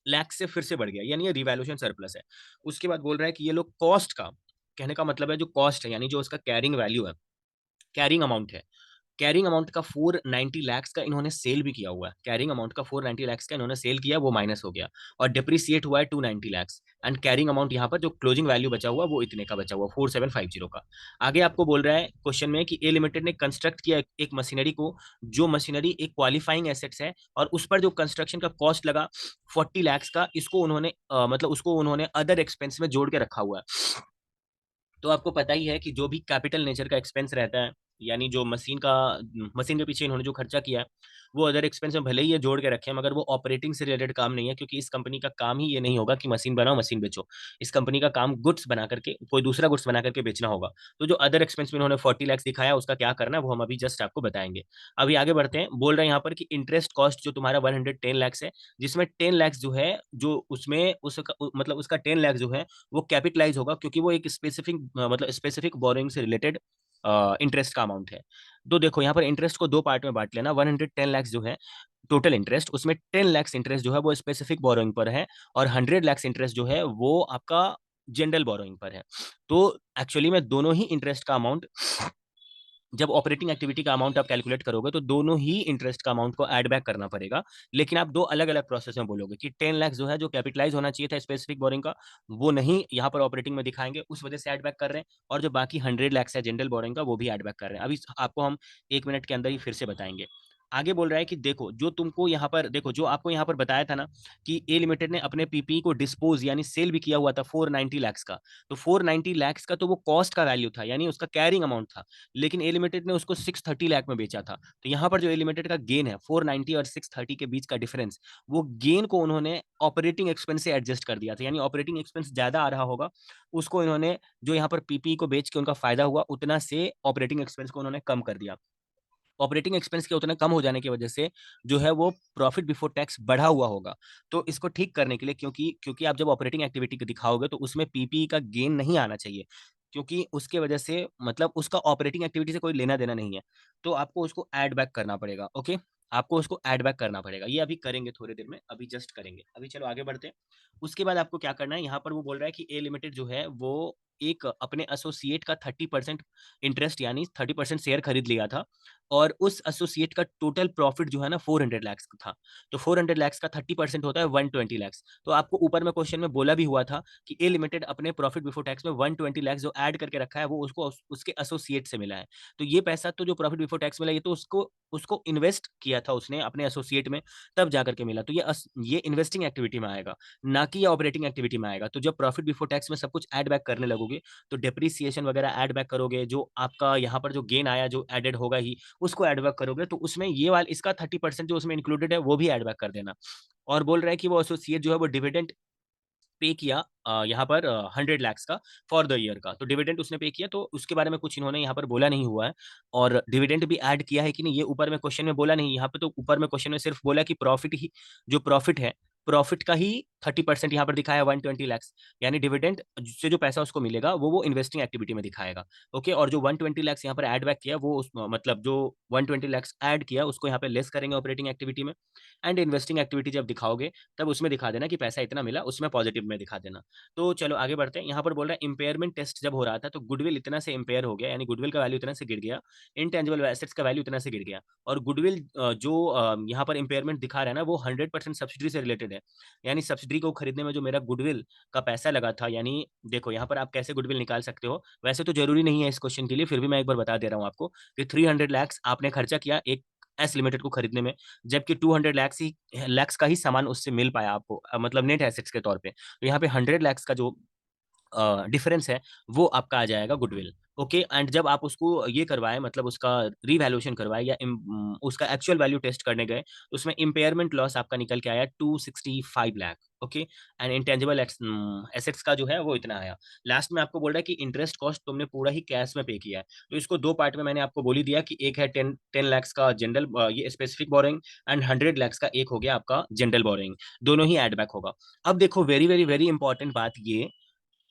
लैक्स से फिर से बढ़ गया, यानी ये रिवैल्यूएशन सरप्लस है। उसके बाद बोल रहा है कि ये लोग कॉस्ट का, कहने का मतलब है जो कॉस्ट है यानी जो उसका कैरिंग वैल्यू है, कैरिंग अमाउंट है, कैरिंग अमाउंट का 490 लैक्स का इन्होंने सेल भी किया हुआ है। कैरिंग अमाउंट का 490 लैक्स का इन्होंने सेल किया, वो माइनस हो गया, और डिप्रिसिएट हुआ है 290 लैक्स। एंड कैरिंग अमाउंट यहाँ पर जो क्लोजिंग वैल्यू बचा हुआ वो इतने का बचा हुआ 4750 का। आगे आपको बोल रहा है क्वेश्चन में कि ए लिमिटेड ने कंस्ट्रक्ट किया एक मशीनरी को, जो मशीनरी एक क्वालिफाइंग एसेट्स है, और उस पर जो कंस्ट्रक्शन का कॉस्ट लगा 40 लैक्स का, इसको उन्होंने मतलब उसको उन्होंने अदर एक्सपेंस में जोड़ के रखा हुआ है। तो आपको पता ही है कि जो भी कैपिटल नेचर का एक्सपेंस रहता है, यानी जो मशीन के पीछे इन्होंने जो खर्चा किया है, वो अदर एक्सपेंस में भले ही ये जोड़ के रखे हैं, मगर वो ऑपरेटिंग से रिलेटेड काम नहीं है, क्योंकि इस कंपनी का काम ही ये नहीं होगा कि मशीन बनाओ मशीन बेचो। इस कंपनी का काम गुड्स बना करके, कोई दूसरा गुड्स बना करके बेचना होगा। तो जो अदर एक्सपेंस में इन्होंने 40 लैक्स दिखाया, उसका क्या करना है वो हम अभी जस्ट आपको बताएंगे। अभी आगे बढ़ते हैं, बोल रहे हैं यहाँ पर कि इंटरेस्ट कॉस्ट जो तुम्हारा 110 लैक्स है, जिसमें 10 लैक्स जो है, जो उसमें उसका मतलब उसका 10 लैक्स जो है वो कैपिटलाइज होगा, क्योंकि वो एक स्पेसिफिक मतलब स्पेसिफिक बोरोइंग से रिलेटेड इंटरेस्ट का अमाउंट है। तो देखो यहाँ पर इंटरेस्ट को दो पार्ट में बांट लेना। 110 लैक्स जो है टोटल इंटरेस्ट, उसमें 10 लैक्स इंटरेस्ट जो है वो स्पेसिफिक बोरोइंग पर है, और 100 लैक्स इंटरेस्ट जो है वो आपका जनरल बोरोइंग पर है। तो एक्चुअली में दोनों ही इंटरेस्ट का अमाउंट, जब ऑपरेटिंग एक्टिविटी का अमाउंट आप कैलकुलेट करोगे तो दोनों ही इंटरेस्ट का अमाउंट को ऐड बैक करना पड़ेगा। लेकिन आप दो अलग अलग प्रोसेस में बोलोगे कि 10 लैक्स जो है जो कैपिटलाइज होना चाहिए था स्पेसिफिक बोरिंग का, वो नहीं यहाँ पर ऑपरेटिंग में दिखाएंगे, उस वजह से ऐड बैक कर रहे हैं, और जो बाकी 100 लैक्स है जनरल बोरिंग का वो भी ऐड बैक कर रहे हैं। अभी आपको हम 1 मिनट के अंदर ही फिर से बताएंगे। आगे बोल रहा है कि देखो जो तुमको यहाँ पर, देखो जो आपको यहाँ पर बताया था ना कि ए लिमिटेड ने अपने पीपी को डिस्पोज यानी सेल भी किया हुआ था 490 लैक्स का, तो 490 लैक्स का तो वो कॉस्ट का वैल्यू था, यानी उसका कैरिंग अमाउंट था। लेकिन ए लिमिटेड ने उसको 630 लाख में बेचा था। तो यहाँ पर जो ए लिमिटेड का गेन है 490 और 630 के बीच का डिफरेंस, वो गेन को उन्होंने ऑपरेटिंग एक्सपेंस से एडजस्ट कर दिया था, यानी ऑपरेटिंग एक्सपेंस ज्यादा आ रहा होगा, उसको इन्होंने जो यहाँ पर पीपी को बेच के उनका फायदा हुआ उतना से ऑपरेटिंग एक्सपेंस को उन्होंने कम कर दिया। ऑपरेटिंग एक्सपेंस के उतना कम हो जाने की वजह से जो है वो प्रॉफिट बिफोर टैक्स बढ़ा हुआ होगा। तो इसको ठीक करने के लिए, क्योंकि क्योंकि आप जब ऑपरेटिंग एक्टिविटी को दिखाओगे तो उसमें पीपीई का गेन नहीं आना चाहिए, क्योंकि उसके वजह से मतलब उसका ऑपरेटिंग एक्टिविटी से कोई लेना देना नहीं है, तो आपको उसको ऐड बैक करना पड़ेगा। ओके, आपको उसको ऐड बैक करना पड़ेगा, ये अभी करेंगे थोड़ी देर में, अभी जस्ट करेंगे। अभी चलो आगे बढ़ते हैं। उसके बाद आपको क्या करना है, यहाँ पर वो बोल रहा है कि ए लिमिटेड जो है वो एक अपने एसोसिएट का 30% इंटरेस्ट यानी 30% शेयर खरीद लिया था, और उस एसोसिएट का टोटल प्रॉफिट जो है ना 400 लैक्स था। तो 400 लैक्स का 30% होता है 120 लैक्स। तो आपको ऊपर में क्वेश्चन में बोला भी हुआ था कि ए लिमिटेड अपने प्रॉफिट बिफोर टैक्स में 120 लैक्स जो ऐड करके रखा है वो उसको उसके एसोसिएट से मिला है। तो ये पैसा तो जो प्रॉफिट बिफोर टैक्स मिला ये तो उसको उसको इन्वेस्ट किया था उसने अपने एसोसिएट में, तब जाकर के मिला। तो ये इन्वेस्टिंग एक्टिविटी में आएगा, ना कि ये ऑपरेटिंग एक्टिविटी में आएगा। तो जब प्रॉफिट बिफोर टैक्स में सब कुछ ऐड बैक करने लगोगे तो डेप्रीसिएशन वगैरह ऐड बैक करोगे, जो आपका यहाँ पर जो गेन आया जो एडेड होगा ही उसको ऐड बैक करोगे, तो उसमें ये वाला इसका 30% जो उसमें इंक्लूडेड है वो भी ऐड बैक कर देना। और बोल रहा है कि वो एसोसिएट जो है वो डिविडेंड पे किया यहाँ पर 100 लैक्स का फॉर द ईयर का। तो डिविडेंड उसने पे किया, तो उसके बारे में कुछ इन्होंने यहाँ पर बोला नहीं हुआ है। और डिविडेंड भी ऐड किया है कि नहीं ये ऊपर में क्वेश्चन में बोला नहीं, यहाँ पे तो ऊपर में क्वेश्चन में सिर्फ बोला कि प्रॉफिट ही, जो प्रॉफिट है प्रॉफिट का ही 30% यहाँ पर दिखाया 120 लैक्स, यानी डिविडेंड से जो पैसा उसको मिलेगा वो इन्वेस्टिंग एक्टिविटी में दिखाएगा। ओके, और जो 120 लैक्स यहाँ पर ऐड बैक किया वो मतलब जो 120 लैक्स ऐड किया उसको यहाँ पे लेस करेंगे ऑपरेटिंग एक्टिविटी में। एंड इन्वेस्टिंग एक्टिविटी जब दिखाओगे तब उसमें दिखा देना कि पैसा इतना मिला, उसमें पॉजिटिव में दिखा देना। तो चलो आगे बढ़ते हैं। यहाँ पर बोल रहा है इम्पेयरमेंट टेस्ट जब हो रहा था तो गुडविल इतना से इम्पेयर हो गया, यानी गुडविल का वैल्यू इतना से गिर गया, इनटेंजिबल एसेट्स का वैल्यू इतना से गिर गया। और गुडविल जो यहाँ पर इम्पेयरमेंट दिखा रहा है ना वो 100% सब्सिडी से रिलेटेड है, यानी सब्सिडी को खरीदने में जो मेरा गुडविल का पैसा लगा था। यानी देखो यहाँ पर आप कैसे गुडविल निकाल सकते हो, वैसे तो जरूरी नहीं है इस क्वेश्चन के लिए, फिर भी मैं एक बार बता दे रहा हूँ आपको कि 300 लैक्स आपने खर्चा किया एक एस लिमिटेड को खरीदने में, जबकि 200 लैक्स का ही सामान उससे मिल पाया आपको, मतलब नेट एसेट्स के तौर पे। तो यहाँ पे 100 लैक्स का जो डिफरेंस है वो आपका आ जाएगा गुडविल। ओके, एंड जब आप उसको ये करवाए मतलब उसका रीवैल्यूएशन करवाए या उसका एक्चुअल वैल्यू टेस्ट करने गए तो उसमें इम्पेयरमेंट लॉस आपका निकल के आया 265 lakh. Okay, and intangible assets का जो है वो इतना आया। लास्ट में आपको बोल रहा है कि इंटरेस्ट कॉस्ट तुमने पूरा ही कैश में पे किया है। तो इसको दो पार्ट में मैंने आपको बोल ही दिया कि एक है 10 लैक्स का जनरल ये स्पेसिफिक बोरिंग, एंड 100 लैक्स का एक हो गया आपका जनरल बोरिंग, दोनों ही एड बैक होगा। अब देखो वेरी वेरी वेरी इंपॉर्टेंट बात ये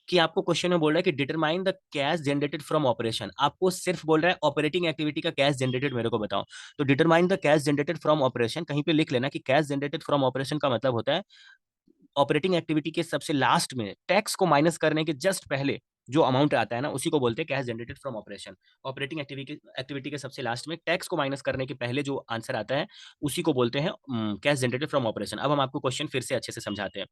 कि आपको क्वेश्चन में बोल रहा है कि determine the cash generated from operation, आपको सिर्फ बोल रहा है ऑपरेटिंग एक्टिविटी का कैश जनरेटेड मेरे को बताओ। तो determine the cash generated from operation कहीं पे लिख लेना कि कैश जनरेटेड फ्रॉम ऑपरेशन का मतलब होता है ऑपरेटिंग एक्टिविटी के सबसे लास्ट में टैक्स को माइनस करने के जस्ट पहले जो अमाउंट आता है ना उसी को बोलते हैं cash generated from operation. Operating activity के सबसे लास्ट में टैक्स को माइनस करने के पहले जो आंसर आता है उसी को बोलते हैं कैश जनरेटेड फ्रॉम ऑपरेशन। अब हम आपको क्वेश्चन फिर से अच्छे से समझाते हैं।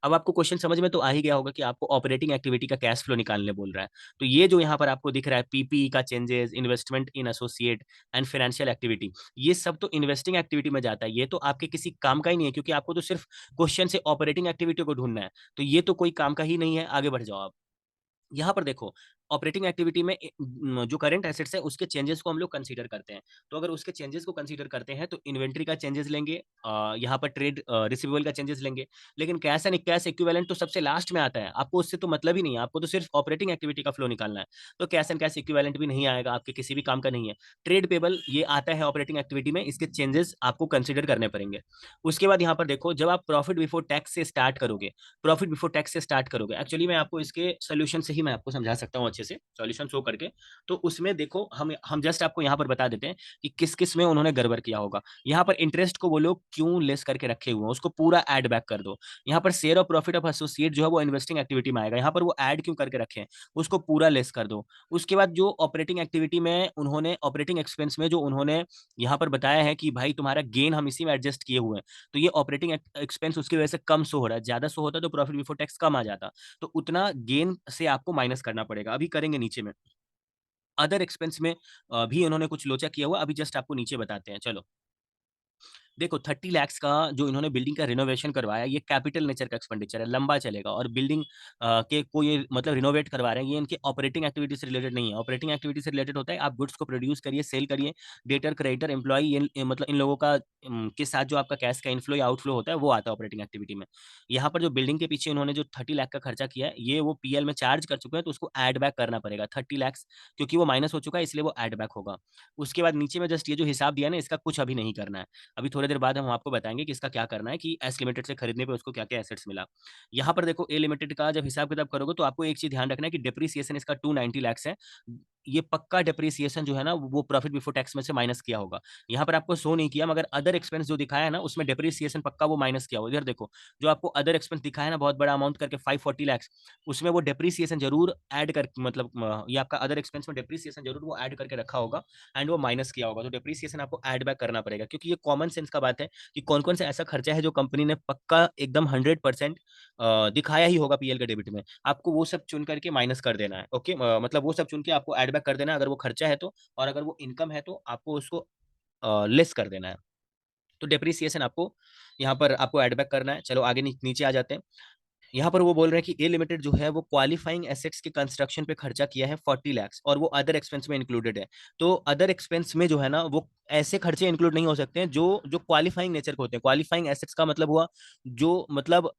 अब आपको क्वेश्चन समझ में तो आ ही गया होगा कि आपको ऑपरेटिंग एक्टिविटी का कैश फ्लो निकालने बोल रहा है। तो ये जो यहाँ पर आपको दिख रहा है पीपी का changes, investment in associate and financial activity, ये सब तो इन्वेस्टिंग एक्टिविटी में जाता है, ये तो आपके किसी काम का ही नहीं है, क्योंकि आपको तो सिर्फ क्वेश्चन से ऑपरेटिंग एक्टिविटी को ढूंढना है। तो ये तो कोई काम का ही नहीं है, आगे बढ़ जाओ आप। यहाँ पर देखो ऑपरेटिंग एक्टिविटी में जो करंट एसेट्स है उसके चेंजेस को हम लोग कंसीडर करते हैं। तो अगर उसके चेंजेस को कंसीडर करते हैं तो इन्वेंट्री का चेंजेस लेंगे, यहाँ पर ट्रेड रिसीवेबल का चेंजेस लेंगे। लेकिन कैश एंड कैश इक्विवेलेंट तो सबसे लास्ट में आता है, आपको उससे तो मतलब ही नहीं है, आपको तो सिर्फ ऑपरेटिंग एक्टिविटी का फ्लो निकालना है। तो कैश एंड कैश इक्विवेलेंट भी नहीं आएगा, आपके किसी भी काम का नहीं है। ट्रेड पेबल ये आता है ऑपरेटिंग एक्टिविटी में, इसके चेंजेस आपको कंसिडर करने पड़ेंगे। उसके बाद यहाँ पर देखो जब आप प्रॉफिट बिफोर टैक्स से स्टार्ट करोगे, प्रॉफिट बिफोर टैक्स से स्टार्ट करोगे, एक्चुअली मैं आपको इसके सोल्यूशन से ही मैं आपको समझा सकता हूँ अच्छे से, सॉल्यूशन शो करके। तो उसमें देखो हम जस्ट आपको यहाँ पर बता देते हैं कि किस किस में उन्होंने गड़बड़ किया होगा। यहाँ पर इंटरेस्ट को वो लोग क्यों लेस करके रखे हुए हैं उसको पूरा ऐड बैक कर दो। यहाँ पर share of profit of associate जो है वो इन्वेस्टिंग एक्टिविटी में आएगा, यहाँ पर वो ऐड क्यों करके रखे हैं उसको पूरा लेस कर दो। उसके बाद जो ऑपरेटिंग एक्टिविटी में उन्होंने ऑपरेटिंग एक्सपेंस में जो उन्होंने यहाँ पर बताया है कि भाई तुम्हारा गेन हम इसी में एडजस्ट किए हुए हैं, तो ये ऑपरेटिंग एक्सपेंस उसकी वजह से कम शो हो रहा है, ज्यादा शो होता तो प्रॉफिट बिफोर टैक्स कम आ जाता। तो उतना गेन से आपको माइनस करना पड़ेगा, अभी करेंगे नीचे में। अदर एक्सपेंस में भी उन्होंने कुछ लोचा किया हुआ, अभी जस्ट आपको नीचे बताते हैं चलो। देखो 30 लैक्स का जो इन्होंने बिल्डिंग का रिनोवेशन करवाया, ये कैपिटल नेचर का एक्सपेंडिचर है, लंबा चलेगा। और बिल्डिंग के को ये मतलब रिनोवेट करवा रहे हैं, ये इनके ऑपरेटिंग एक्टिविटी से रिलेटेड नहीं है। ऑपरेटिंग एक्टिविटी से रिलेटेड होता है आप गुड्स को प्रोड्यूस करिए, सेल करिए, डेटर, क्रेडिटर, एम्प्लॉई, मतलब इन लोगों का के साथ जो आपका कैश का इनफ्लो या आउटफ्लो होता है वो आता है ऑपरेटिंग एक्टिविटी में। यहाँ पर जो बिल्डिंग के पीछे इन्होंने जो 30 लाख का खर्चा किया है, ये वो पीएल में चार्ज कर चुके हैं, तो उसको एड बैक करना पड़ेगा 30 लैक्स, क्योंकि वो माइनस हो चुका है, इसलिए वो एड बैक होगा। उसके बाद नीचे में जस्ट ये जो हिसाब दिया ना, इसका कुछ अभी नहीं करना है। अभी थोड़ी देर बाद हम आपको बताएंगे कि इसका क्या करना है, कि एस लिमिटेड से खरीदने पे उसको क्या क्या एसेट्स मिला। यहाँ पर देखो ए लिमिटेड का जब हिसाब किताब करोगे तो आपको एक चीज ध्यान रखना है कि डिप्रीसिएशन इसका 290 लैक्स है। ये पक्का डिप्रीसिएशन जो है ना वो प्रॉफिट बिफोर टैक्स में से माइनस किया होगा। यहाँ पर आपको शो नहीं किया, मगर अदर एक्सपेंस जो दिखाया है ना उसमें डिप्रीसिएशन पक्का वो माइनस किया होगा। इधर देखो जो आपको अदर एक्सपेंस दिखाया है ना बहुत बड़ा अमाउंट करके 540 लैक्स, उसमें वो डिप्रीसिएशन जरूर ऐड कर, मतलब ये आपका अदर एक्सपेंस में डिप्रीसिएशन जरूर वो ऐड करके रखा होगा एंड वो माइनस किया होगा। तो डिप्रीसिएशन आपको ऐड बैक करना पड़ेगा, क्योंकि ये कॉमन सेंस का बात है कि कौन कौन सा ऐसा खर्चा है जो कंपनी ने पक्का एकदम 100% दिखाया ही होगा पीएल के डेबिट में, आपको वो सब चुन करके माइनस कर देना है। ओके, मतलब वो सब चुन के आपको ऐड बैक कर देना है अगर वो खर्चा है तो, और अगर वो इनकम है तो आपको उसको लेस कर देना है। तो डिप्रिसिएशन आपको यहाँ पर आपको ऐड बैक करना है। चलो आगे नीचे आ जाते हैं। यहाँ पर वो बोल रहे हैं कि ए लिमिटेड जो है वो क्वालिफाइंग एसेट्स के कंस्ट्रक्शन पे खर्चा किया है 40 लैक्स, और वो अदर एक्सपेंस में इंक्लूडेड है। तो अदर एक्सपेंस में जो है ना वो ऐसे खर्चे इंक्लूड नहीं हो सकते हैं जो जो क्वालिफाइंग नेचर के होते हैं। क्वालिफाइंग एसेट्स का मतलब हुआ जो मतलब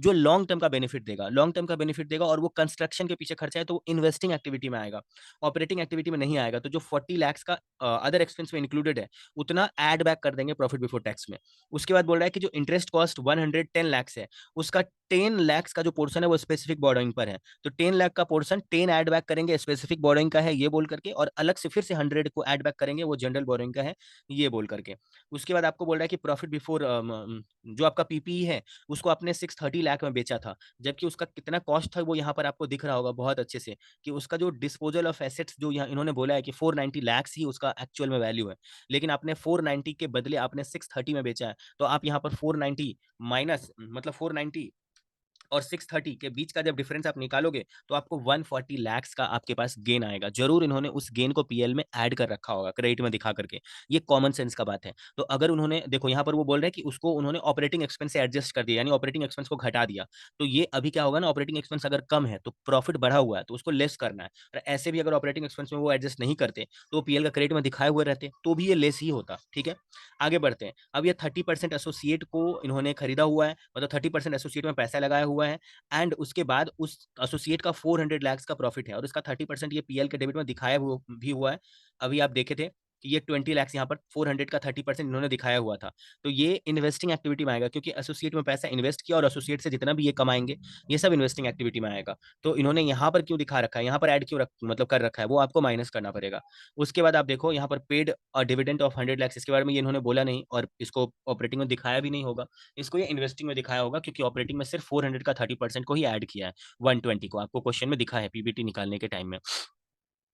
जो लॉन्ग टर्म का बेनिफिट देगा, लॉन्ग टर्म का बेनिफिट देगा, और वो कंस्ट्रक्शन के पीछे खर्चा है तो वो इन्वेस्टिंग एक्टिविटी में आएगा, ऑपरेटिंग एक्टिविटी में नहीं आएगा। तो जो 40 लैक्स का अदर एक्सपेंस में इंक्लूडेड है उतना ऐड बैक कर देंगे प्रॉफिट बिफोर टैक्स में। उसके बाद बोल रहा है कि जो इंटरेस्ट कॉस्ट 110 लैक्स है, उसका 10 लैक्स का जो पोर्शन है वो स्पेसिफिक बोरोइंग पर है। तो 10 लाख का पोर्शन 10 ऐड बैक करेंगे, स्पेसिफिक बोरोइंग का है ये बोल करके, और अलग से फिर से 100 को ऐड बैक करेंगे, वो जनरल बोरोइंग का है ये बोल करके। उसके बाद आपको बोल रहा है कि प्रॉफिट बिफोर जो आपका पीपीई है उसको आपने 630 लाख में बेचा था, जबकि उसका कितना कॉस्ट था वो यहाँ पर आपको दिख रहा होगा बहुत अच्छे से, कि उसका जो डिस्पोजल ऑफ एसेट्स जो यहाँ इन्होंने बोला है कि 490 लैक्स ही उसका एक्चुअल में वैल्यू है, लेकिन आपने 490 के बदले आपने 630 में बेचा है। तो आप यहाँ पर 490 माइनस मतलब 490 और 630 के बीच का जब डिफरेंस आप निकालोगे तो आपको 140 लैक्स का आपके पास गेन आएगा। जरूर इन्होंने उस गेन को पीएल में ऐड कर रखा होगा क्रेडिट में दिखा करके, ये कॉमन सेंस का बात है। तो अगर उन्होंने देखो यहाँ पर वो बोल रहे हैं कि उसको उन्होंने ऑपरेटिंग एक्सपेंस से एडजस्ट कर दिया, यानी ऑपरेटिंग एक्सपेंस को घटा दिया। तो ये अभी क्या होगा ना, ऑपरेटिंग एक्सपेंस अगर कम है तो प्रॉफिट बढ़ा हुआ है तो उसको लेस करना है, और ऐसे भी अगर ऑपरेटिंग एक्सपेंस में वो एडजस्ट नहीं करते तो पीएल का क्रेडिट में दिखाए हुए रहते तो भी ये लेस ही होता। ठीक है, आगे बढ़ते हैं। अब ये 30% एसोसिएट को इन्होंने खरीदा हुआ है, मतलब 30% एसोसिएट में पैसा लगाया हुआ है, एंड उसके बाद उस एसोसिएट का 400 लैक्स का प्रॉफिट है, और इसका 30% ये पीएल के डेबिट में दिखाया भी हुआ है। अभी आप देखे थे कि ये 20 लैक्स यहाँ पर 400 का 30% इन्होंने दिखाया हुआ था। तो ये इन्वेस्टिंग एक्टिविटी में आएगा, क्योंकि एसोसिएट में पैसा इन्वेस्ट किया और एसोसिएट से जितना भी ये कमाएंगे ये सब इन्वेस्टिंग एक्टिविटी में आएगा। तो इन्होंने यहाँ पर क्यों दिखा रखा है, यहाँ पर ऐड क्यों मतलब कर रखा है, वो आपको माइनस करना पड़ेगा। उसके बाद आप देखो यहाँ पर पेड डिविडेंड ऑफ 100 लैक्स, इसके बारे में ये इन्होंने बोला नहीं और इसको ऑपरेटिंग में दिखाया भी नहीं होगा, इसको ये इन्वेस्टिंग में दिखाया होगा, क्योंकि ऑपरेटिंग में सिर्फ 400 का 30% को ही ऐड किया है, 120 को आपको क्वेश्चन में दिखा है पीबीटी निकालने के टाइम में।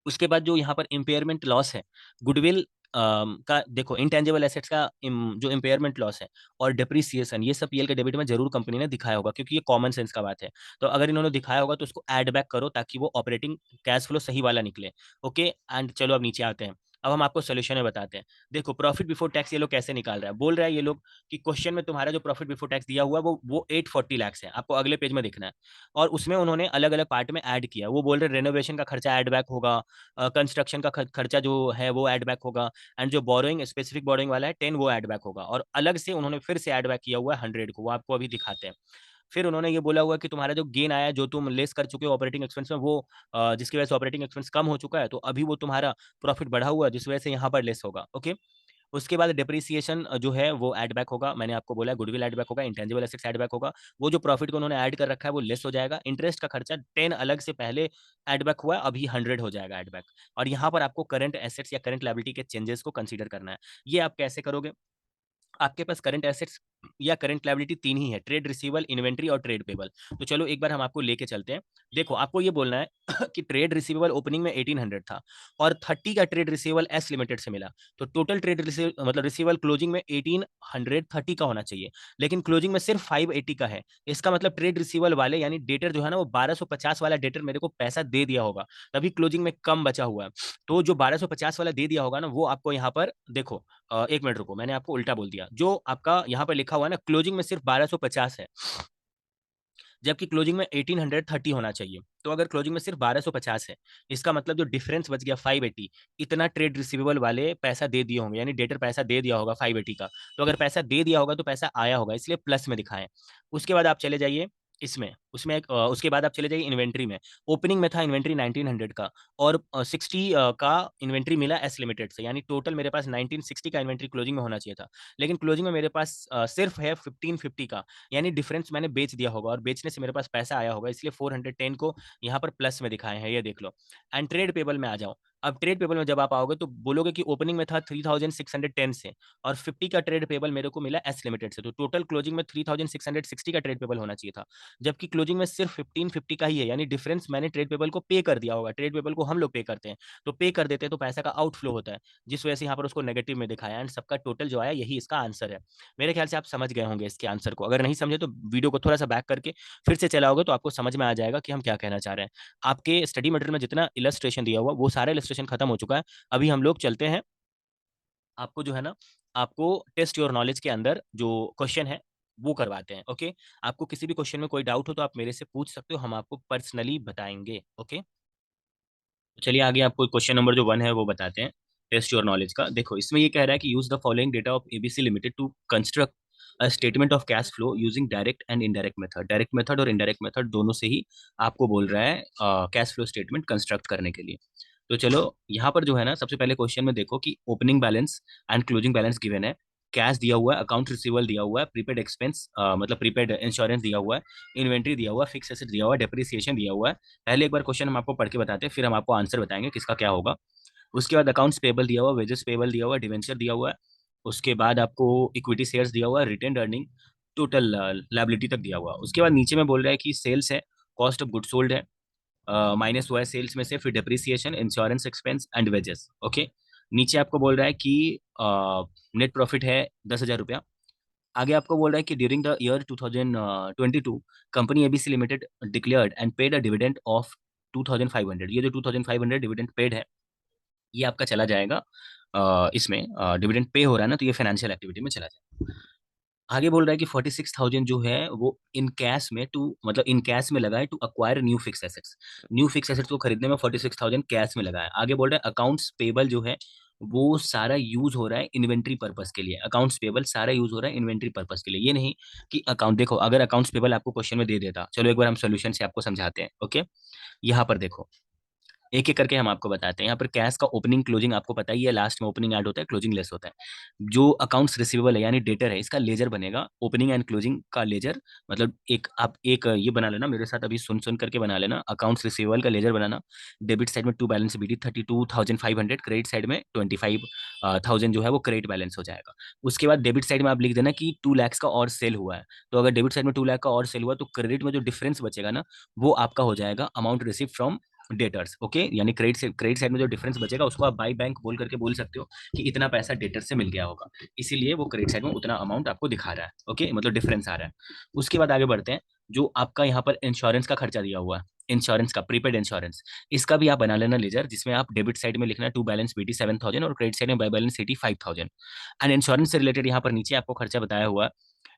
उसके बाद जो यहाँ पर इम्पेयरमेंट लॉस है, गुडविल का देखो, इंटेंजिबल एसेट्स का जो इम्पेयरमेंट लॉस है और डिप्रीसिएशन, ये सब पीएल के डेबिट में जरूर कंपनी ने दिखाया होगा, क्योंकि ये कॉमन सेंस का बात है। तो अगर इन्होंने दिखाया होगा तो उसको ऐड बैक करो ताकि वो ऑपरेटिंग कैश फ्लो सही वाला निकले। ओके, एंड चलो अब नीचे आते हैं। अब हम आपको सोल्यूशन में बताते हैं। देखो प्रॉफिट बिफोर टैक्स ये लोग कैसे निकाल रहा है, बोल रहा है ये लोग कि क्वेश्चन में तुम्हारा जो प्रॉफिट बिफोर टैक्स दिया हुआ है वो 840 लैक्स है, आपको अगले पेज में देखना है। और उसमें उन्होंने अलग अलग पार्ट में ऐड किया, वो बोल रहे रेनोवेशन का खर्चा ऐड बैक होगा, कंस्ट्रक्शन का खर्चा जो है वो ऐड बैक होगा, एंड जो बोरोइंग स्पेसिफिक बोरोइंग वाला है 10 वो ऐड बैक होगा, और अलग से उन्होंने फिर से ऐड बैक किया हुआ है 100 को, वो आपको अभी दिखाते हैं। फिर उन्होंने ये बोला हुआ कि तुम्हारा जो गेन आया जो तुम लेस कर चुके हो ऑपरेटिंग एक्सपेंस में, वो जिसकी वजह से ऑपरेटिंग एक्सपेंस कम हो चुका है, तो अभी वो तुम्हारा प्रॉफिट बढ़ा हुआ है जिस वजह से यहाँ पर लेस होगा। ओके, उसके बाद डिप्रिसिएशन जो है वो ऐड बैक होगा, मैंने आपको बोला गुडविल ऐड बैक होगा, इंटेंजिबल एसेट्स ऐड बैक होगा, वो जो प्रॉफिट को उन्होंने ऐड कर रखा है वो लेस हो जाएगा। इंटरेस्ट का खर्चा 10 अलग से पहले ऐड बैक हुआ है, अभी 100 हो जाएगा ऐड बैक। और यहाँ पर आपको करंट एसेट्स या करंट लायबिलिटी के चेंजेस को कंसीडर करना है। ये आप कैसे करोगे, आपके पास करंट एसेट्स या करंट लायबिलिटी तीन ही है, ट्रेड रिसीवेबल, इन्वेंट्री और ट्रेड पेबल। तो चलो एक बार हम आपको लेके चलते हैं। देखो आपको ये बोलना है कि ट्रेड रिसीवेबल ओपनिंग में 1800 था और 30 का ट्रेड रिसीवेबल एस लिमिटेड से मिला, तो टोटल ट्रेड मतलब रिसीवेबल क्लोजिंग में 1830 का होना चाहिए, लेकिन क्लोजिंग में सिर्फ 580 का है। इसका मतलब ट्रेड रिसीवेबल वाले यानी डेटर जो है ना, वो 1250 वाला डेटर मेरे को पैसा दे दिया होगा, तभी क्लोजिंग में कम बचा हुआ है। तो जो 1250 वाला दे दिया होगा ना, वो आपको यहाँ पर देखो, एक मिनट रुको, मैंने आपको उल्टा बोल दिया। जो आपका यहाँ पर लिखा हुआ है ना, क्लोजिंग में सिर्फ 1250 है, जबकि क्लोजिंग में 1830 होना चाहिए। तो अगर क्लोजिंग में सिर्फ 1250 है, इसका मतलब जो डिफरेंस बच गया 580, इतना ट्रेड रिसीवेबल वाले पैसा दे दिए होंगे, यानी डेटर पैसा दे दिया होगा 580 का। तो अगर पैसा दे दिया होगा तो पैसा आया होगा, इसलिए प्लस में दिखाएं। उसके बाद आप चले जाइए इसमें, उसमें उसके बाद आप चले जाइए इन्वेंट्री में। ओपनिंग में था इन्वेंट्री 1900 का, और 60 का इन्वेंट्री मिला एस लिमिटेड से, यानी टोटल मेरे पास 1960 का इन्वेंट्री क्लोजिंग में होना चाहिए था, लेकिन क्लोजिंग में मेरे पास सिर्फ है 1550 का, यानी डिफरेंस मैंने बेच दिया होगा और बेचने से मेरे पास पैसा आया होगा, इसलिए 410 को यहाँ पर प्लस में दिखाए हैं, ये देख लो। एंड ट्रेड पेबल में आ जाओ। अब ट्रेड पेबल में जब आप आओगे तो बोलोगे कि ओपनिंग में था 3610 से, और 50 का ट्रेड पेबल मेरे को मिला एस लिमिटेड से, तो टोटल क्लोजिंग में 3660 का ट्रेड पेबल होना चाहिए था, जबकि क्लोजिंग में सिर्फ 1550 का ही है, यानी डिफरेंस मैंने ट्रेड पेबल को पे कर दिया होगा। ट्रेड पेबल को हम लोग पे करते हैं, तो पे कर देते हैं तो पैसा का आउटफ्लो होता है, जिस वजह से यहाँ पर उसको नेगेटिव में दिखाया, एंड सबका टोटल जो आया यही इसका आंसर है। मेरे ख्याल से आप समझ गए होंगे इसके आंसर को। अगर नहीं समझे तो वीडियो को थोड़ा सा बैक करके फिर से चलाओगे तो आपको समझ में आ जाएगा कि हम क्या कहना चाह रहे हैं। आपके स्टडी मटेरियल में जितना इलस्ट्रेशन दिया हुआ वो सारा इलस्ट्रेशन खत्म हो चुका है। अभी हम लोग चलते हैं, आपको जो है ना, आपको टेस्ट योर नॉलेज के अंदर जो क्वेश्चन है वो करवाते हैं। ओके, आपको किसी भी क्वेश्चन में कोई डाउट हो तो आप मेरे से पूछ सकते हो, हम आपको पर्सनली बताएंगे। ओके, तो चलिए आगे आपको क्वेश्चन नंबर जो 1 है वो बताते हैं, टेस्ट योर नॉलेज का। देखो इसमें ये कह रहा है कि use the following data of ABC limited to construct a statement of cash flow using direct and indirect method. Direct method और इनडायरेक्ट मेथड दोनों से ही आपको बोल रहा है कैश फ्लो स्टेटमेंट कंस्ट्रक्ट करने के लिए। तो चलो यहाँ पर जो है ना, सबसे पहले क्वेश्चन में देखो कि opening balance and closing balance given है, कैश दिया हुआ है, अकाउंट रिसीवेबल दिया हुआ है, प्रीपेड एक्सपेंस मतलब प्रीपेड इंश्योरेंस दिया हुआ है, इन्वेंट्री दिया हुआ है, फिक्स एसेट दिया हुआ है, डेप्रिसिएशन दिया हुआ है। पहले एक बार क्वेश्चन हम आपको पढ़ के बताते हैं, फिर हम आपको आंसर बताएंगे किसका क्या होगा। उसके बाद अकाउंट्स पेबल दिया हुआ, वेजेस पेबल दिया हुआ, डिवेंचर दिया हुआ है। उसके बाद आपको इक्विटी शेयर्स दिया हुआ है, रिटेन अर्निंग, टोटल लायबिलिटी तक दिया हुआ। उसके बाद नीचे में बोल रहा है कि सेल्स है, कॉस्ट ऑफ गुड सोल्ड है, माइनस हुआ है सेल्स में से, फिर depreciation, insurance expense and wages. Okay, नीचे आपको बोल रहा है कि नेट प्रॉफिट है 10,000 रुपया। आगे आपको बोल रहा है कि during the year 2022 company ABC limited declared and paid a dividend of 2500। ये जो 2500 डिविडेंड पेड है, ये आपका चला जाएगा इसमें डिविडेंड पे हो रहा है ना, तो ये फाइनेंशियल एक्टिविटी में चला जाएगा। आगे बोल रहा है कि 46,000 जो है वो इन कैश में टू मतलब इन कैश में लगा है to acquire new fix assets. New fix assets को खरीदने में 46,000 कैश में लगा है। आगे बोल रहा है अकाउंट्स पेबल जो है वो सारा यूज हो रहा है इन्वेंट्री पर्पस के लिए। अकाउंट्स पेबल सारा यूज हो रहा है इन्वेंट्री पर्पस के लिए, ये नहीं कि अकाउंट। देखो अगर अकाउंट्स पेबल आपको क्वेश्चन में दे देता, चलो एक बार हम सोल्यूशन से आपको समझाते हैं। ओके, यहाँ पर देखो एक एक करके हम आपको बताते हैं। यहाँ पर कैश का ओपनिंग क्लोजिंग आपको पता ही है, लास्ट में ओपनिंग ऐड होता है, क्लोजिंग लेस होता है। जो अकाउंट्स रिसीवेबल है यानी डेटर है, इसका लेजर बनेगा ओपनिंग एंड क्लोजिंग का लेजर। मतलब एक आप एक ये बना लेना मेरे साथ, अभी सुन सुन करके बना लेना। अकाउंट्स रिसीवेबल का लेजर बनाना, डेबिट साइड में to balance BT 32,500, credit side में 25,000 जो है वो क्रेडिट बैलेंस हो जाएगा। उसके बाद डेबिट साइड में आप लिख देना कि 2 लाख का और सेल हुआ है। तो अगर डेबिट साइड में 2 लाख का और सेल हुआ तो क्रेडिट में जो डिफरेंस बचेगा ना, वो आपका हो जाएगा amount receive from debtors. Okay, यानी क्रेडिट साइड में जो डिफरेंस बचेगा उसको आप बाई बैंक बोल करके बोल सकते हो कि इतना पैसा डेटर से मिल गया होगा, इसीलिए वो क्रेडिट साइड में उतना अमाउंट आपको दिखा रहा है। ओके, मतलब डिफरेंस आ रहा है। उसके बाद आगे बढ़ते हैं, जो आपका यहाँ पर इंश्योरेंस का खर्चा दिया हुआ है, इंश्योरेंस का प्रीपेड इंश्योरेंस, इसका भी आप बना लेना लेजर, जिसमें आप डेबिट साइड में लिखना टू बैलेंस बीटी 7,000 और क्रेडिट साइड में बाई बैलेंस 85,000। एंड इंश्योरेंस से रिलेटेड यहाँ पर नीचे आपको खर्चा बताया हुआ है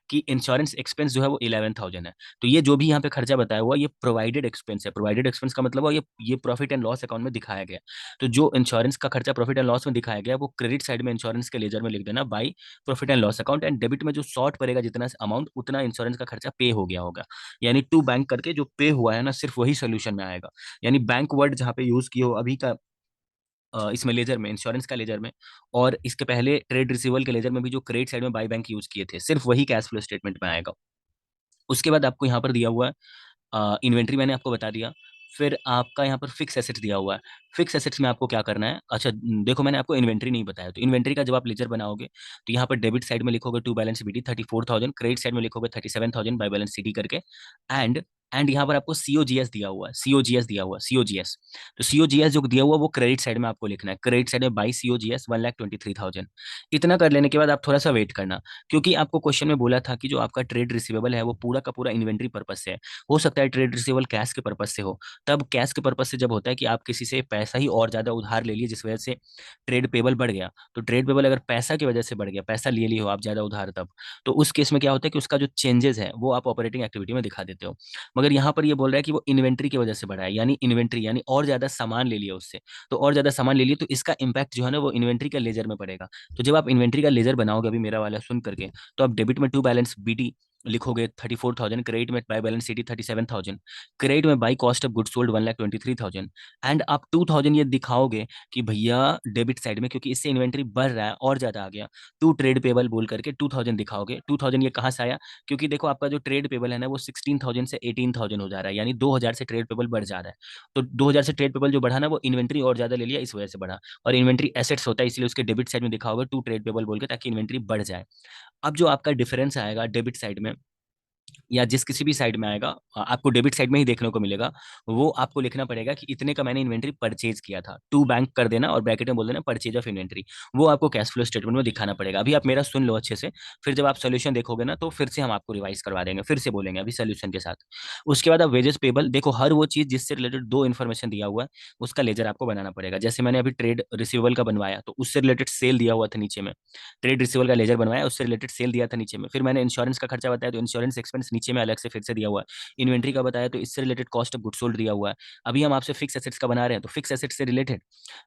कि इंश्योरेंस एक्सपेंस जो है वो 11,000 है। तो ये जो भी यहाँ पे खर्चा बताया हुआ ये प्रोवाइडेड एक्सपेंस है। प्रोवाइडेड एक्सपेंस का मतलब ये प्रॉफिट एंड लॉस अकाउंट में दिखाया गया। तो जो इंश्योरेंस का खर्चा प्रॉफिट एंड लॉस में दिखाया गया वो क्रेडिट साइड में इंश्योरेंस के लेजर में लिख देना by profit and loss account, and debit में जो शॉर्ट पड़ेगा जितना अमाउंट उतना इंश्योरेंस का खर्चा पे हो गया होगा। यानी टू बैंक करके जो पे हुआ है ना, सिर्फ वही सोल्यूशन में आएगा। यानी बैंक वर्ड जहाँ पे यूज किए हो अभी का इसमें लेजर में, इंश्योरेंस का लेजर में, और इसके पहले ट्रेड रिसीवेबल के लेजर में भी जो क्रेडिट साइड में बाई बैंक यूज किए थे, सिर्फ वही कैश फ्लो स्टेटमेंट में आएगा। उसके बाद आपको यहाँ पर दिया हुआ है इन्वेंट्री, मैंने आपको बता दिया। फिर आपका यहाँ पर फिक्स एसेट्स दिया हुआ है। फिक्स एसेट्स में आपको क्या करना है, अच्छा देखो मैंने आपको इन्वेंट्री नहीं बताया, तो इन्वेंट्री का जब आप लेजर बनाओगे तो यहाँ पर डेबिट साइड में लिखोगे to balance BT 34,000, credit side में लिखोगे 37,000 बाय बैलेंस सीडी करके। एंड एंड यहाँ पर आपको सीओजीएस दिया हुआ है, सीओजीएस दिया हुआ है, सीओजीएस। तो सीओजीएस जो दिया हुआ है वो क्रेडिट साइड में आपको लिखना है, क्रेडिट साइड में बाई सीओजीएस 1,23,000। इतना कर लेने के बाद आप थोड़ा सा वेट करना, क्योंकि आपको क्वेश्चन में बोला था कि जो आपका ट्रेड रिसीवेबल है वो पूरा का पूरा इन्वेंट्री पर्पज से है। हो सकता है ट्रेड रिसीवेबल कैश के पर्पज से हो। तब कैश के पर्पज से जब होता है कि आप किसी से पैसा ही और ज्यादा उधार ले लिए जिस वजह से ट्रेड पेबल बढ़ गया, तो ट्रेड पेबल अगर पैसा की वजह से बढ़ गया, पैसा ले लिए हो आप ज्यादा उधार, तब तो उस केस में क्या होता है कि उसका जो चेंजेस है वो आप ऑपरेटिंग एक्टिविटी में दिखा देते हो। मगर यहाँ पर ये बोल रहा है कि वो इन्वेंट्री की वजह से बढ़ा है, यानी इन्वेंट्री यानी और ज्यादा सामान ले लिया उससे। तो और ज्यादा सामान ले लिए तो इसका इंपैक्ट जो है ना वो इन्वेंट्री का लेजर में पड़ेगा। तो जब आप इन्वेंट्री का लेजर बनाओगे अभी मेरा वाला सुन करके, तो आप डेबिट में टू बैलेंस बीटी लिखोगे 34,000, क्रेडिट में बाय बैलेंस सीटी 37,000, क्रेडिट में by cost of good sold 1,23,000। And आप 2,000 ये दिखाओगे कि भैया डेबिट साइड में, क्योंकि इससे इन्वेंट्री बढ़ रहा है और ज्यादा आ गया, टू ट्रेड पेबल बोल करके 2,000 दिखाओगे। 2,000 ये कहाँ से आया, क्योंकि देखो आपका जो ट्रेड पेबल है ना वो 16,000 से 18,000 हो जा रहा है, यानी 2,000 से ट्रेड पेबल बढ़ जा रहा है। तो 2,000 से ट्रेड पेबल जो बढ़ा ना वो इन्वेंट्री और ज्यादा ले लिया इस वजह से बढ़ा। और इन्वेंट्री एसेट्स होता है इसलिए उसके डेबिट साइड में दिखाओगे टू ट्रेड पेबल बोल के, ताकि इन्वेंट्री बढ़ जाए। अब जो आपका डिफरेंस आएगा डेबिट साइड में या जिस किसी भी साइड में आएगा, आपको डेबिट साइड में ही देखने को मिलेगा। वो आपको लिखना पड़ेगा कि इतने का मैंने इन्वेंट्री परचेज किया था, टू बैंक कर देना और ब्रैकेट में बोल देना परचेज ऑफ इन्वेंट्री। वो आपको कैश फ्लो स्टेटमेंट में दिखाना पड़ेगा। अभी आप मेरा सुन लो अच्छे से, फिर जब आप सोल्यूशन देखोगे ना तो फिर से हम आपको रिवाइज करवा देंगे, फिर से बोलेंगे अभी सोल्यूशन के साथ। उसके बाद आप वेजेस पेबल देखो, हर वो चीज जिससे रिलेटेड दो इन्फॉर्मेशन दिया हुआ है उसका लेजर आपको बनाना पड़ेगा। जैसे मैंने अभी ट्रेड रिसीवेबल का बनवाया तो उससे रिलेटेड सेल दिया हुआ था नीचे में, ट्रेड रिसीवेबल का लेजर बनवाया उससे रिलेटेड सेल दिया था नीचे में। फिर मैंने इंश्योरेंस का खर्चा बताया तो इंश्योरेंस एक्सपेंस नीचे में अलग से फिर से दिया हुआ है। इन्वेंट्री का बताया तो इससे related cost of good sold दिया हुआ है। अभी हम आपसे फिक्स एसेट्स का बना रहे हैं तो फिक्स एसेट्स से रिलेटेड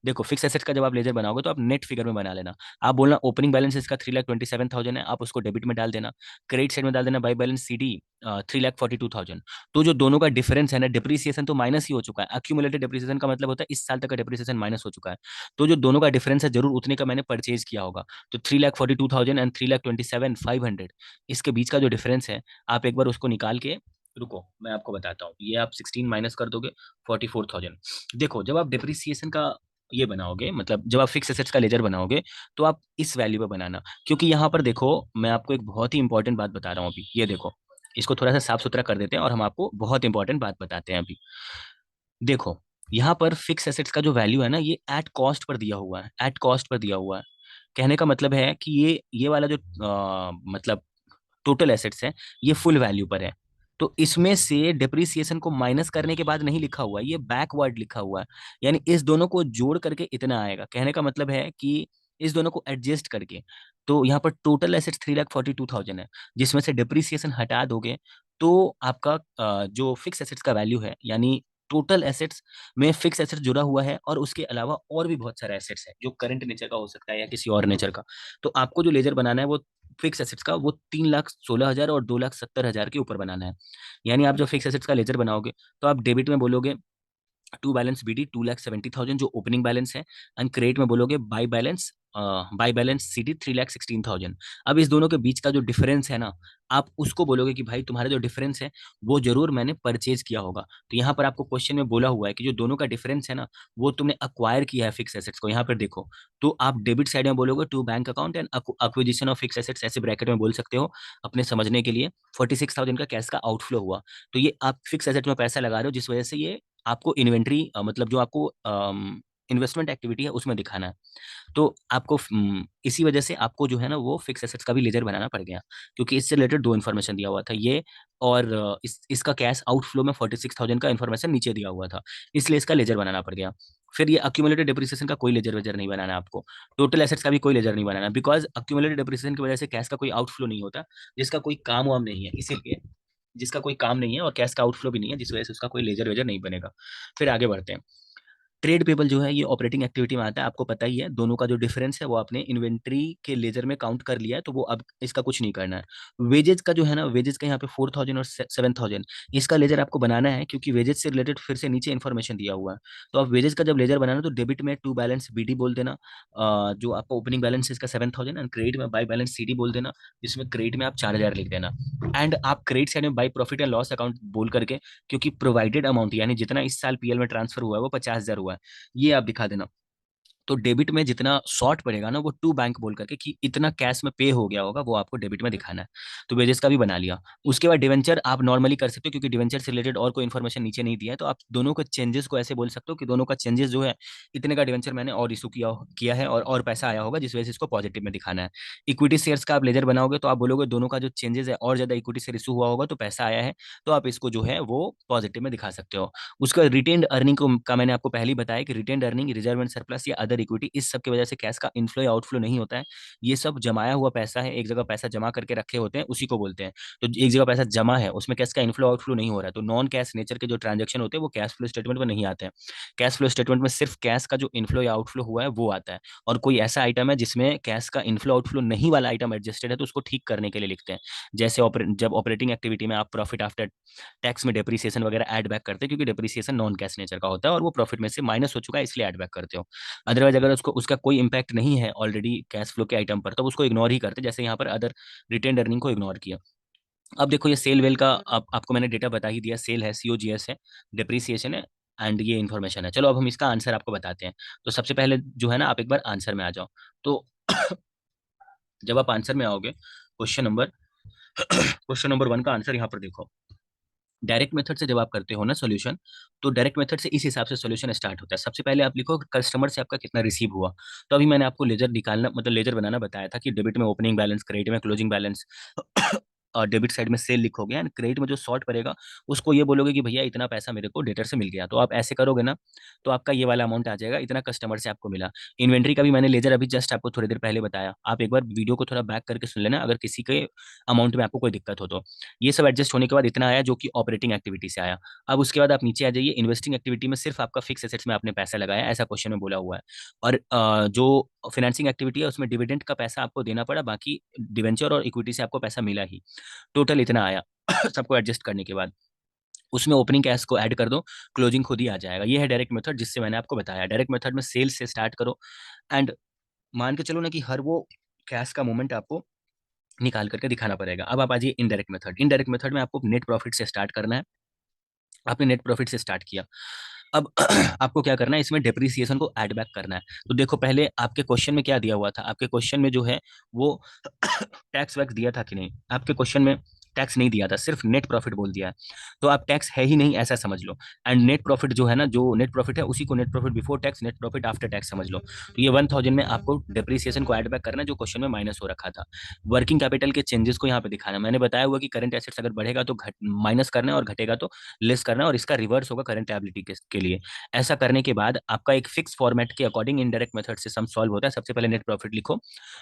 देखो, फिक्स एसेट्स का जब आप लेजर बनाओगे तो आप नेट फिगर में बना लेना। आप बोलना ओपनिंग बैलेंस इसका 3,27,000 है, आप उसको डेबिट में डाल देना। क्रेडिट साइड में डाल देना बाई बैलेंस सीडी 3,42,000। तो जो दोनों का डिफरेंस है ना, डिप्रिसिएशन तो माइनस ही हो चुका है। अक्यूमुलेटेड डिप्रिसिएशन का मतलब होता है इस साल तक का डिप्रिसिएशन माइनस हो चुका है। तो जो दोनों का डिफरेंस है जरूर उतने का मैंने परचेज किया होगा। तो 3,42,000 एंड 3,27,500, इसके बीच का जो डिफरेंस है आप एक बार उसको निकाल के, रुको मैं आपको बताता हूँ। ये आप 16 माइनस कर दोगे 44,000। देखो जब आप डिप्रिसिएशन का ये बनाओगे, मतलब जब आप फिक्स एसेट्स का लेजर बनाओगे तो आप इस वैल्यू पे बनाना। क्योंकि यहाँ पर देखो मैं आपको एक बहुत ही इंपॉर्टेंट बात बता रहा हूँ अभी, ये देखो इसको थोड़ा सा साफ सुथरा कर देते हैं और हम आपको बहुत इंपॉर्टेंट बात बताते हैं अभी। देखो यहाँ पर फिक्स एसेट्स का जो वैल्यू है ना ये एट कॉस्ट पर दिया हुआ है, एट कॉस्ट पर दिया हुआ है। कहने का मतलब है कि ये वाला जो मतलब टोटल एसेट्स है ये फुल वैल्यू पर है। तो इसमें से डिप्रिसिएशन को माइनस करने के बाद नहीं लिखा हुआ है, ये बैकवर्ड लिखा हुआ है। यानी इस दोनों को जोड़ करके इतना आएगा। कहने का मतलब है कि इस दोनों को एडजस्ट करके, तो यहाँ पर टोटल एसेट्स 3,42,000 है, जिसमें से डिप्रिसिएशन हटा दोगे तो आपका जो फिक्स एसेट्स का वैल्यू है, यानी टोटल एसेट्स में फिक्स एसेट्स जुड़ा हुआ है और उसके अलावा और भी बहुत सारे एसेट्स है जो करंट नेचर का हो सकता है या किसी और नेचर का। तो आपको जो लेजर बनाना है वो फिक्स एसेट्स का वो 3,16,000 और 2,70,000 के ऊपर बनाना है। यानी आप जब फिक्स एसेट्स का लेजर बनाओगे तो आप डेबिट में बोलोगे टू बैलेंस बीडी 2,70,000 जो ओपनिंग बैलेंस है, एंड क्रेडिट में बोलोगे बाई बैलेंस सीडी 3,16,000। अब इस दोनों के बीच का जो डिफरेंस है ना, आप उसको बोलोगे कि भाई तुम्हारा जो डिफरेंस है वो जरूर मैंने परचेज किया होगा। तो यहाँ पर आपको क्वेश्चन में बोला हुआ है कि जो दोनों का डिफरेंस है ना वो तुमने अक्वायर किया है फिक्स एसेट्स को। यहाँ पर देखो, तो आप डेबिट साइड में बोलोगे to bank account and acquisition of fix assets, ऐसे ब्रैकेट में बोल सकते हो अपने समझने के लिए। 46,000 का कैश का आउटफ्लो हुआ, तो ये आप फिक्स एसेट में पैसा लगा रहे हो जिस वजह से ये आपको इन्वेंट्री मतलब जो आपको इन्वेस्टमेंट एक्टिविटी है उसमें दिखाना है। तो आपको इसी वजह से आपको जो है ना वो फिक्स एसेट्स का भी लेजर बनाना पड़ गया, क्योंकि इससे रिलेटेड दो इन्फॉर्मेशन दिया हुआ था ये, और इसका कैश आउटफ्लो में 46,000 का इन्फॉर्मेशन नीचे दिया हुआ था, इसलिए इसका लेजर बनाना पड़ गया। फिर ये अक्यूमुलेटेड डिप्रिसिएशन का कोई लेजर वेजर नहीं बनाना आपको, टोटल एसेट्स का भी कोई लेजर नहीं बनाना, बिकॉज अक्यूमुलेटेड डिप्रिसिएशन की वजह से कैश का कोई आउटफ्लो नहीं होता, जिसका कोई काम वाम नहीं है, इसीलिए जिसका कोई काम नहीं है और कैश का आउटफ्लो भी नहीं है, जिस वजह से उसका कोई लेजर वेजर नहीं बनेगा। फिर आगे बढ़ते हैं। ट्रेड पेबल जो है ये ऑपरेटिंग एक्टिविटी में आता है, आपको पता ही है। दोनों का जो डिफरेंस है वो आपने इन्वेंट्री के लेजर में काउंट कर लिया है, तो वो अब इसका कुछ नहीं करना है। वेजेस का जो है ना, वेजेस का यहाँ पे 4000 और 7000, इसका लेजर आपको बनाना है, क्योंकि वेजेस से रिलेटेड फिर से नीचे इन्फॉर्मेशन दिया हुआ है। तो आप वेजेस का जब लेजर बनाना तो डेबिट में टू बैलेंस बीडी बोल देना, जो आपका ओपनिंग बैलेंस है इसका 7000, एंड क्रेडिट में बाई बैलेंस सीडी बोल देना, जिसमें क्रेडिट में आप 4000 लिख देना। एंड आप क्रेडिट साइड में by profit and loss account बोल करके, क्योंकि प्रोवाइडेड अमाउंट यानी जितना इस साल पीएल में ट्रांसफर हुआ है वो 50,000 हुआ है, ये आप दिखा देना। तो डेबिट में जितना शॉर्ट पड़ेगा ना वो टू बैंक बोल करके कि इतना कैश में पे हो गया होगा, वो आपको डेबिट में दिखाना है। तो वेजेस का भी बना लिया। उसके बाद डिवेंचर आप नॉर्मली कर सकते हो, क्योंकि डिवेंचर से रिलेटेड और कोई इन्फॉर्मेशन नीचे नहीं दिया है, तो आप दोनों के चेंजेस को ऐसे बोल सकते हो कि दोनों का चेंजेस जो है, इतने का डिवेंचर मैंने और इशू किया किया है और पैसा आया होगा, जिस वजह से इसको पॉजिटिव में दिखाना है। इक्विटी शेयर्स का आप लेजर बनाओगे तो आप बोलोगे दोनों का जो चेंजेस है और ज्यादा इक्विटी शेयर इशू हुआ होगा तो पैसा आया है, तो आप इसको जो है वो पॉजिटिव में दिखा सकते हो। उसका रिटेन्ड अर्निंग का मैंने आपको पहले ही बताया कि retained earning, reserve and surplus या अदर इक्विटी, इस सब की वजह से कैश का इनफ्लो या आउटफ्लो नहीं होता है। ये सब जमाया हुआ पैसा है, एक जगह पैसा जमा करके रखे होते हैं, उसी को बोलते हैं। तो एक जगह पैसा जमा है, उसमें कैश का इनफ्लो आउटफ्लो नहीं हो रहा है, तो नॉन कैश नेचर के जो ट्रांजेक्शन होते हैं वो कैश फ्लो स्टेटमेंट में नहीं आते हैं। कैश फ्लो स्टेटमेंट में सिर्फ कैश का जो इनफ्लो या आउटफ्लो हुआ है वो आता है। और कोई ऐसा आइटम है जिसमें कैश का इनफ्लो आउटफ्लो नहीं वाला आइटम एडजस्टेड है, तो उसको ठीक करने के लिए लिखते हैं। जैसे जब ऑपरेटिंग एक्टिविटी में आप प्रॉफिट आफ्टर टैक्स में डेप्रिसिएशन वगैरह ऐड बैक करते हैं, क्योंकि डेप्रिसिएशन नॉन कैश नेचर का होता है और वो प्रॉफिट में से माइनस हो चुका है, इसलिए ऐड बैक करते हो। अदरवाइज अगर उसको उसका कोई इंपैक्ट नहीं है ऑलरेडी कैश फ्लो के आइटम पर, तो उसको इग्नोर ही करते, जैसे यहाँ पर अदर रिटेन अर्निंग को इग्नोर किया। अब देखो ये सेल वेल का आपको मैंने डेटा बता ही दिया, सेल है, सीओजीएस है, डिप्रिसिएशन है, एंड ये इन्फॉर्मेशन है। चलो अब हम इसका आंसर आपको बताते हैं। तो सबसे पहले जो है ना, आप एक बार आंसर में आ जाओ। तो जब आप आंसर में आओगे, क्वेश्चन नंबर क्वेश्चन नंबर 1 का आंसर यहाँ पर देखो। डायरेक्ट मेथड से जब आप करते हो ना सॉल्यूशन, तो डायरेक्ट मेथड से इस हिसाब से सॉल्यूशन स्टार्ट होता है। सबसे पहले आप लिखो कस्टमर से आपका कितना रिसीव हुआ। तो अभी मैंने आपको लेजर निकालना, मतलब लेजर बनाना बताया था कि डेबिट में ओपनिंग बैलेंस, क्रेडिट में क्लोजिंग बैलेंस, और डेबिट साइड में सेल लिखोगे, एंड क्रेडिट में जो शॉर्ट पड़ेगा उसको ये बोलोगे कि भैया इतना पैसा मेरे को डेटर से मिल गया। तो आप ऐसे करोगे ना, तो आपका ये वाला अमाउंट आ जाएगा, इतना कस्टमर से आपको मिला। इन्वेंट्री का भी मैंने लेजर अभी जस्ट आपको थोड़ी देर पहले बताया, आप एक बार वीडियो को थोड़ा बैक करके सुन लेना अगर किसी के अमाउंट में आपको कोई दिक्कत हो तो। ये सब एडजस्ट होने के बाद इतना आया जो कि ऑपरेटिंग एक्टिविटी से आया। अब उसके बाद आप नीचे आ जाइए, इन्वेस्टिंग एक्टिविटी में सिर्फ आपका फिक्स एसेट्स में आपने पैसा लगाया, ऐसा क्वेश्चन में बोला हुआ है। और जो फाइनेंसिंग एक्टिविटी है उसमें डिविडेंड का पैसा आपको देना पड़ा, बाकी डिवेंचर और इक्विटी से आपको पैसा मिला ही। टोटल इतना आया सबको एडजस्ट करने के बाद। उसमें ओपनिंग कैश को ऐड कर दो, क्लोजिंग खुद ही आ जाएगा। ये है डायरेक्ट मेथड जिससे मैंने आपको बताया। डायरेक्ट मेथड में सेल्स से स्टार्ट करो, एंड मान के चलो ना कि हर वो कैश का मूवमेंट आपको निकाल करके दिखाना पड़ेगा। अब आप आ जाइए इनडायरेक्ट मेथड। इनडायरेक्ट मेथड में आपको नेट प्रॉफिट से स्टार्ट करना है। आपने नेट प्रॉफिट से स्टार्ट किया। अब आपको क्या करना है, इसमें डेप्रिसिएशन को ऐड बैक करना है। तो देखो पहले आपके क्वेश्चन में क्या दिया हुआ था, आपके क्वेश्चन में जो है वो टैक्स वैक्स दिया था कि नहीं? आपके क्वेश्चन में टैक्स नहीं दिया था, सिर्फ नेट प्रॉफिट बोल दिया है। तो आप टैक्स है ही नहीं ऐसा समझ लो। एंड नेट प्रॉफिट जो है ना, जो नेट प्रॉफिट है उसी को net profit before tax, net profit after tax समझ लो। तो ये 1000 में आपको डेप्रिसिएशन को ऐड बैक करना है जो क्वेश्चन में माइनस हो रखा था। वर्किंग कैपिटल के चेंजेस को यहाँ पे दिखाना है। मैंने बताया हुआ कि करंट एसेट्स अगर बढ़ेगा तो घट माइनस करना है, और घटेगा तो लेस करना है, और इसका रिवर्स होगा करंट एबिलिटी के लिए। ऐसा करने के बाद आपका एक फिक्स फॉर्मेट के अकॉर्डिंग इनडायरेक्ट मेथड से सम सॉल्व होता है। सबसे पहले नेट प्रॉफिट लिखो,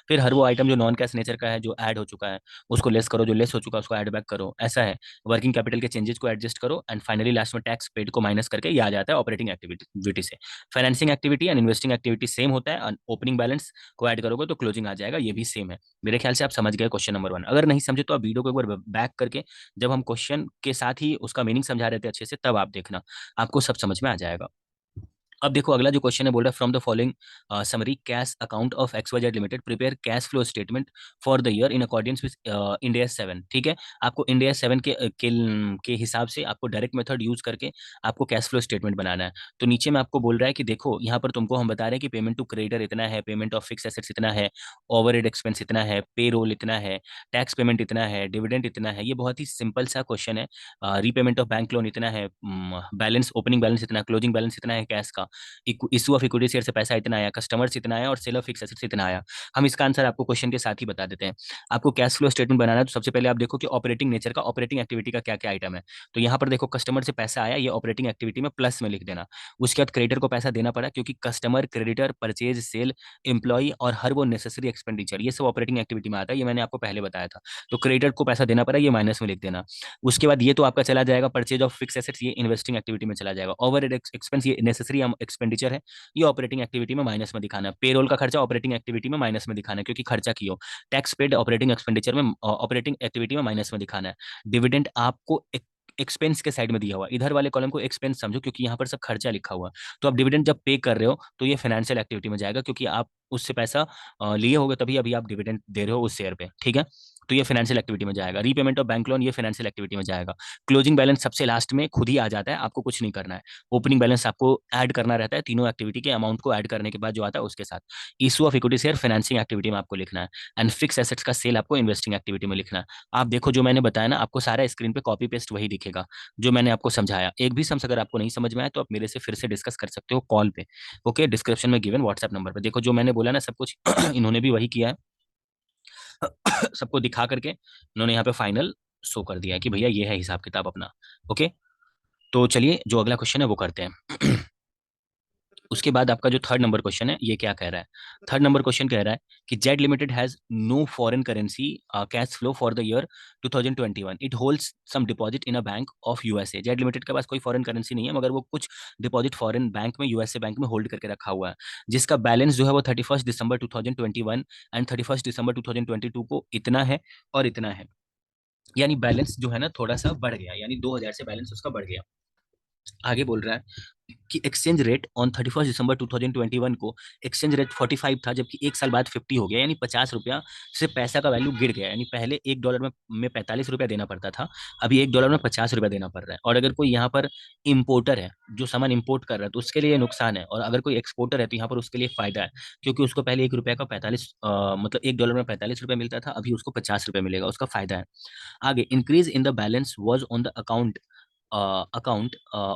फिर हर वो आइटम जो नॉन कैश नेचर का है, जो ऐड हो चुका है, उसको लेस करो, जो लेस हो चुका है उसको ऐड बैक करो। ऐसा है, वर्किंग कैपिटल के चेंजेस को एडजस्ट करो, एंड फाइनली लास्ट में टैक्स पेड को माइनस करके ये आ जाता है ऑपरेटिंग एक्टिविटी से। Financing activity and investing activity same होता है, ओपनिंग बैलेंस को ऐड करोगे तो क्लोजिंग आ जाएगा, ये भी सेम है। मेरे ख्याल से आप समझ गए क्वेश्चन नंबर 1। अगर नहीं समझे तो आप वीडियो को एक बार बैक करके, जब हम क्वेश्चन के साथ ही उसका मीनिंग समझा रहे थे अच्छे से, तब आप देखना, आपको सब समझ में आ जाएगा। अब देखो अगला जो क्वेश्चन है, बोल रहा है from the following summary cash account of XYZ limited prepare cash flow statement for the year in according with India 7। ठीक है, आपको इंडिया 7 के हिसाब से आपको डायरेक्ट मेथड यूज करके आपको कैश फ्लो स्टेटमेंट बनाना है। तो नीचे में आपको बोल रहा है कि देखो यहाँ पर तुमको हम बता रहे हैं कि पेमेंट टू क्रेडिटर इतना है, पेमेंट ऑफ फिक्स एसेट्स इतना है, ओवरहेड एक्सपेंस इतना है, पे रोल इतना है, टैक्स पेमेंट इतना है, डिविडेंड इतना है। ये बहुत ही सिंपल सा क्वेश्चन है। रीपेमेंट ऑफ बैंक लोन इतना है, बैलेंस ओपनिंग बैलेंस इतना, क्लोजिंग बैलेंस इतना है कैश का, इशू ऑफ इक्विटी शेयर से पैसा इतना आया, कस्टमर से इतना आया, और सेल ऑफ फिक्स एसेट से इतना आया। हम इसका आंसर आपको क्वेश्चन के साथ ही बता देते हैं। आपको कैश फ्लो स्टेटमेंट बनाना है, तो सबसे पहले आप देखो कि ऑपरेटिंग नेचर का, ऑपरेटिंग एक्टिविटी का क्या क्या आइटम है। तो यहाँ पर देखो कस्टमर से पैसा आया, ये ऑपरेटिंग एक्टिविटी में प्लस में लिख देना। उसके बाद क्रेडिटर को पैसा देना पड़ा, क्योंकि customer, creditor, purchase, sale, employ और हर वो नेसेसरी एक्सपेंडिचर, ये सब ऑपरेटिंग एक्टिविटी में आता है, ये मैंने आपको पहले बताया था। तो क्रेडिटर को पैसा देना पड़ा, ये माइनस में लिख देना। उसके बाद ये तो आपका चला जाएगा परचेज ऑफ फिक्स एसेट्स, ये इन्वेस्टिंग एक्टिविटी में चला जाएगा। ओवर एक्सपेंस ये नेसेसरी एक्सपेंडिचर है, ये ऑपरेटिंग एक्टिविटी में माइनस में दिखाना है। पेरोल का खर्चा ऑपरेटिंग एक्टिविटी में माइनस में दिखाना है क्योंकि खर्चा की हो। टैक्स पेड ऑपरेटिंग एक्सपेंडिचर में ऑपरेटिंग एक्टिविटी में माइनस में दिखाना है। डिविडेंड आपको एक्सपेंस के साइड में दिया हुआ है, इधर वाले कॉलम को एक्सपेंस समझो क्योंकि यहाँ पर सब खर्चा लिखा हुआ है। तो आप डिविडेंड जब पे कर रहे हो तो ये फाइनेंशियल एक्टिविटी में जाएगा क्योंकि आप उससे पैसा लिए होगे तभी अभी आप डिविडेंड दे रहे हो उस शेयर पे, ठीक है। तो ये फाइनेंशियल एक्टिविटी में जाएगा। रीपेमेंट ऑफ बैंक लोन ये फाइनेंशियल एक्टिविटी में जाएगा। क्लोजिंग बैलेंस सबसे लास्ट में खुद ही आ जाता है, आपको कुछ नहीं करना है। ओपनिंग बैलेंस आपको ऐड करना रहता है, तीनों एक्टिविटी के अमाउंट को ऐड करने के बाद जो आता है उसके साथ। Issue of equity share financing activity में आपको लिखना है। एंड फिक्स एसेट्स का सेल आपको इन्वेस्टिंग एक्टिविटी में लिखना है। आप देखो जो मैंने बताया ना, आपको सारा स्क्रीन पे कॉपी पेस्ट वही दिखेगा जो मैंने आपको समझाया। एक भी सम्स अगर आपको नहीं समझ में आए तो आप मेरे से फिर से डिस्कस कर सकते हो कॉल पे, ओके। डिस्क्रिप्शन में गिवन व्हाट्सएप नंबर पे देखो जो मैंने बोला ना सब कुछ इन्होंने भी वही किया है। सबको दिखा करके इन्होंने यहाँ पे फाइनल शो कर दिया है कि भैया ये है हिसाब किताब अपना, ओके। तो चलिए जो अगला क्वेश्चन है वो करते हैं। उसके बाद आपका जो थर्ड नंबर क्वेश्चन है ये क्या कह रहा है। थर्ड नंबर क्वेश्चन कह रहा है कि Z limited has no foreign currency cash flow for the year 2021। It holds some deposit in a bank of USA. Z limited के पास कोई फॉरेन करेंसी नहीं है मगर वो कुछ डिपॉजिट फॉरेन बैंक में यूएसए बैंक में होल्ड करके रखा हुआ है, जिसका बैलेंस जो है वो 31 दिसंबर 2021 एंड 31 दिसंबर 2022 को इतना है और इतना है। यानी बैलेंस जो है ना थोड़ा सा बढ़ गया, यानी 2000 से बैलेंस उसका बढ़ गया। आगे बोल रहा है कि एक्सचेंज रेट ऑन 31 दिसंबर 2021 को एक्सचेंज रेट 45 था, जबकि एक साल बाद 50 हो गया, यानी 50 रुपया से पैसा का वैल्यू गिर गया। यानी पहले $1 में 45 रुपया देना पड़ता था, अभी $1 में 50 रुपया देना पड़ रहा है। और अगर कोई यहाँ पर इम्पोर्टर है जो सामान इम्पोर्ट कर रहा है तो उसके लिए नुकसान है, और अगर कोई एक्सपोर्टर है तो यहाँ पर उसके लिए फायदा है क्योंकि उसको पहले $1 का 45 मतलब $1 में 45 रुपया मिलता था, अभी उसको 50 रुपया मिलेगा, उसका फायदा है। आगे increase in the balance was on the account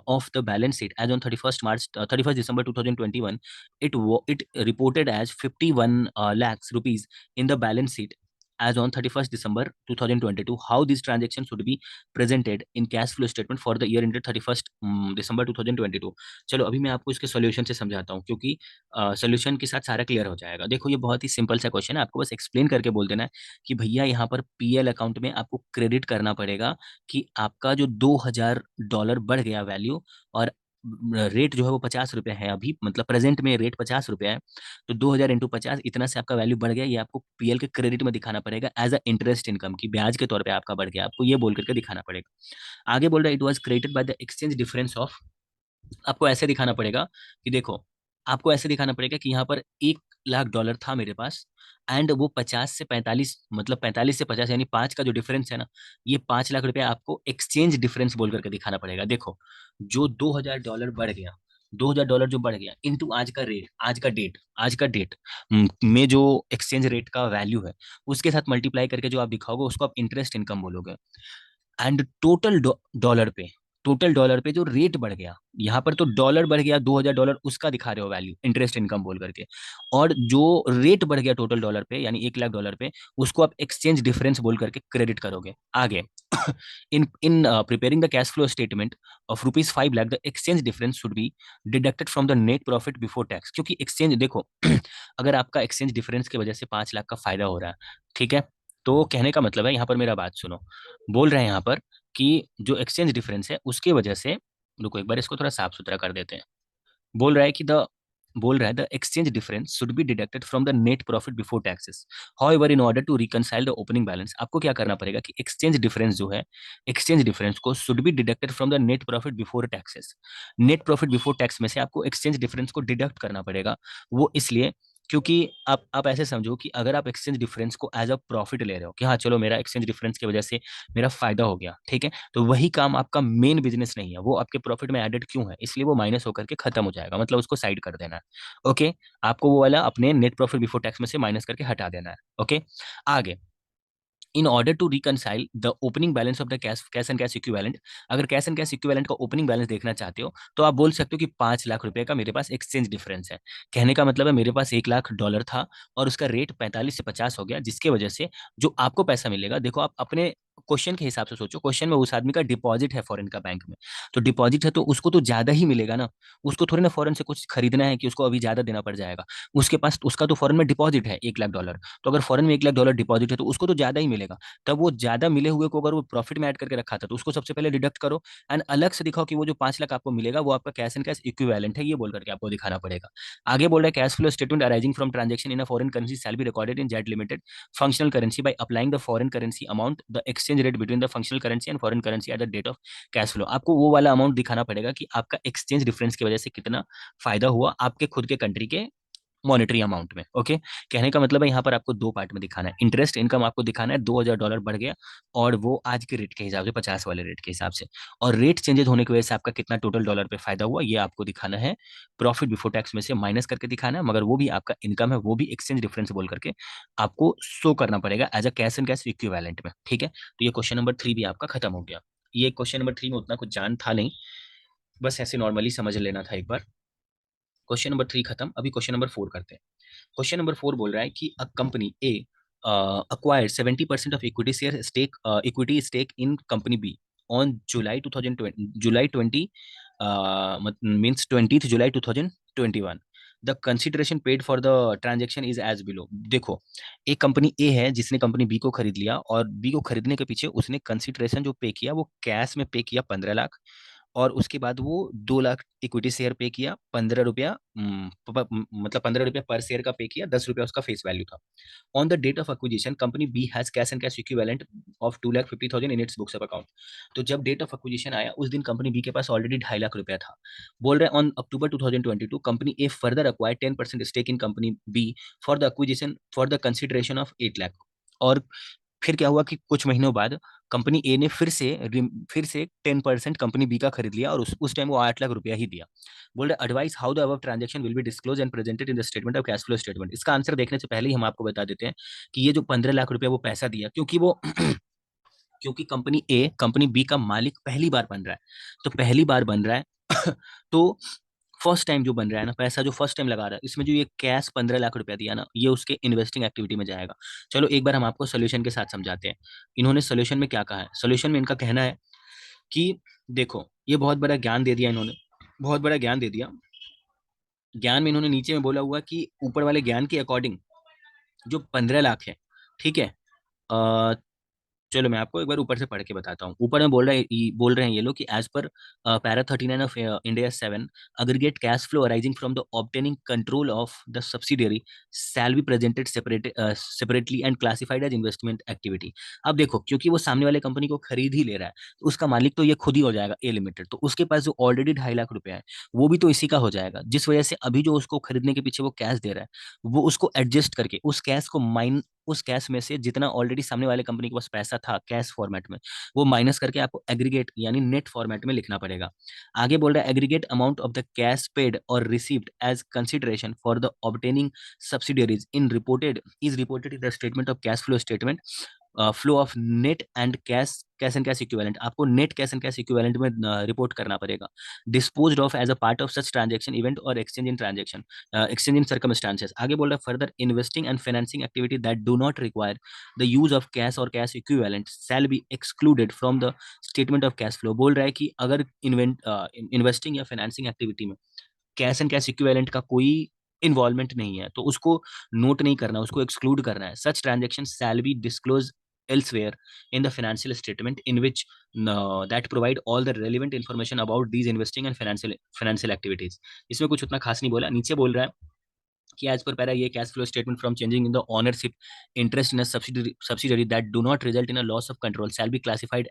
of the balance sheet as on 31 December 2021. It reported as 51 lakhs rupees in the balance sheet as on 31st December 2022. How these transactions should be presented in cash flow statement for the year ended 31st December 2022. चलो अभी मैं आपको इसके solution से समझाता हूँ क्योंकि solution के साथ सारा क्लियर हो जाएगा। देखो ये बहुत ही सिंपल सा क्वेश्चन है, आपको बस एक्सप्लेन करके बोल देना है कि भैया यहाँ पर पीएल अकाउंट में आपको क्रेडिट करना पड़ेगा कि आपका जो $2000 बढ़ गया वैल्यू, और रेट जो है वो 50 रुपये है अभी, मतलब प्रेजेंट में रेट 50 रुपये है। तो 2000 × 50 इतना से आपका वैल्यू बढ़ गया, ये आपको पीएल के क्रेडिट में दिखाना पड़ेगा एज अ इंटरेस्ट इनकम की ब्याज के तौर पे आपका बढ़ गया, आपको ये बोल करके दिखाना पड़ेगा। आगे बोल रहा है it was created by the exchange difference of. आपको ऐसे दिखाना पड़ेगा कि देखो, आपको ऐसे दिखाना पड़ेगा कि यहाँ पर $1 लाख था मेरे पास, एंड वो 50 से 45, मतलब 45 से 50 यानी 5 का जो डिफरेंस है ना, ये $5 लाख आपको एक्सचेंज डिफरेंस बोल करके दिखाना पड़ेगा। देखो जो $2000 बढ़ गया, $2000 जो बढ़ गया इनटू आज का रेट, आज का डेट में जो एक्सचेंज रेट का वैल्यू है उसके साथ मल्टीप्लाई करके जो आप दिखाओगे उसको आप इंटरेस्ट इनकम बोलोगे। एंड टोटल डॉलर पे जो रेट बढ़ गया, यहाँ पर तो डॉलर बढ़ गया $2000, उसका दिखा रहे हो वैल्यू इंटरेस्ट इनकम बोल करके, और जो रेट बढ़ गया टोटल डॉलर पे यानी $1 लाख पे, उसको आप एक्सचेंज डिफरेंस बोल करके क्रेडिट करोगे। आगे in preparing the cash flow statement of ₹5 lakh the exchange difference should be deducted from the net profit before tax. क्योंकि एक्सचेंज देखो अगर आपका एक्सचेंज डिफरेंस की वजह से 5 लाख का फायदा हो रहा है, ठीक है, तो कहने का मतलब है यहाँ पर मेरा बात सुनो, बोल रहे हैं यहाँ पर कि जो एक्सचेंज डिफरेंस है उसकी वजह से, रुको एक बार इसको थोड़ा साफ सुथरा कर देते हैं। बोल रहा है कि द बोल रहा है the exchange difference should be deducted from the net profit before taxes. However in order to reconcile the opening balance, आपको क्या करना पड़ेगा कि एक्सचेंज डिफरेंस जो है, एक्सचेंज डिफरेंस को should be deducted from the net profit before taxes. Net profit before tax में से आपको एक्सचेंज डिफरेंस को डिडक्ट करना पड़ेगा। वो इसलिए क्योंकि आप ऐसे समझो कि अगर आप एक्सचेंज डिफरेंस को एज अ प्रॉफिट ले रहे हो कि हाँ चलो मेरा एक्सचेंज डिफरेंस की वजह से मेरा फायदा हो गया, ठीक है, तो वही काम आपका मेन बिजनेस नहीं है, वो आपके प्रॉफिट में एडेड क्यों है, इसलिए वो माइनस होकर के खत्म हो जाएगा, मतलब उसको साइड कर देना है। ओके, आपको वो वाला अपने नेट प्रॉफिट बिफोर टैक्स में से माइनस करके हटा देना है। ओके, आगे in order to reconcile the opening balance of the cash and cash equivalent, अगर कैश एंड कैश इक्विवेलेंट का ओपनिंग बैलेंस देखना चाहते हो तो आप बोल सकते हो कि $5 लाख का मेरे पास एक्सचेंज डिफरेंस है। कहने का मतलब है मेरे पास $1 लाख था और उसका रेट 45 से 50 हो गया, जिसके वजह से जो आपको पैसा मिलेगा, देखो आप अपने क्वेश्चन के हिसाब से सोचो, क्वेश्चन में उस आदमी का डिपॉजिट है फॉरेन का बैंक में, तो डिपॉजिट है तो उसको तो ज्यादा ही मिलेगा ना। उसको थोड़ी ना फॉरेन से कुछ खरीदना है कि उसको अभी ज्यादा देना पड़ जाएगा। उसके पास उसका तो फॉरेन में डिपॉजिट है 1 लाख डॉलर, तो अगर फॉरेन में 1 लाख डॉलर डिपॉजिट है तो उसको तो ज्यादा ही मिलेगा। तब वो ज्यादा मिले हुए को अगर वो प्रॉफिट में ऐड करके रखा था तो उसको सबसे पहले डिडक्ट करो, एंड अलग से दिखाओ कि वो जो 5 लाख आपको मिलेगा वो आपका कैश एंड कैश इक्विवेलेंट है, ये बोल करके आपको दिखाना पड़ेगा। आगे बोल रहा है cash flow statement arising from transaction in a foreign currency shall be recorded in Z limited functional currency by applying the foreign currency amount, the exchange rate between the functional currency and foreign currency at the date of cash flow। आपको वो वाला amount दिखाना पड़ेगा कि आपका exchange difference की वजह से कितना फायदा हुआ आपके खुद के कंट्री के मॉनेटरी अमाउंट में। ओके, कहने का मतलब है यहाँ पर आपको दो पार्ट में दिखाना है। इंटरेस्ट इनकम आपको दिखाना है, $2,000 बढ़ गया, और वो आज के रेट के हिसाब से 50 वाले रेट के हिसाब से, और रेट चेंजेस होने की वजह से आपका कितना टोटल डॉलर पे फायदा हुआ ये आपको दिखाना है। प्रॉफिट बिफोर टैक्स में से माइनस करके दिखाना है, मगर वो भी आपका इनकम है, वो भी एक्सचेंज डिफरेंस बोल करके आपको शो करना पड़ेगा as a cash and cash equivalent में। ठीक है, तो ये क्वेश्चन नंबर 3 भी आपका खत्म हो गया। ये क्वेश्चन नंबर 3 में उतना कुछ जान था नहीं, बस ऐसे नॉर्मली समझ लेना था एक बार। क्वेश्चन नंबर 3 खत्म, अभी क्वेश्चन नंबर 4 करते हैं। क्वेश्चन नंबर 4 बोल रहा है कि a company A acquired 70% of equity stake in company B on July 2020 July 20 means 20th July 2021। The consideration paid for the transaction is as below. देखो, एक कंपनी ए है जिसने कंपनी बी को खरीद लिया, और बी को खरीदने के पीछे उसने कंसिडरेशन जो पे किया वो कैश में पे किया 15 लाख, और उसके बाद वो 2 लाख इक्विटी शेयर पे किया, 15 रुपया मतलब 15 रुपया पर शेयर का पे किया, 10 रुपया उसका फेस वैल्यू था। On the date of acquisition company B has cash and cash equivalent of 2,50,000 in its books of account. तो जब डेट ऑफ एक्विजिशन आया उस दिन कंपनी बी के पास ऑलरेडी 2.5 लाख रुपया था। बोल रहे on October 2022 company A further acquire 10% stake in company B for the acquisition for the consideration of 8 lakh. और फिर क्या हुआ कि कुछ महीनों बाद कंपनी ए ने फिर से 10% कंपनी बी का खरीद लिया, और उस टाइम वो 8 लाख रुपया ही दिया। बोल रहे advice how the above transaction will be disclose and presented in the statement of cash flow statement. इसका आंसर देखने से पहले ही हम आपको बता देते हैं कि ये जो 15 लाख रुपया वो पैसा दिया, क्योंकि कंपनी बी का मालिक पहली बार बन रहा है, तो पहली बार बन रहा है तो फर्स्ट टाइम जो बन रहा है ना, पैसा जो फर्स्ट टाइम लगा रहा है, इसमें जो ये कैश 15 लाख रुपया दिया ना, ये उसके इन्वेस्टिंग एक्टिविटी में जाएगा। चलो एक बार हम आपको सोल्यूशन के साथ समझाते हैं। इन्होंने सोल्यूशन में क्या कहा है, सोल्यूशन में इनका कहना है कि देखो, ये बहुत बड़ा ज्ञान दे दिया इन्होंने, बहुत बड़ा ज्ञान दे दिया। ज्ञान में इन्होंने नीचे में बोला हुआ कि ऊपर वाले ज्ञान के अकॉर्डिंग जो 15 लाख है, ठीक है, चलो मैं आपको एक बार ऊपर से पढ़ के बताता हूँ। ऊपर में बोल रहे हैं ये लोग कि as per para 39 of India 7 aggregate cash flow arising from the obtaining control of the subsidiary shall be presented separately and classified as investment activity. अब देखो, क्योंकि वो सामने वाले कंपनी को खरीद ही ले रहा है, तो उसका मालिक तो ये खुद ही हो जाएगा ए लिमिटेड, तो उसके पास जो ऑलरेडी 2.5 लाख रुपया है वो भी तो इसी का हो जाएगा, जिस वजह से अभी जो उसको खरीदने के पीछे वो कैश दे रहा है वो उसको एडजस्ट करके उस कैश में से जितना ऑलरेडी सामने वाले कंपनी के पास पैसा था कैश फॉर्मेट में, वो माइनस करके आपको एग्रीगेट यानी नेट फॉर्मेट में लिखना पड़ेगा। आगे बोल रहा है aggregate amount of the cash paid और received as consideration for the obtaining subsidiaries is reported in the statement of cash flow statement flow of net and cash and cash equivalent. आपको net cash and cash equivalent में report करना पड़ेगा। Disposed of as a part of such transaction event और exchange in circumstances. आगे बोल रहा है further investing and financing activity that do not require the use of cash और cash equivalent shall be excluded from the statement of cash flow. बोल रहा है कि अगर इन्वेस्टिंग या फाइनेंसिंग एक्टिविटी में कैश एंड कैश इक्विवेलेंट का कोई इन्वॉल्वमेंट नहीं है तो उसको नोट नहीं करना, उसको एक्सक्लूड करना है। Such transaction shall be disclose elsewhere in the financial statement in which that provide all the relevant information about these investing and financial activities। इसमें कुछ उतना खास नहीं बोला, नीचे बोल रहा है कि एज पर पैरा ये cash flow statement from changing in the ownership interest in a subsidiary that do not result in a loss of control shall be classified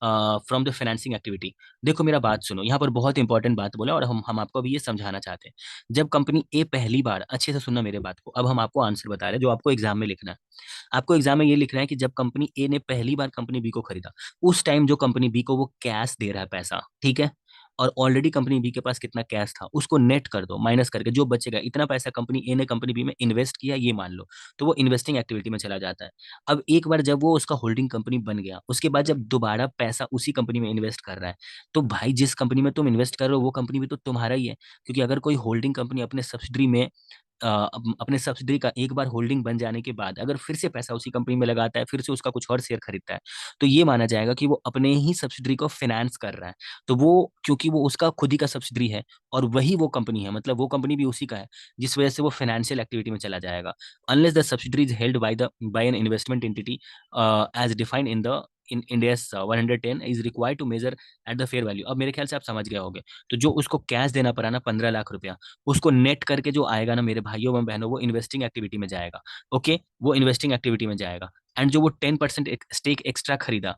from the financing activity. देखो मेरा बात सुनो, यहाँ पर बहुत important बात बोला और हम आपको अभी ये समझाना चाहते हैं। जब कंपनी ए पहली बार, अच्छे से सुनना मेरे बात को, अब हम आपको आंसर बता रहे हैं जो आपको एग्जाम में लिखना है। आपको एग्जाम में ये लिखना है कि जब कंपनी ए ने पहली बार कंपनी बी को खरीदा, उस टाइम जो कंपनी बी को वो कैश दे रहा है पैसा, ठीक है, और ऑलरेडी कंपनी बी के पास कितना कैश था उसको नेट कर दो, माइनस करके जो बचेगा, इतना पैसा कंपनी ए ने कंपनी बी में इन्वेस्ट किया ये मान लो, तो वो इन्वेस्टिंग एक्टिविटी में चला जाता है। अब एक बार जब वो उसका होल्डिंग कंपनी बन गया, उसके बाद जब दोबारा पैसा उसी कंपनी में इन्वेस्ट कर रहा है, तो भाई जिस कंपनी में तुम इन्वेस्ट कर रहे हो वो कंपनी भी तो तुम्हारा ही है, क्योंकि अगर कोई होल्डिंग कंपनी अपने सब्सिडरी में अपने सब्सिडरी का एक बार होल्डिंग बन जाने के बाद अगर फिर से पैसा उसी कंपनी में लगाता है, फिर से उसका कुछ और शेयर खरीदता है, तो ये माना जाएगा कि वो अपने ही सब्सिडरी को फाइनेंस कर रहा है। तो वो, क्योंकि वो उसका खुद ही का सब्सिडरी है और वही वो कंपनी है, मतलब वो कंपनी भी उसी का है, जिस वजह से वो फाइनेंशियल एक्टिविटी में चला जाएगा। Unless the subsidiary is held by an investment entity as defined in India's 110 is required to measure at the fair value. अब मेरे ख्याल से आप समझ गए होंगे। तो जो उसको कैश देना पड़ा ना 15 लाख रुपया, उसको नेट करके जो आएगा ना मेरे भाइयों एवं बहनों, वो इन्वेस्टिंग एक्टिविटी में जाएगा। ओके, वो इन्वेस्टिंग एक्टिविटी में जाएगा। एंड जो वो 10% स्टेक एक्स्ट्रा खरीदा,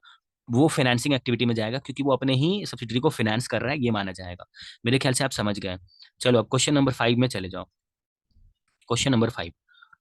वो फाइनेंसिंग एक्टिविटी में जाएगा, क्योंकि वो अपने ही सब्सिडरी को फाइनेंस कर रहा है, ये माना जाएगा। मेरे ख्याल से आप समझ गए। चलो अब क्वेश्चन नंबर 5 में चले जाओ। क्वेश्चन नंबर 5,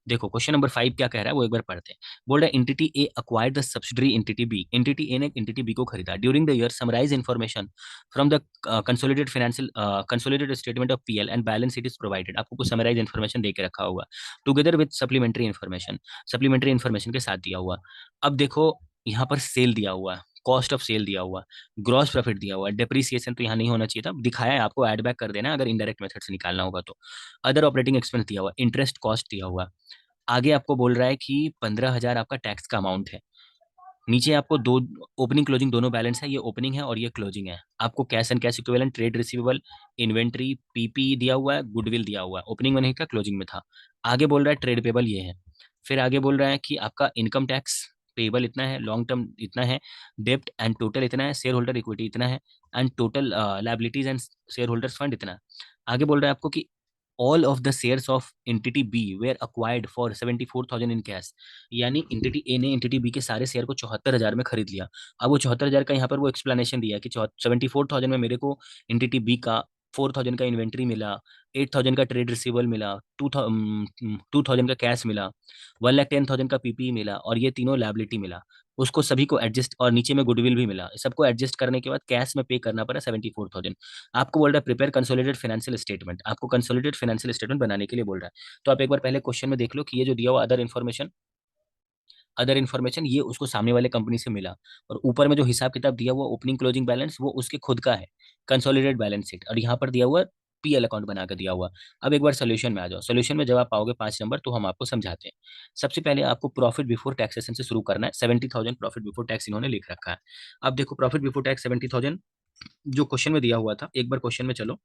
देखो क्वेश्चन नंबर 5 क्या कह रहा है वो एक बार पढ़ते हैं। बोल रहा है entity A acquired the subsidiary entity B. Entity A ने एंटिटी बी को खरीदा। During the year summarise information from the consolidated financial consolidated statement of PL and balance sheet is provided. आपको कुछ समराइज इन्फॉर्मेशन दे के रखा होगा together with supplementary information, supplementary information के साथ दिया हुआ। अब देखो यहाँ पर सेल दिया हुआ है, कॉस्ट ऑफ सेल दिया हुआ, ग्रॉस प्रॉफिट दिया हुआ, डेप्रिसिएशन तो यहाँ नहीं होना चाहिए था, दिखाया है आपको, ऐड बैक कर देना अगर इनडायरेक्ट मेथड से निकालना होगा तो। अदर ऑपरेटिंग एक्सपेंस दिया हुआ, इंटरेस्ट कॉस्ट दिया हुआ। आगे आपको बोल रहा है कि 15,000 आपका टैक्स का अमाउंट है। नीचे आपको दो ओपनिंग क्लोजिंग दोनों बैलेंस है, ये ओपनिंग है और ये क्लोजिंग है। आपको cash and cash equivalent, trade receivable, inventory, PP दिया हुआ है, गुडविल दिया हुआ है। ओपनिंग में नहीं था, क्लोजिंग में था। आगे बोल रहा है ट्रेड पेबल ये है। फिर आगे बोल रहा है कि आपका इनकम टैक्स पेबल इतना है, लॉन्ग टर्म इतना है, डेप्ट एंड टोटल इतना है, शेयर होल्डर इक्विटी इतना है, and total liabilities and share holders fund इतना है। आगे बोल रहा है आपको कि all of the shares of entity B were acquired for 74,000 in cash। यानी entity A ने entity B के सारे शेयर को 74,000 में खरीद लिया। अब वो 74,000 का यहाँ पर वो एक्सप्लेनेशन दिया कि 74,000 में मेरे को entity B का 4,000 का इन्वेंट्री मिला, 8,000 का ट्रेड रिसीवेबल मिला, 2,000 का कैश मिला, 1,10,000 का पीपी मिला, और ये तीनों लायबिलिटी मिला। उसको सभी को एडजस्ट, और नीचे में गुडविल भी मिला। सबको एडजस्ट करने के बाद कैश में पे करना पड़ा 74,000। आपको बोल रहा है प्रिपेयर कंसोलिडेटेड फाइनेंशियल स्टेटमेंट, आपको कंसोलिडेटेड फाइनेंशियल स्टेटमेंट बनाने के लिए बोल रहा है। तो आप एक बार पहले क्वेश्चन में देख लो कि ये जो दिया हुआ अदर इन्फॉर्मेशन ये उसको सामने वाले कंपनी से मिला, और ऊपर में जो हिसाब किताब दिया हुआ ओपनिंग क्लोजिंग बैलेंस वो उसके खुद का है, कंसोलिडेटेड बैलेंस शीट, और यहाँ पर दिया हुआ पीएल अकाउंट बना कर दिया हुआ। अब एक बार सोल्यूशन में आ जाओ। सोल्यूशन में जब आप पाओगे 5 नंबर, तो हम आपको समझाते हैं। सबसे पहले आपको प्रॉफिट बिफोर टैक्सेशन से शुरू करना है। 70,000 प्रॉफिट बिफोर टैक्स इन्होंने लिख रखा है। अब देखो प्रॉफिट बिफोर टैक्स 70,000 जो क्वेश्चन में दिया हुआ था, एक बार क्वेश्चन में चलो,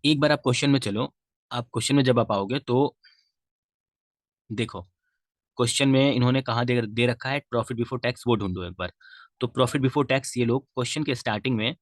एक बार आप क्वेश्चन में चलो। आप क्वेश्चन में जब आप आओगे तो देखो क्वेश्चन में इन्होंने कहा दे रखा है प्रॉफिट बिफोर टैक्स, वो ढूंढो एक बार। तो प्रॉफिट बिफोर टैक्स ये लोग क्वेश्चन के स्टार्टिंग में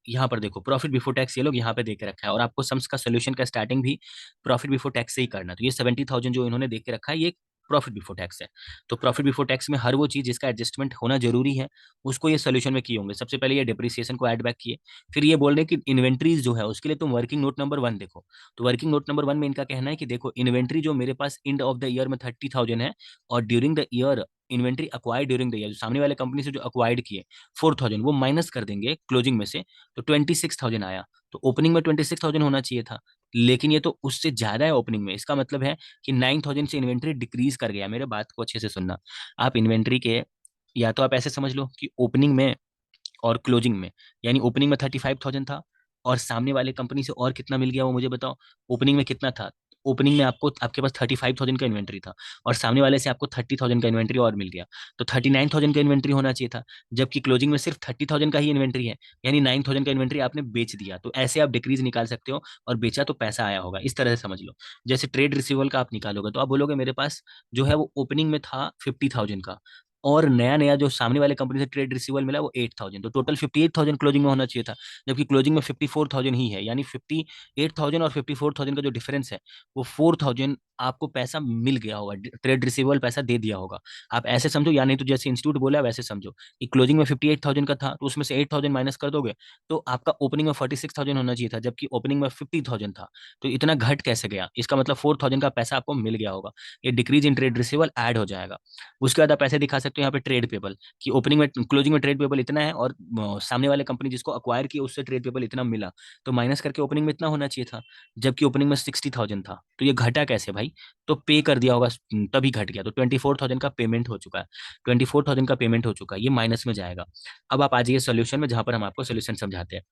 यहाँ पर देखो, प्रॉफिट बिफोर टैक्स ये लोग यहाँ पे दे के रखा है, और आपको सम्स का सोल्यूशन का स्टार्टिंग भी प्रॉफिट बिफोर टैक्स से ही करना है। तो ये 70,000 जो इन्होंने दे के रखा है, ये प्रॉफिट बिफोर टैक्स है। तो प्रॉफिट बिफोर टैक्स में हर वो चीज जिसका एडजस्टमेंट होना जरूरी है, उसको ये सोल्यूशन में किए होंगे। सबसे पहले ये डिप्रिसिएशन को ऐड बैक किए। फिर ये बोल रहे हैं कि इन्वेंट्रीज जो है उसके लिए तुम वर्किंग नोट नंबर 1 देखो। तो वर्किंग नोट नंबर 1 में इनका कहना है कि देखो इन्वेंट्री जो मेरे पास एंड ऑफ द ईयर में 30,000 है, और during the year inventory acquired during the year, सामने वाले कंपनी से जो अक्वायर्ड किए 4,000, वो माइनस कर देंगे क्लोजिंग में से, तो 26,000 आया। तो ओपनिंग में 26,000 होना चाहिए था, लेकिन ये तो उससे ज्यादा है ओपनिंग में। इसका मतलब है कि 9,000 से इन्वेंट्री डिक्रीज कर गया। मेरे बात को अच्छे से सुनना। आप इन्वेंट्री के, या तो आप ऐसे समझ लो कि ओपनिंग में और क्लोजिंग में, यानी ओपनिंग में 35,000 था, और सामने वाले कंपनी से और कितना मिल गया वो मुझे बताओ। ओपनिंग में कितना था? ओपनिंग में आपको, आपके पास 35,000 का इन्वेंट्री था, और सामने वाले से आपको 30,000 का इन्वेंट्री और मिल गया, तो 39,000 का इन्वेंट्री होना चाहिए था। जबकि क्लोजिंग में सिर्फ 30,000 का ही इन्वेंट्री है, यानी 9,000 का इन्वेंट्री आपने बेच दिया। तो ऐसे आप डिक्रीज निकाल सकते हो, और बेचा तो पैसा आया होगा, इस तरह से समझ लो। जैसे ट्रेड रिसीवेबल का आप निकालोगे, तो आप बोलोगे मेरे पास जो है वो ओपनिंग में था 50,000 का, और नया नया जो सामने वाले कंपनी से ट्रेड रिसीवेबल मिला वो 8,000, तो टोटल 58,000 क्लोजिंग में होना चाहिए था। जबकि क्लोजिंग में 54,000 ही है, यानी 58,000 और 54,000 का जो डिफरेंस है, वो 4,000 आपको पैसा मिल गया होगा, ट्रेड रिसीवेबल पैसा दे दिया होगा। आप ऐसे समझो, या नहीं तो जैसे इंस्टीट्यूट बोला वैसे समझो कि क्लोजिंग में 58,000 का था, तो उसमें से 8,000 माइनस कर दोगे, तो आपका ओपनिंग में 46,000 होना चाहिए था, जबकि ओपनिंग में 50,000 था। तो इतना घट कैसे गया? इसका मतलब 4,000 का पैसा आपको मिल गया होगा। ये decrease in trade receivable add हो जाएगा। उसके बाद आप ऐसे दिखा सकते हो यहाँ पे ट्रेड पेबल, कि ओपनिंग में क्लोजिंग में ट्रेड पेबल इतना है, और सामने वाले कंपनी जिसको अक्वायर की उससे ट्रेड पेबल इतना मिला, तो माइनस करके ओपनिंग में इतना होना चाहिए था, जबकि ओपनिंग में 60,000 था। तो ये घटा कैसे भाई? तो पे कर दिया होगा, तभी घट गया। तो 24,000 का पेमेंट हो चुका है, 24,000 का पेमेंट हो चुका है, ये माइनस में जाएगा। अब आप आ जाइए सोल्यूशन में, जहां पर हम आपको सोल्यूशन समझाते हैं।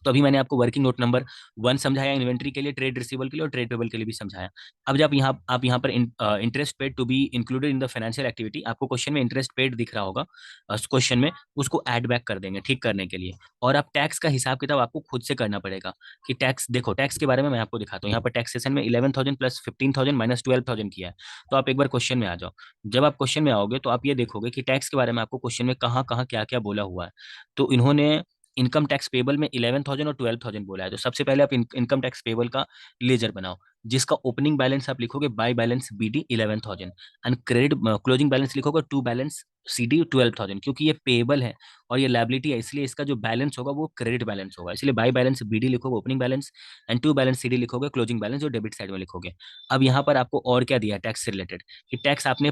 तो अभी मैंने आपको वर्किंग नोट नंबर 1 समझाया इन्वेंट्री के लिए, ट्रेड रिसीवेबल के लिए और ट्रेड पेबल के लिए भी समझाया। अब जब यहाँ पर interest paid to be included in the financial activity, आपको क्वेश्चन में इंटरेस्ट पेड दिख रहा होगा क्वेश्चन में, उसको ऐड बैक कर देंगे ठीक करने के लिए। और अब टैक्स का हिसाब किताब आपको खुद से करना पड़ेगा कि टैक्स, देखो टैक्स के बारे में मैं आपको दिखाता हूँ। यहाँ पर टैक्सेशन में 11,000 प्लस 15,000 माइनस 12,000 किया है। तो आप एक बार क्वेश्चन में आ जाओ। जब आप क्वेश्चन में आओगे तो आप ये देखोगे कि टैक्स के बारे में आपको क्वेश्चन में कहाँ कहाँ क्या क्या बोला हुआ है। तो इन्होंने इनकम टैक्स पेबल में 11,000 और 12,000 बोला है। तो सबसे पहले आप इनकम टैक्स पेबल का लेजर बनाओ, जिसका ओपनिंग बैलेंस आप लिखोगे by balance BD 11,000 and credit closing balance लिखोगे टू बैलेंस सीडी 12,000, क्योंकि ये पेबल है और ये लायबिलिटी है, इसलिए इसका जो बैलेंस होगा वो क्रेडिट बैलेंस होगा। इसलिए बाय बैलेंस बीडी लिखोगे opening balance, and to balance CD लिखोगे क्लोजिंग बैलेंस, जो डेबिट साइड में लिखोगे। अब यहाँ पर आपको और क्या दिया टैक्स से रिलेटेड, कि टैक्स आपने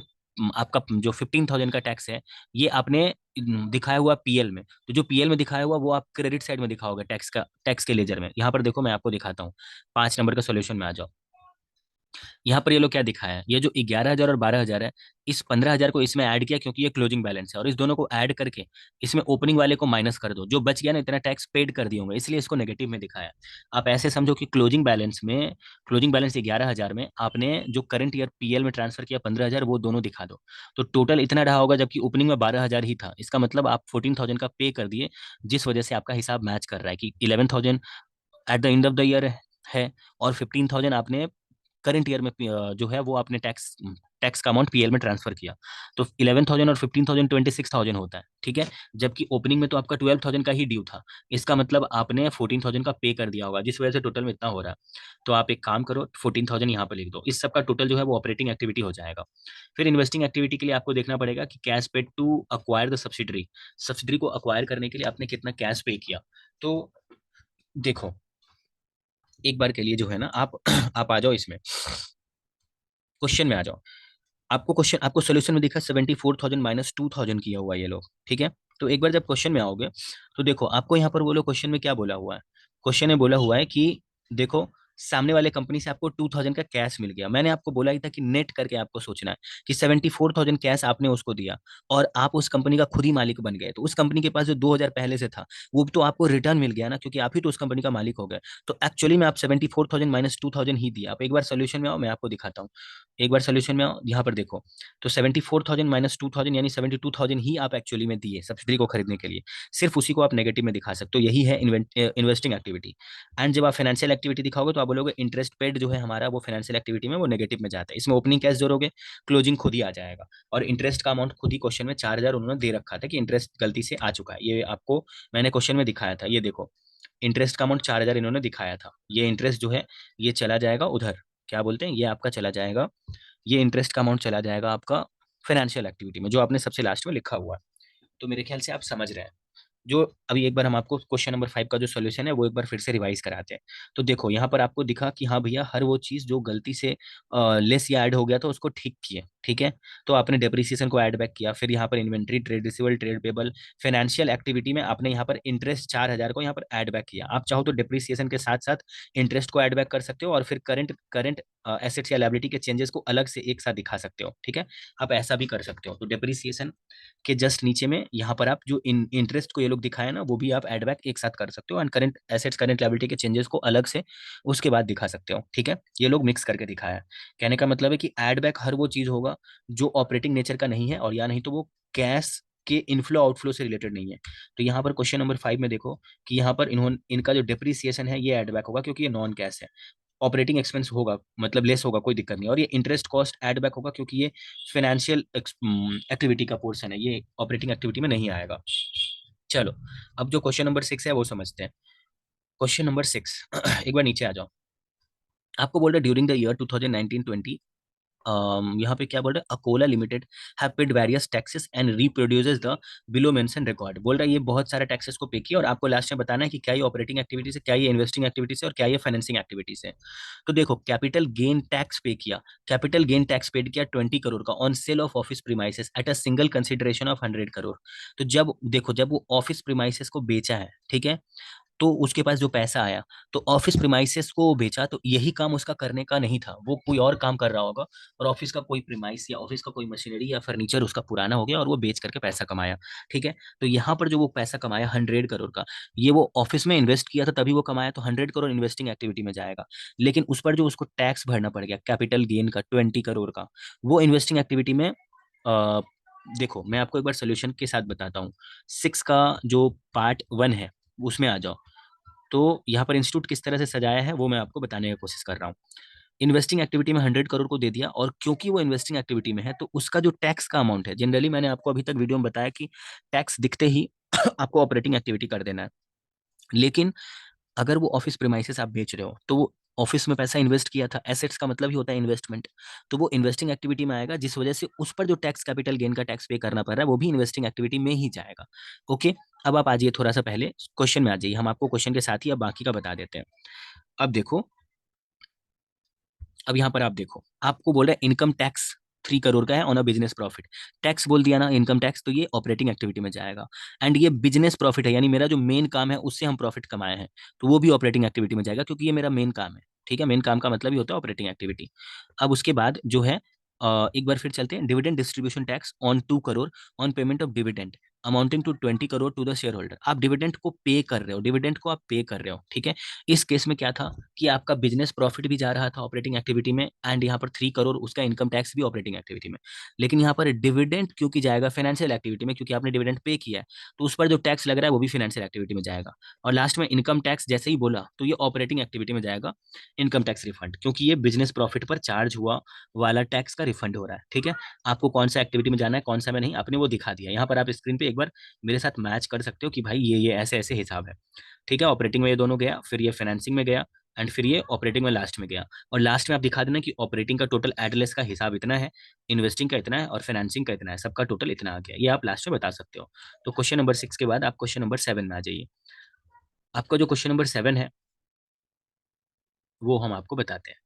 आपका जो 15,000 का टैक्स है ये आपने दिखाया हुआ पीएल में। तो जो पीएल में दिखाया हुआ वो आप क्रेडिट साइड में दिखाओगे टैक्स का, टैक्स के लेजर में। यहाँ पर देखो मैं आपको दिखाता हूँ, 5 नंबर का सोल्यूशन में आ जाओ। यहाँ पर ये लोग क्या दिखाया है, ये जो 11,000 और 12,000 है, इस 15,000 को इसमें ऐड किया क्योंकि ये क्लोजिंग बैलेंस है, और इस दोनों को ऐड करके इसमें ओपनिंग वाले को माइनस कर दो, जो बच गया ना इतना टैक्स पेड कर दिए होंगे, इसलिए इसको नेगेटिव में दिखाया। आप ऐसे समझो कि क्लोजिंग बैलेंस 11,000 में आपने जो करंट ईयर पीएल में ट्रांसफर किया 15,000, वो दोनों दिखा दो। तो टोटल इतना रहा होगा, जबकि ओपनिंग में 12,000 ही था। इसका मतलब आप 14,000 का पे कर दिए, जिस वजह से आपका हिसाब मैच कर रहा है कि 11,000 at the end of the year है, और 15,000 आपने करंट ईयर में जो है वो आपने टैक्स टैक्स का अमाउंट पीएल में ट्रांसफर किया। तो 11,000 और 15,000 26,000 होता है, ठीक है। जबकि ओपनिंग में तो आपका 12,000 का ही ड्यू था, इसका मतलब आपने 14,000 का पे कर दिया होगा, जिस वजह से टोटल में इतना हो रहा है। तो आप एक काम करो, 14,000 यहाँ पर लिख दो, इस सब का टोटल जो है वो ऑपरेटिंग एक्टिविटी हो जाएगा। फिर इन्वेस्टिंग एक्टिविटी के लिए आपको देखना पड़ेगा कि cash paid to acquire the subsidiary, subsidiary को अक्वायर करने के लिए आपने कितना कैश पे किया। तो देखो एक बार के लिए जो है ना आप आप आ जाओ इसमें, क्वेश्चन में आ जाओ। आपको सोल्यूशन में दिखा 74,000 माइनस 2,000 किया हुआ है ये लोग, ठीक है। तो एक बार जब क्वेश्चन में आओगे तो देखो आपको यहाँ पर बोलो क्वेश्चन में क्या बोला हुआ है। क्वेश्चन में बोला हुआ है कि देखो सामने वाले कंपनी से आपको 2,000 का कैश मिल गया। मैंने आपको बोला ही था कि नेट करके आपको सोचना है कि 74,000 कैश आपने उसको दिया और आप उस कंपनी का खुद ही मालिक बन गए। तो उस कंपनी के पास जो 2,000 पहले से था वो तो आपको रिटर्न मिल गया ना, क्योंकि आप ही तो उस कंपनी का मालिक हो गए। तो एक्चुअली में आप 74,000 माइनस 2,000 ही दिया। आप एक बार सोल्यूशन में आओ, मैं आपको दिखाता हूँ। एक बार सोल्यूशन में आओ, यहाँ पर देखो। तो 74,000 माइनस 2,000 यानी 72,000 ही आप एक्चुअली में दिए सब्सिडी को खरीदने के लिए। सिर्फ उसी को आप नेगेटिव में दिखा सकते हो, यही है इन्वेस्टिंग एक्टिविटी। एंड जब आप फाइनेंशियल एक्टिविटी दिखाओगे तो आप बोलोगे इंटरेस्ट पेड जो है हमारा वो फाइनेंशियल एक्टिविटी में वो नेगेटिव में जाता है। इसमें ओपनिंग कैश जोड़ोगे, क्लोजिंग खुद ही आ जाएगा। और इंटरेस्ट का अमाउंट खुद ही क्वेश्चन में 4,000 उन्होंने दे रखा था कि इंटरेस्ट गलती से आ चुका है, ये आपको मैंने क्वेश्चन में दिखाया था। ये देखो इंटरेस्ट का अमाउंट 4,000 इन्होंने दिखाया था। ये इंटरेस्ट जो है ये चला जाएगा उधर, क्या बोलते हैं, ये आपका चला जाएगा, ये इंटरेस्ट का अमाउंट चला जाएगा आपका फाइनेंशियल एक्टिविटी में, जो आपने सबसे लास्ट में लिखा हुआ है। तो मेरे ख्याल से आप समझ रहे हैं। जो अभी एक बार हम आपको क्वेश्चन नंबर 5 का जो सोल्यूशन है वो एक बार फिर से रिवाइज कराते हैं। तो देखो यहाँ पर आपको दिखा कि हाँ भैया हर वो चीज जो गलती से लेस या ऐड हो गया था उसको ठीक किए, ठीक है। तो आपने डेप्रिसिएशन को ऐड बैक किया, फिर यहाँ पर inventory, trade receivable, trade payable, financial activity में आपने यहाँ पर इंटरेस्ट 4,000 को यहाँ पर ऐड बैक किया। आप चाहो तो डेप्रिसिएशन के साथ साथ इंटरेस्ट को ऐड बैक कर सकते हो, और फिर करंट करंट एसेट्स या लायबिलिटी के चेंजेस को अलग से एक साथ दिखा सकते हो, ठीक है। आप ऐसा भी कर सकते हो। तो डेप्रिसिएशन के जस्ट नीचे में यहाँ पर आप जो इंटरेस्ट को ये लोग दिखाए ना वो भी आप एड बैक एक साथ कर सकते हो, and current assets current liability के चेंजेस को अलग से उसके बाद दिखा सकते हो, ठीक है। ये लोग मिक्स करके दिखाया है। कहने का मतलब है कि एड बैक हर वो चीज होगा जो ऑपरेटिंग नेचर का नहीं है, और या नहीं तो वो कैश के इनफ्लो आउटफ्लो से रिलेटेड नहीं है। तो यहाँ पर क्वेश्चन नंबर 5 में देखो कि यहाँ पर इन्होंने इनका जो डिप्रिसिएशन है ये एड बैक होगा, क्योंकि ये नॉन कैश है। ऑपरेटिंग एक्सपेंस होगा मतलब लेस होगा, कोई दिक्कत नहीं। और ये इंटरेस्ट कॉस्ट ऐड बैक होगा, क्योंकि ये फाइनेंशियल एक्टिविटी का पोर्शन है, ये ऑपरेटिंग एक्टिविटी में नहीं आएगा। चलो अब जो क्वेश्चन नंबर 6 है वो समझते हैं। क्वेश्चन नंबर 6 एक बार नीचे आ जाओ। आपको बोल रहा है ड्यूरिंग द ईयर 2019-20 यहाँ पे क्या बोल रहा है, Akola limited have paid various taxes and reproduces the below mention record. बोल रहा है ये बहुत सारे टैक्सेस को पे किया, और आपको लास्ट में बताना है कि क्या ये ऑपरेटिंग एक्टिविटी से, क्या ये इन्वेस्टिंग एक्टिविटी से, और क्या ये फाइनेंसिंग एक्टिविटी से। तो देखो कैपिटल गेन टैक्स पे किया, कैपिटल गेन टैक्स पेड किया 20 करोड़ का on sale of office premises at a single consideration of 100 crore. तो जब देखो जब वो ऑफिस प्रीमाइसेस को बेचा है, ठीक है, तो उसके पास जो पैसा आया, तो ऑफिस प्रीमाइसेस को बेचा, तो यही काम उसका करने का नहीं था, वो कोई और काम कर रहा होगा, और ऑफिस का कोई प्रीमाइस या ऑफिस का कोई मशीनरी या फर्नीचर उसका पुराना हो गया और वो बेच करके पैसा कमाया। ठीक है, तो यहाँ पर जो वो पैसा कमाया 100 करोड़ का, ये वो ऑफिस में इन्वेस्ट किया था तभी वो कमाया, तो 100 करोड़ इन्वेस्टिंग एक्टिविटी में जाएगा। लेकिन उस पर जो उसको टैक्स भरना पड़ गया कैपिटल गेन का 20 करोड़ का, वो इन्वेस्टिंग एक्टिविटी में देखो मैं आपको एक बार सोल्यूशन के साथ बताता हूँ। 6 का जो पार्ट 1 है उसमें आ जाओ। तो यहाँ पर इंस्टीट्यूट किस तरह से सजाया है वो मैं आपको बताने की कोशिश कर रहा हूँ। इन्वेस्टिंग एक्टिविटी में 100 करोड़ को दे दिया, और क्योंकि वो इन्वेस्टिंग एक्टिविटी में है तो उसका जो टैक्स का अमाउंट है, जनरली मैंने आपको अभी तक वीडियो में बताया कि टैक्स दिखते ही आपको ऑपरेटिंग एक्टिविटी कर देना है। लेकिन अगर वो ऑफिस प्रीमाइसेस आप बेच रहे हो, तो वो ऑफिस में पैसा इन्वेस्ट किया था, एसेट्स का मतलब ही होता है इन्वेस्टमेंट, तो वो इन्वेस्टिंग एक्टिविटी में आएगा, जिस वजह से उस पर जो टैक्स कैपिटल गेन का टैक्स पे करना पड़ रहा है वो भी इन्वेस्टिंग एक्टिविटी में ही जाएगा। ओके, अब आप आ जाइए थोड़ा सा पहले क्वेश्चन में आ जाइए, हम आपको क्वेश्चन के साथ ही अब बाकी का बता देते हैं। अब देखो, अब यहाँ पर आप देखो, आपको बोल रहा है इनकम टैक्स 3 करोड़ का है on a business profit. Tax बोल दिया ना इनकम टैक्स, तो ये ऑपरेटिंग एक्टिविटी में जाएगा। एंड ये बिजनेस प्रॉफिट है, यानी मेरा जो मेन काम है उससे हम प्रॉफिट कमाए हैं, तो वो भी ऑपरेटिंग एक्टिविटी में जाएगा, क्योंकि ये मेरा मेन काम है। ठीक है, मेन काम का मतलब ही होता है ऑपरेटिंग एक्टिविटी। अब उसके बाद जो है, एक बार फिर चलते हैं, dividend distribution tax on 2 crore on payment of dividend amounting to 20 crore to the share holder. आप डिविडेंड को पे कर रहे हो, डिविडेंड को आप पे कर रहे हो। ठीक है, इस केस में क्या था कि आपका बिजनेस प्रॉफिट भी जा रहा था ऑपरेटिंग एक्टिविटी में, एंड यहाँ पर 3 करोड़ उसका इनकम टैक्स भी ऑपरेटिंग एक्टिविटी में। लेकिन यहाँ पर डिविडेंड क्योंकि जाएगा फाइनेंशियल एक्टिविटी में, क्योंकि आपने डिविडेंड पे किया है, तो उस पर जो टैक्स लग रहा है वो भी फाइनेंशियल एक्टिविटी में जाएगा। और लास्ट में इनकम टैक्स जैसे ही बोला तो ये ऑपरेटिंग एक्टिविटी में जाएगा, इनकम टैक्स रिफंड, क्योंकि ये बिजनेस प्रॉफिट पर चार्ज हुआ वाला टैक्स का रिफंड हो रहा है। ठीक है, आपको कौन सा एक्टिविटी में जाना है कौन सा में नहीं, आपने वो दिखा दिया। यहाँ पर आप स्क्रीन पे एक बार मेरे साथ मैच कर सकते हो कि भाई ये ऐसे ऐसे हिसाब है। ठीक है, ऑपरेटिंग में ये दोनों गया, फिर ये फाइनेंसिंग में गया, एंड फिर ये ऑपरेटिंग में लास्ट में गया। और लास्ट में आप दिखा देना कि ऑपरेटिंग का टोटल एडलेस का हिसाब इतना है, इन्वेस्टिंग का इतना है, और फाइनेंसिंग का इतना है, सबका टोटल इतना आ गया। ये आप लास्ट में बता सकते हो। तो क्वेश्चन नंबर 6 के बाद आप क्वेश्चन नंबर 7 में आ जाइए। आपका जो क्वेश्चन नंबर 7 है वो हम आपको बताते हैं।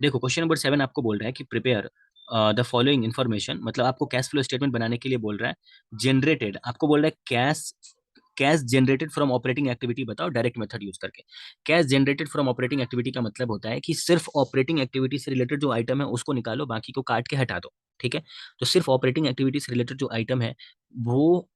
देखो, क्वेश्चन नंबर 7 आपको बोल रहा है कि प्रिपेयर द फॉलोइंग इन्फॉर्मेशन, मतलब आपको कैश फ्लो स्टेटमेंट बनाने के लिए बोल रहा है। जनरेटेड, आपको बोल रहा है cash cash generated from operating activity बताओ डायरेक्ट मेथड यूज करके। Cash generated from operating activity का मतलब होता है कि सिर्फ ऑपरेटिंग एक्टिविटी से रिलेटेड जो आइटम है उसको निकालो, बाकी को काट के हटा दो। ठीक है, तो सिर्फ ऑपरेटिंग एक्टिविटी से रिलेटेड जो आइटम है वो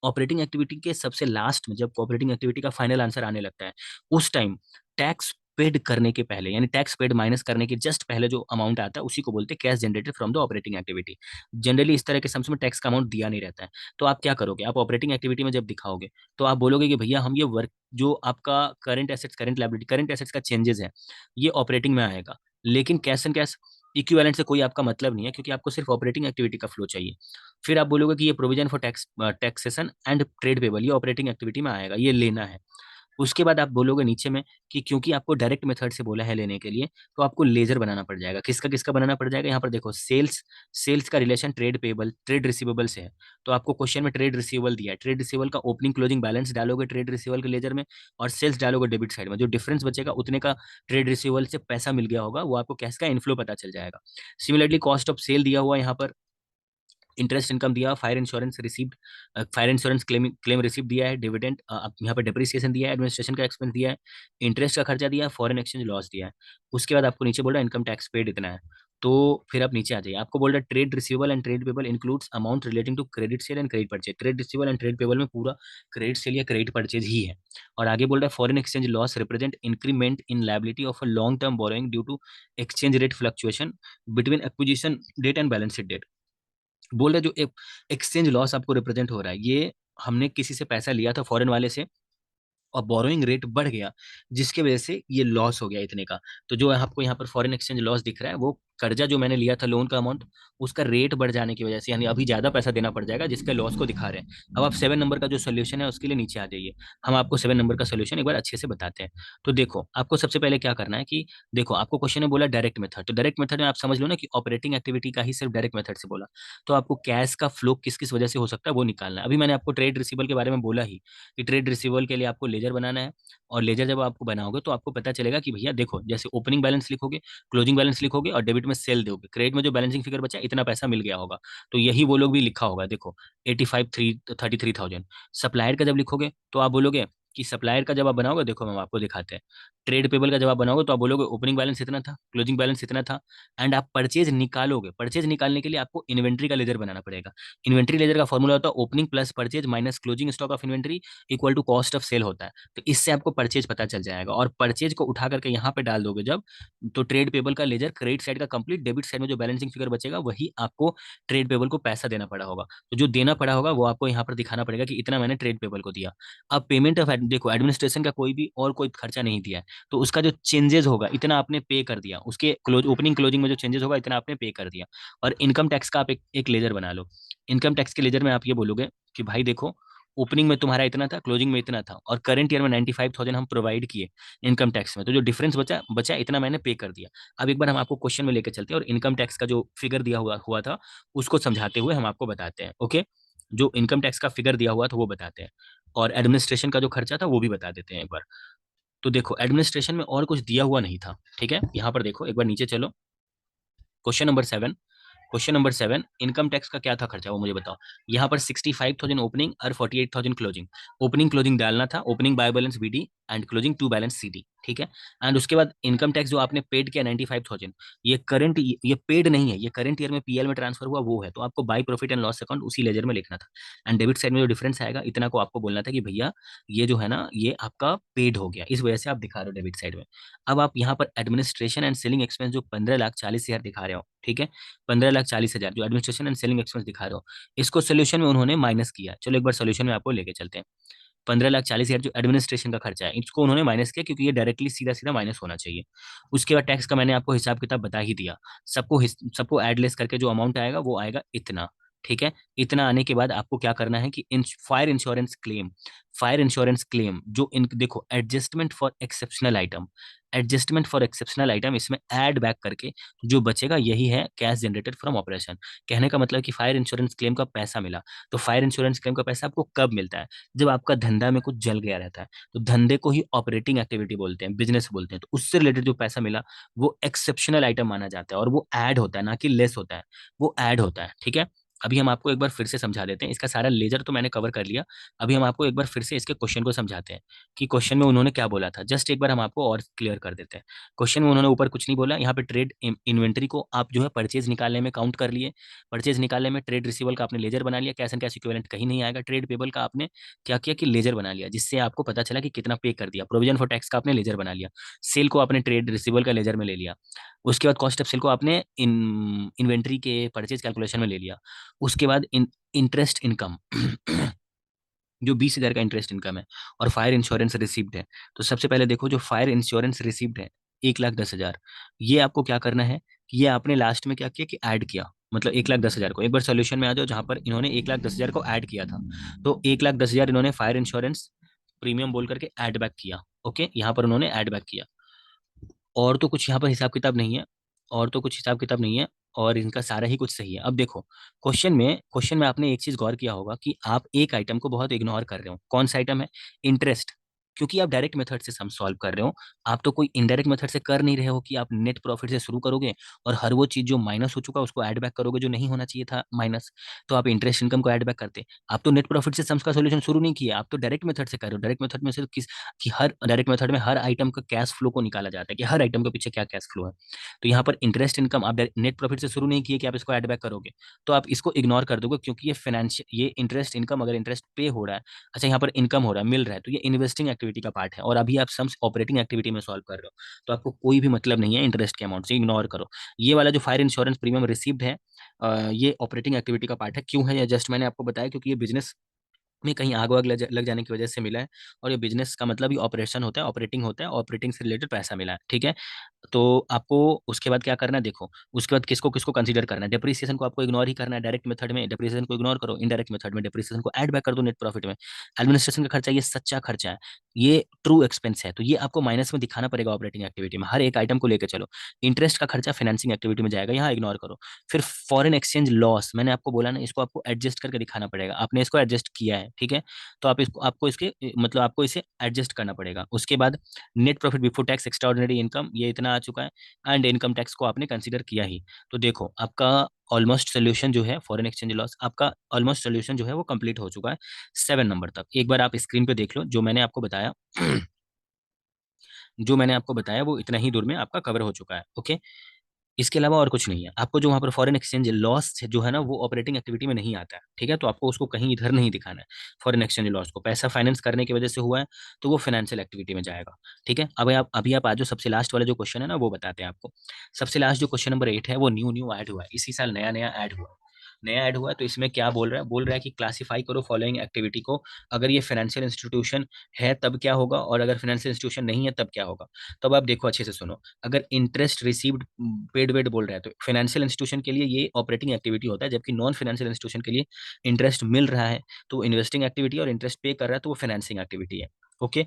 ऑपरेटिंग एक्टिविटी के सबसे लास्ट में, जब ऑपरेटिंग एक्टिविटी का फाइनल आंसर आने लगता है, उस टाइम टैक्स पेड करने के पहले, यानी टैक्स पेड माइनस करने के जस्ट पहले जो अमाउंट आता है उसी को बोलते हैं cash generated from the operating activity. Generally इस तरह के सम्स में टैक्स का अमाउंट दिया नहीं रहता है। तो आप क्या करोगे, आप ऑपरेटिंग एक्टिविटी में जब दिखाओगे तो आप बोलोगे कि भैया हम ये वर्क, जो आपका current assets current liability current assets का चेंजेस है ये ऑपरेटिंग में आएगा, लेकिन कैश एंड कैश इक्विवेलेंट से कोई आपका मतलब नहीं है, क्योंकि आपको सिर्फ ऑपरेटिंग एक्टिविटी का फ्लो चाहिए। फिर आप बोलोगे कि ये provision for taxation and trade payable, ये ऑपरेटिंग एक्टिविटी में आएगा, ये लेना है। उसके बाद आप बोलोगे नीचे में कि क्योंकि आपको डायरेक्ट मेथड से बोला है लेने के लिए, तो आपको लेजर बनाना पड़ जाएगा। किसका किसका बनाना पड़ जाएगा, यहाँ पर देखो, सेल्स सेल्स का relation trade payable trade receivable से है। तो आपको क्वेश्चन में ट्रेड रिसीवेबल दिया है, ट्रेड रिसीवेबल का ओपनिंग क्लोजिंग बैलेंस डालोगे ट्रेड रिसीवेबल के लेजर में, और सेल्स डालोगे डेबिट साइड में, जो डिफरेंस बचेगा उतने का ट्रेड रिसीवेबल से पैसा मिल गया होगा, वो आपको कैश का इनफ्लो पता चल जाएगा। सिमिलरली कॉस्ट ऑफ सेल दिया हुआ यहाँ पर, इंटरेस्ट इनकम दिया, fire insurance received, fire insurance claim claim receive दिया है, डिविडेंड यहाँ पर डिप्रिसिएशन दिया है, एडमिनिस्ट्रेशन का एक्सपेंस दिया है, इंटरेस्ट का खर्चा दिया है, फॉरेन एक्सचेंज लॉस दिया है। उसके बाद आपको नीचे बोल रहा है इनकम टैक्स पेड इतना है। तो फिर आप नीचे आ जाइए, आपको बोल रहा है trade receivable and trade payable includes amount relating to credit sale and credit purchase. Trade receivable and trade payable में पूरा क्रेडिट सेल या क्रेडिट परचेज ही है। और आगे बोल रहा है foreign exchange loss represent increment in liability of a long term borrowing due to exchange rate fluctuation between acquisition date and balance sheet date. बोल रहे जो एक्सचेंज लॉस आपको रिप्रेजेंट हो रहा है, ये हमने किसी से पैसा लिया था फॉरेन वाले से, और बोरोइंग रेट बढ़ गया, जिसके वजह से ये लॉस हो गया इतने का। तो जो आपको यहाँ पर फॉरेन एक्सचेंज लॉस दिख रहा है, वो कर्जा जो मैंने लिया था लोन का अमाउंट, उसका रेट बढ़ जाने की वजह से, यानी अभी ज्यादा पैसा देना पड़ जाएगा, जिसके लॉस को दिखा रहे हैं। अब आप 7 नंबर का जो सोल्यूशन है उसके लिए नीचे आ जाइए, हम आपको 7 नंबर का सोल्यूशन एक बार अच्छे से बताते हैं। तो देखो, आपको सबसे पहले क्या करना है कि देखो, आपको क्वेश्चन में बोला डायरेक्ट मेथड, तो डायरेक्ट मेथड में आप समझ लो ना कि ऑपरेटिंग एक्टिविटी का ही सिर्फ डायरेक्ट मेथड से बोला, तो आपको कैश का फ्लो किस किस वजह से हो सकता है वो निकालना है। अभी मैंने आपको ट्रेड रिसीवल के बारे में बोला ही, कि ट्रेड रिसीवल के लिए आपको लेजर बनाना है, और लेजर जब आपको बनाओगे तो आपको पता चलेगा कि भैया देखो, जैसे ओपनिंग बैलेंस लिखोगे, क्लोजिंग बैलेंस लिखोगे, और डेबिट में सेल दोगे, क्रेडिट में जो बैलेंसिंग फिगर बचा इतना पैसा मिल गया होगा, तो यही वो लोग भी लिखा होगा। देखो 85 3 33,000। सप्लायर का जब लिखोगे तो आप बोलोगे कि सप्लायर का जब आप बनाओगे, देखो हम आपको दिखाते हैं, ट्रेड पेबल का जब आप बनाओगे तो आप बोलोगे ओपनिंग बैलेंस इतना था, क्लोजिंग बैलेंस इतना था, एंड आप परचेज निकालोगे। परचेज निकालने के लिए आपको इन्वेंट्री का लेजर बनाना पड़ेगा। इन्वेंट्री लेजर का फॉर्मूला होता है opening plus purchase minus closing stock of inventory equal to cost of sale होता है। तो इससे आपको परचेज पता चल जाएगा, और परचेज को उठा करके यहाँ पे डाल दोगे जब, तो ट्रेड पेबल का लेजर क्रेडिट साइड का कंप्लीट, डेबिट साइड में जो बैलेंसिंग फिगर बचेगा वही आपको ट्रेड पेबल को पैसा देना पड़ा होगा। तो जो देना पड़ा होगा वो आपको यहाँ पर दिखाना पड़ेगा कि इतना मैंने ट्रेड पेबल को दिया। अब पेमेंट ऑफ, देखो एडमिनिस्ट्रेशन का कोई भी और कोई खर्चा नहीं दिया है, तो उसका जो चेंजेस होगा इतना आपने पे कर दिया, उसके क्लोज ओपनिंग क्लोजिंग में जो चेंजेस होगा इतना आपने पे कर दिया। और इनकम टैक्स का आप एक लेजर बना लो। इनकम टैक्स के लेजर में आप ये बोलोगे कि भाई देखो, ओपनिंग में तुम्हारा इतना था, क्लोजिंग में इतना था, और करंट ईयर में 95,000 हम प्रोवाइड किए इनकम टैक्स में, तो जो डिफरेंस बचा बचा इतना मैंने पे कर दिया। अब एक बार हम आपको क्वेश्चन में लेकर चलते हैं और इनकम टैक्स का जो फिगर दिया हुआ था उसको समझाते हुए हम आपको बताते हैं। ओके, जो इनकम टैक्स का फिगर दिया हुआ था वो बताते हैं, और एडमिनिस्ट्रेशन का जो खर्चा था वो भी बता देते हैं एक बार। तो देखो एडमिनिस्ट्रेशन में और कुछ दिया हुआ नहीं था, ठीक है। यहाँ पर देखो, एक बार नीचे चलो, question number 7। Question number 7, income tax का क्या था खर्चा वो मुझे बताओ। यहाँ पर 65,000 ओपनिंग और 48,000 क्लोजिंग। ओपनिंग क्लोजिंग डालना था, opening by balance BD and closing to balance CD, ठीक है। एंड उसके बाद इनकम टैक्स जो आपने पेड किया 95,000, ये करंट, ये पेड नहीं है, ये करंट ईयर में पीएल में ट्रांसफर हुआ वो है, तो आपको by profit and loss account उसी लेजर में लिखना था। एंड डेबिट साइड में जो डिफरेंस आएगा इतना को आपको बोलना था कि भैया ये जो है ना ये आपका पेड हो गया, इस वजह से आप दिखा रहे हो डेबिट साइड में। अब आप यहाँ पर एडमिनिस्ट्रेशन एंड सेलिंग एक्सपेंस जो 15,40,000 दिखा रहे हो, ठीक है, 15,40,000 जो एडमिनिस्ट्रेशन एंड सेलिंग एक्सपेंस दिखा रहे हो, इसको सोल्यूशन में उन्होंने माइनस किया। चलो एक बार सोल्यूशन में आपको लेके चलते हैं। 15,40,000 जो एडमिनिस्ट्रेशन का खर्चा है इसको उन्होंने माइनस किया, क्योंकि ये डायरेक्टली सीधा सीधा माइनस होना चाहिए। उसके बाद टैक्स का मैंने आपको हिसाब किताब बता ही दिया। सबको एड लेस करके जो अमाउंट आएगा वो आएगा इतना, ठीक है। इतना आने के बाद आपको क्या करना है कि फायर इंश्योरेंस क्लेम जो इन देखो, एडजस्टमेंट फॉर एक्सेप्शनल आइटम इसमें ऐड बैक करके जो बचेगा यही है कैश जनरेटेड फ्रॉम ऑपरेशन। कहने का मतलब कि फायर इंश्योरेंस क्लेम का पैसा मिला, तो फायर इंश्योरेंस क्लेम का पैसा आपको कब मिलता है, जब आपका धंधा में कुछ जल गया रहता है, तो धंधे को ही ऑपरेटिंग एक्टिविटी बोलते हैं, बिजनेस बोलते हैं, तो उससे रिलेटेड जो पैसा मिला वो एक्सेप्शनल आइटम माना जाता है, और वो ऐड होता है, ना कि लेस होता है, वो ऐड होता है, ठीक है। अभी हम आपको एक बार फिर से समझा देते हैं, इसका सारा लेजर तो मैंने कवर कर लिया। अभी हम आपको एक बार फिर से इसके क्वेश्चन को समझाते हैं कि क्वेश्चन में उन्होंने क्या बोला था, जस्ट एक बार हम आपको और क्लियर कर देते हैं। क्वेश्चन में उन्होंने ऊपर कुछ नहीं बोला, यहाँ पे ट्रेड इन्वेंट्री को आप जो है परचेज निकालने में काउंट कर लिए, परचेज निकालने में ट्रेड रिसीवल का आपने लेजर बना लिया, कैश एंड कैश इक्विवेलेंट कहीं नहीं आएगा, ट्रेड पेबल का आपने क्या किया कि लेजर बना लिया, जिससे आपको पता चला कि कितना पे कर दिया, प्रोविजन फॉर टैक्स का आपने लेजर बना लिया, सेल को आपने ट्रेड रिसीवल का लेजर में ले लिया, उसके बाद कॉस्ट ऑफ सेल को आपने इन्वेंट्री के परचेज कैलकुलेशन में ले लिया। उसके बाद इंटरेस्ट इनकम जो 20,000 का इंटरेस्ट इनकम है, और फायर इंश्योरेंस रिसीव्ड है। तो सबसे पहले देखो, जो फायर इंश्योरेंस रिसीव्ड है 1,10,000, ये आपको क्या करना है कि ये आपने लास्ट में क्या किया कि ऐड किया, मतलब 1,10,000 को एक बार सोल्यूशन में आ जाओ जहां पर इन्होंने 1,10,000 को ऐड किया था, तो 1,10,000 इन्होंने फायर इंश्योरेंस प्रीमियम बोल करके ऐड बैक किया। ओके, यहाँ पर उन्होंने ऐड बैक किया, और तो कुछ यहाँ पर हिसाब किताब नहीं है, और तो कुछ हिसाब किताब नहीं है, और इनका सारा ही कुछ सही है। अब देखो, क्वेश्चन में आपने एक चीज गौर किया होगा कि आप एक आइटम को बहुत इग्नोर कर रहे हो। कौन सा आइटम है? इंटरेस्ट। क्योंकि आप डायरेक्ट मेथड से सम सॉल्व कर रहे हो, आप तो कोई इनडायरेक्ट मेथड से कर नहीं रहे हो कि आप नेट प्रॉफिट से शुरू करोगे और हर वो चीज जो माइनस हो चुका उसको ऐड बैक करोगे जो नहीं होना चाहिए था माइनस। तो आप इंटरेस्ट इनकम को ऐड बैक करते, आप तो नेट प्रॉफिट से सम्स का सोल्यूशन शुरू नहीं किया, आप तो डायरेक्ट मेथड से कर रहे हो। डायरेक्ट मेथड में से कि हर डायरेक्ट मेथड में हर आइटम का कैश फ्लो को निकाला जाता है कि हर आइटम के पीछे क्या कैश फ्लो है। तो यहाँ पर इंटरेस्ट इनकम आप नेट प्रॉफिट से शुरू नहीं किए कि आप इसको ऐड बैक करोगे, तो आप इसको इग्नोर कर दोगे, क्योंकि ये इंटरेस्ट इनकम, अगर इंटरेस्ट पे हो रहा है, अच्छा यहाँ पर इनकम हो रहा है, मिल रहा है, तो ये इन्वेस्टिंग एक्टिविटी का पार्ट है, और अभी आप सम्स ऑपरेटिंग एक्टिविटी में सॉल्व कर रहे हो, तो आपको कोई भी मतलब नहीं है इंटरेस्ट के अमाउंट से, इग्नोर करो। ये वाला जो फायर इंश्योरेंस प्रीमियम रिसीव्ड है, ये ऑपरेटिंग एक्टिविटी का पार्ट है। क्यों है? ये जस्ट मैंने आपको बताया, क्योंकि ये बिजनेस में कहीं आग वाग लग जाने की वजह से मिला है, और ये बिजनेस का मतलब ही ऑपरेशन होता है, ऑपरेटिंग होता है, ऑपरेटिंग से रिलेटेड पैसा मिला है, ठीक है। तो आपको उसके बाद क्या करना है, देखो उसके बाद किसको किसको कंसीडर करना है। डेप्रिसिएशन को आपको इग्नोर ही करना है, डायरेक्ट मेथड में डेप्रिसिएशन को इग्नोर करो, इनडायरेक्ट मेथड में डेप्रिसिएशन को ऐड बैक कर दो नेट प्रॉफिट में। एडमिनिस्ट्रेशन का खर्चा ये सच्चा खर्चा है, ये ट्रू एक्सपेंस है, तो ये आपको माइनस में दिखाना पड़ेगा ऑपरेटिंग एक्टिविटी में, हर एक आइटम को लेकर चलो। इंटरेस्ट का खर्चा फाइनेंसिंग एक्टिविटी में जाएगा, यहाँ इग्नोर करो। फिर फॉरेन एक्सचेंज लॉस, मैंने आपको बोला ना, इसको आपको एडजस्ट करके दिखाना पड़ेगा, आपने इसको एडजस्ट किया है, ठीक है। तो आप इसको आपको इसके मतलब आपको इसे एडजस्ट करना पड़ेगा। उसके बाद net profit before tax extra ordinary income, ये इतना आ चुका है एंड इनकम टैक्स को आपने कंसीडर किया ही। तो देखो आपका ऑलमोस्ट सोल्यूशन जो है फॉरेन एक्सचेंज लॉस, आपका ऑलमोस्ट सोल्यूशन जो है वो कंप्लीट हो चुका है 7 नंबर तक। एक बार आप स्क्रीन पे देख लो जो मैंने आपको बताया जो मैंने आपको बताया वो इतना ही दूर में आपका कवर हो चुका है। ओके, इसके अलावा और कुछ नहीं है। आपको जो वहाँ पर फॉरेन एक्सचेंज लॉस जो है ना वो ऑपरेटिंग एक्टिविटी में नहीं आता है, ठीक है, तो आपको उसको कहीं इधर नहीं दिखाना है। फॉरेन एक्सचेंज लॉस को पैसा फाइनेंस करने की वजह से हुआ है तो वो फाइनेंशियल एक्टिविटी में जाएगा। ठीक है, अब आप अभी आप आज जो सबसे लास्ट वाला जो क्वेश्चन है ना वो बताते हैं आपको। सबसे लास्ट जो क्वेश्चन नंबर 8 है वो न्यू न्यू ऐड हुआ है, इसी साल नया नया ऐड हुआ है। नया ऐड हुआ है तो इसमें क्या बोल रहा है कि क्लासिफाई करो फॉलोइंग एक्टिविटी को, अगर ये फाइनेंशियल इंस्टीट्यूशन है तब क्या होगा और अगर फाइनेंशियल इंस्टीट्यूशन नहीं है तब क्या होगा। तो अब आप देखो अच्छे से सुनो, अगर इंटरेस्ट रिसीव्ड पेड वेड बोल रहा है तो फाइनेंशियल इंस्टीट्यूशन के लिए ये ऑपरेटिंग एक्टिविटी होता है, जबकि नॉन फाइनेंशियल इंस्टीट्यूशन के लिए इंटरेस्ट मिल रहा है तो इन्वेस्टिंग एक्टिविटी, और इंटरेस्ट पे कर रहा है तो वो फाइनेंसिंग एक्टिविटी है। ओके,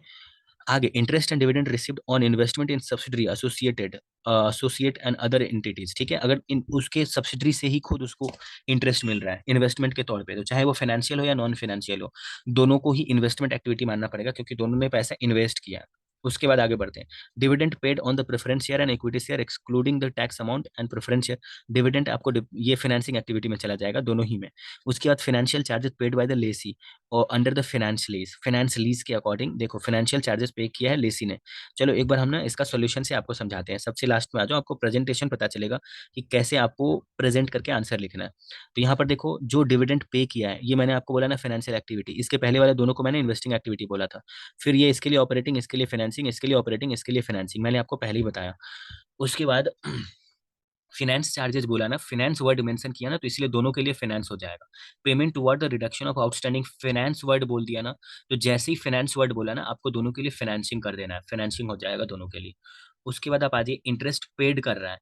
आगे interest and dividend received on investment in subsidiary associate and other entities, ठीक है, अगर इन उसके सब्सिडरी से ही खुद उसको इंटरेस्ट मिल रहा है इन्वेस्टमेंट के तौर पे, तो चाहे वो फाइनेंशियल हो या नॉन फाइनेंशियल हो, दोनों को ही इन्वेस्टमेंट एक्टिविटी मानना पड़ेगा क्योंकि दोनों ने पैसा इन्वेस्ट किया। उसके बाद आगे बढ़ते हैं, dividend paid on the preference share and equity share excluding the tax amount and preference share, dividend आपको ये फाइनेंसिंग एक्टिविटी में चला जाएगा दोनों ही में। उसके बाद financial charges paid by the Lesi और अंडर द फाइनेंस लीज के अकॉर्डिंग, देखो फाइनेंशियल चार्जेस पे किया है लेसी ने। चलो एक बार हम ना इसका सॉल्यूशन से आपको समझाते हैं, सबसे लास्ट में आ जाओ, आपको प्रेजेंटेशन पता चलेगा कि कैसे आपको प्रेजेंट करके आंसर लिखना है। तो यहाँ पर देखो जो डिविडेंड पे किया है ये मैंने आपको बोला ना फाइनेंशियल एक्टिविटी, इसके पहले वाले दोनों को मैंने इन्वेस्टिंग एक्टिविटी बोला था, फिर ये इसके लिए ऑपरेटिंग, इसके लिए फाइनेंसिंग, इसके लिए ऑपरेटिंग, इसके लिए फाइनेंसिंग, मैंने आपको पहले ही बताया। उसके बाद फिनेंस चार्जेस बोला ना, फिनेंस वर्ड मेंशन किया ना तो इसलिए दोनों के लिए फाइनेंस हो जाएगा। Payment toward the reduction of outstanding, finance word बोल दिया ना, तो जैसे ही फाइनेंस वर्ड बोला ना आपको दोनों के लिए फाइनेंसिंग कर देना है, फाइनेंसिंग हो जाएगा दोनों के लिए। उसके बाद आप आ जाइए, इंटरेस्ट पेड कर रहा है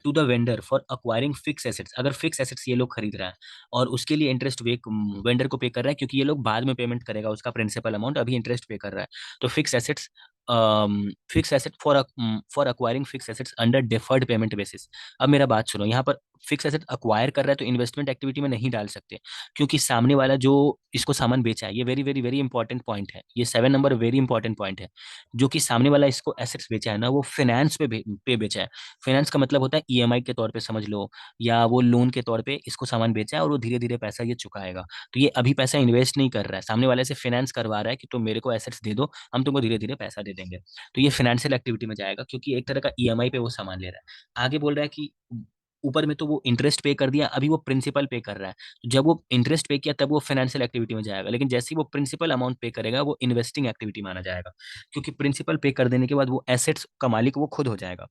to the vendor for acquiring fix assets, अगर फिक्स एसेट्स ये लोग खरीद रहा है और उसके लिए इंटरेस्ट वेंडर को पे कर रहा है क्योंकि ये लोग बाद में पेमेंट करेगा उसका प्रिंसिपल अमाउंट, अभी इंटरेस्ट पे कर रहा है। तो fix asset for acquiring fix assets under deferred payment basis. अब मेरा बात सुनो, यहाँ पर फिक्स एसेट अक्वायर कर रहा है तो इन्वेस्टमेंट एक्टिविटी में नहीं डाल सकते क्योंकि सामने वाला जो इसको सामान बेचा है, ये very very very important point है, ये 7 नंबर वेरी इंपॉर्टेंट पॉइंट है। जो कि सामने वाला इसको एसेट्स बेचा है ना वो फाइनेंस पे बेचा है। फाइनेंस का मतलब होता है ईएमआई के तौर पे समझ लो, या वो लोन के तौर पे इसको सामान बेचा है और वो धीरे धीरे पैसा ये चुकाएगा। तो ये अभी पैसा इन्वेस्ट नहीं कर रहा है, सामने वाले से फाइनेंस करवा रहा है कि तुम मेरे को एसेट्स दे दो, हम तुमको धीरे धीरे पैसा दे देंगे। तो ये फाइनेंशियल एक्टिविटी में जाएगा क्योंकि एक तरह का ईएमआई पे वो सामान ले रहा है। आगे बोल रहा है कि ऊपर में तो वो इंटरेस्ट पे कर दिया, अभी वो प्रिंसिपल पे कर रहा है, तो जब वो इंटरेस्ट पे किया तब वो फाइनेंशियल एक्टिविटी में जाएगा, लेकिन जैसे ही वो प्रिंसिपल अमाउंट पे करेगा वो इन्वेस्टिंग एक्टिविटी माना जाएगा क्योंकि प्रिंसिपल पे कर देने के बाद वो एसेट्स का मालिक वो खुद हो जाएगा।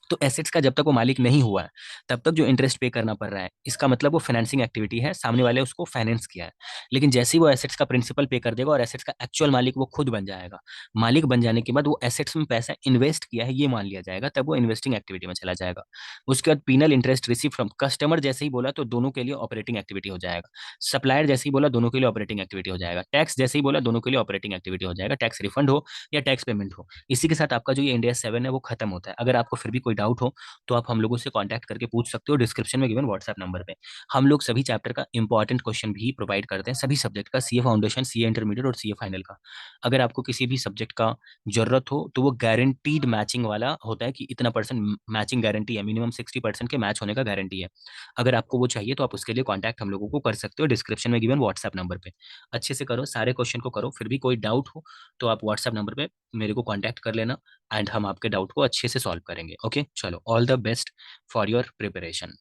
तो एसेट्स का जब तक वो मालिक नहीं हुआ है तब तक जो इंटरेस्ट पे करना पड़ रहा है इसका मतलब वो फाइनेंसिंग एक्टिविटी है, सामने वाले उसको फाइनेंस किया है। लेकिन जैसे ही वो एसेट्स का प्रिंसिपल पे कर देगा और एसेट्स का एक्चुअल मालिक वो खुद बन जाएगा, मालिक बन जाने के बाद वो एसेट्स में पैसा इन्वेस्ट किया है ये मान लिया जाएगा, तब वो इन्वेस्टिंग एक्टिविटी में चला जाएगा। उसके बाद penal interest receive from customer जैसे ही बोला तो दोनों के लिए ऑपरेटिंग एक्टिविटी हो जाएगा। सप्लायर जैसे ही बोला दोनों के लिए ऑपरेटिंग एक्टिविटी हो जाएगा। टैक्स जैसे ही बोला दोनों के लिए ऑपरेटिंग एक्टिविटी हो जाएगा, टैक्स रिफंड हो या टैक्स पेमेंट हो। इसी के साथ आपका जो ये इंडिया 7 है वो खत्म होता है। अगर आपको फिर भी कोई डाउट हो तो आप हम लोगों से कांटेक्ट करके पूछ सकते हो डिस्क्रिप्शन में गिवन व्हाट्सएप नंबर पे। हम लोग सभी चैप्टर का इंपॉर्टेंट क्वेश्चन भी प्रोवाइड करते हैं, सभी सब्जेक्ट का, सीए फाउंडेशन, सीए इंटरमीडिएट और सीए फाइनल का। अगर आपको किसी भी सब्जेक्ट का जरूरत हो तो वो गारंटीड मैचिंग वाला होता है कि इतना परसेंट मैचिंग गारंटी है, मिनिमम 60% के मैच होने का गारंटी है। अगर आपको वो चाहिए तो आप उसके लिए कॉन्टैक्ट हम लोगों को कर सकते हो डिस्क्रिप्शन में गिवन व्हाट्सएप नंबर पे। अच्छे से करो, सारे क्वेश्चन को करो, फिर भी कोई डाउट हो तो आप व्हाट्सएप नंबर पे मेरे को कॉन्टैक्ट कर लेना एंड हम आपके डाउट को अच्छे से सॉल्व करेंगे। ओके, चलो, all the best for your preparation.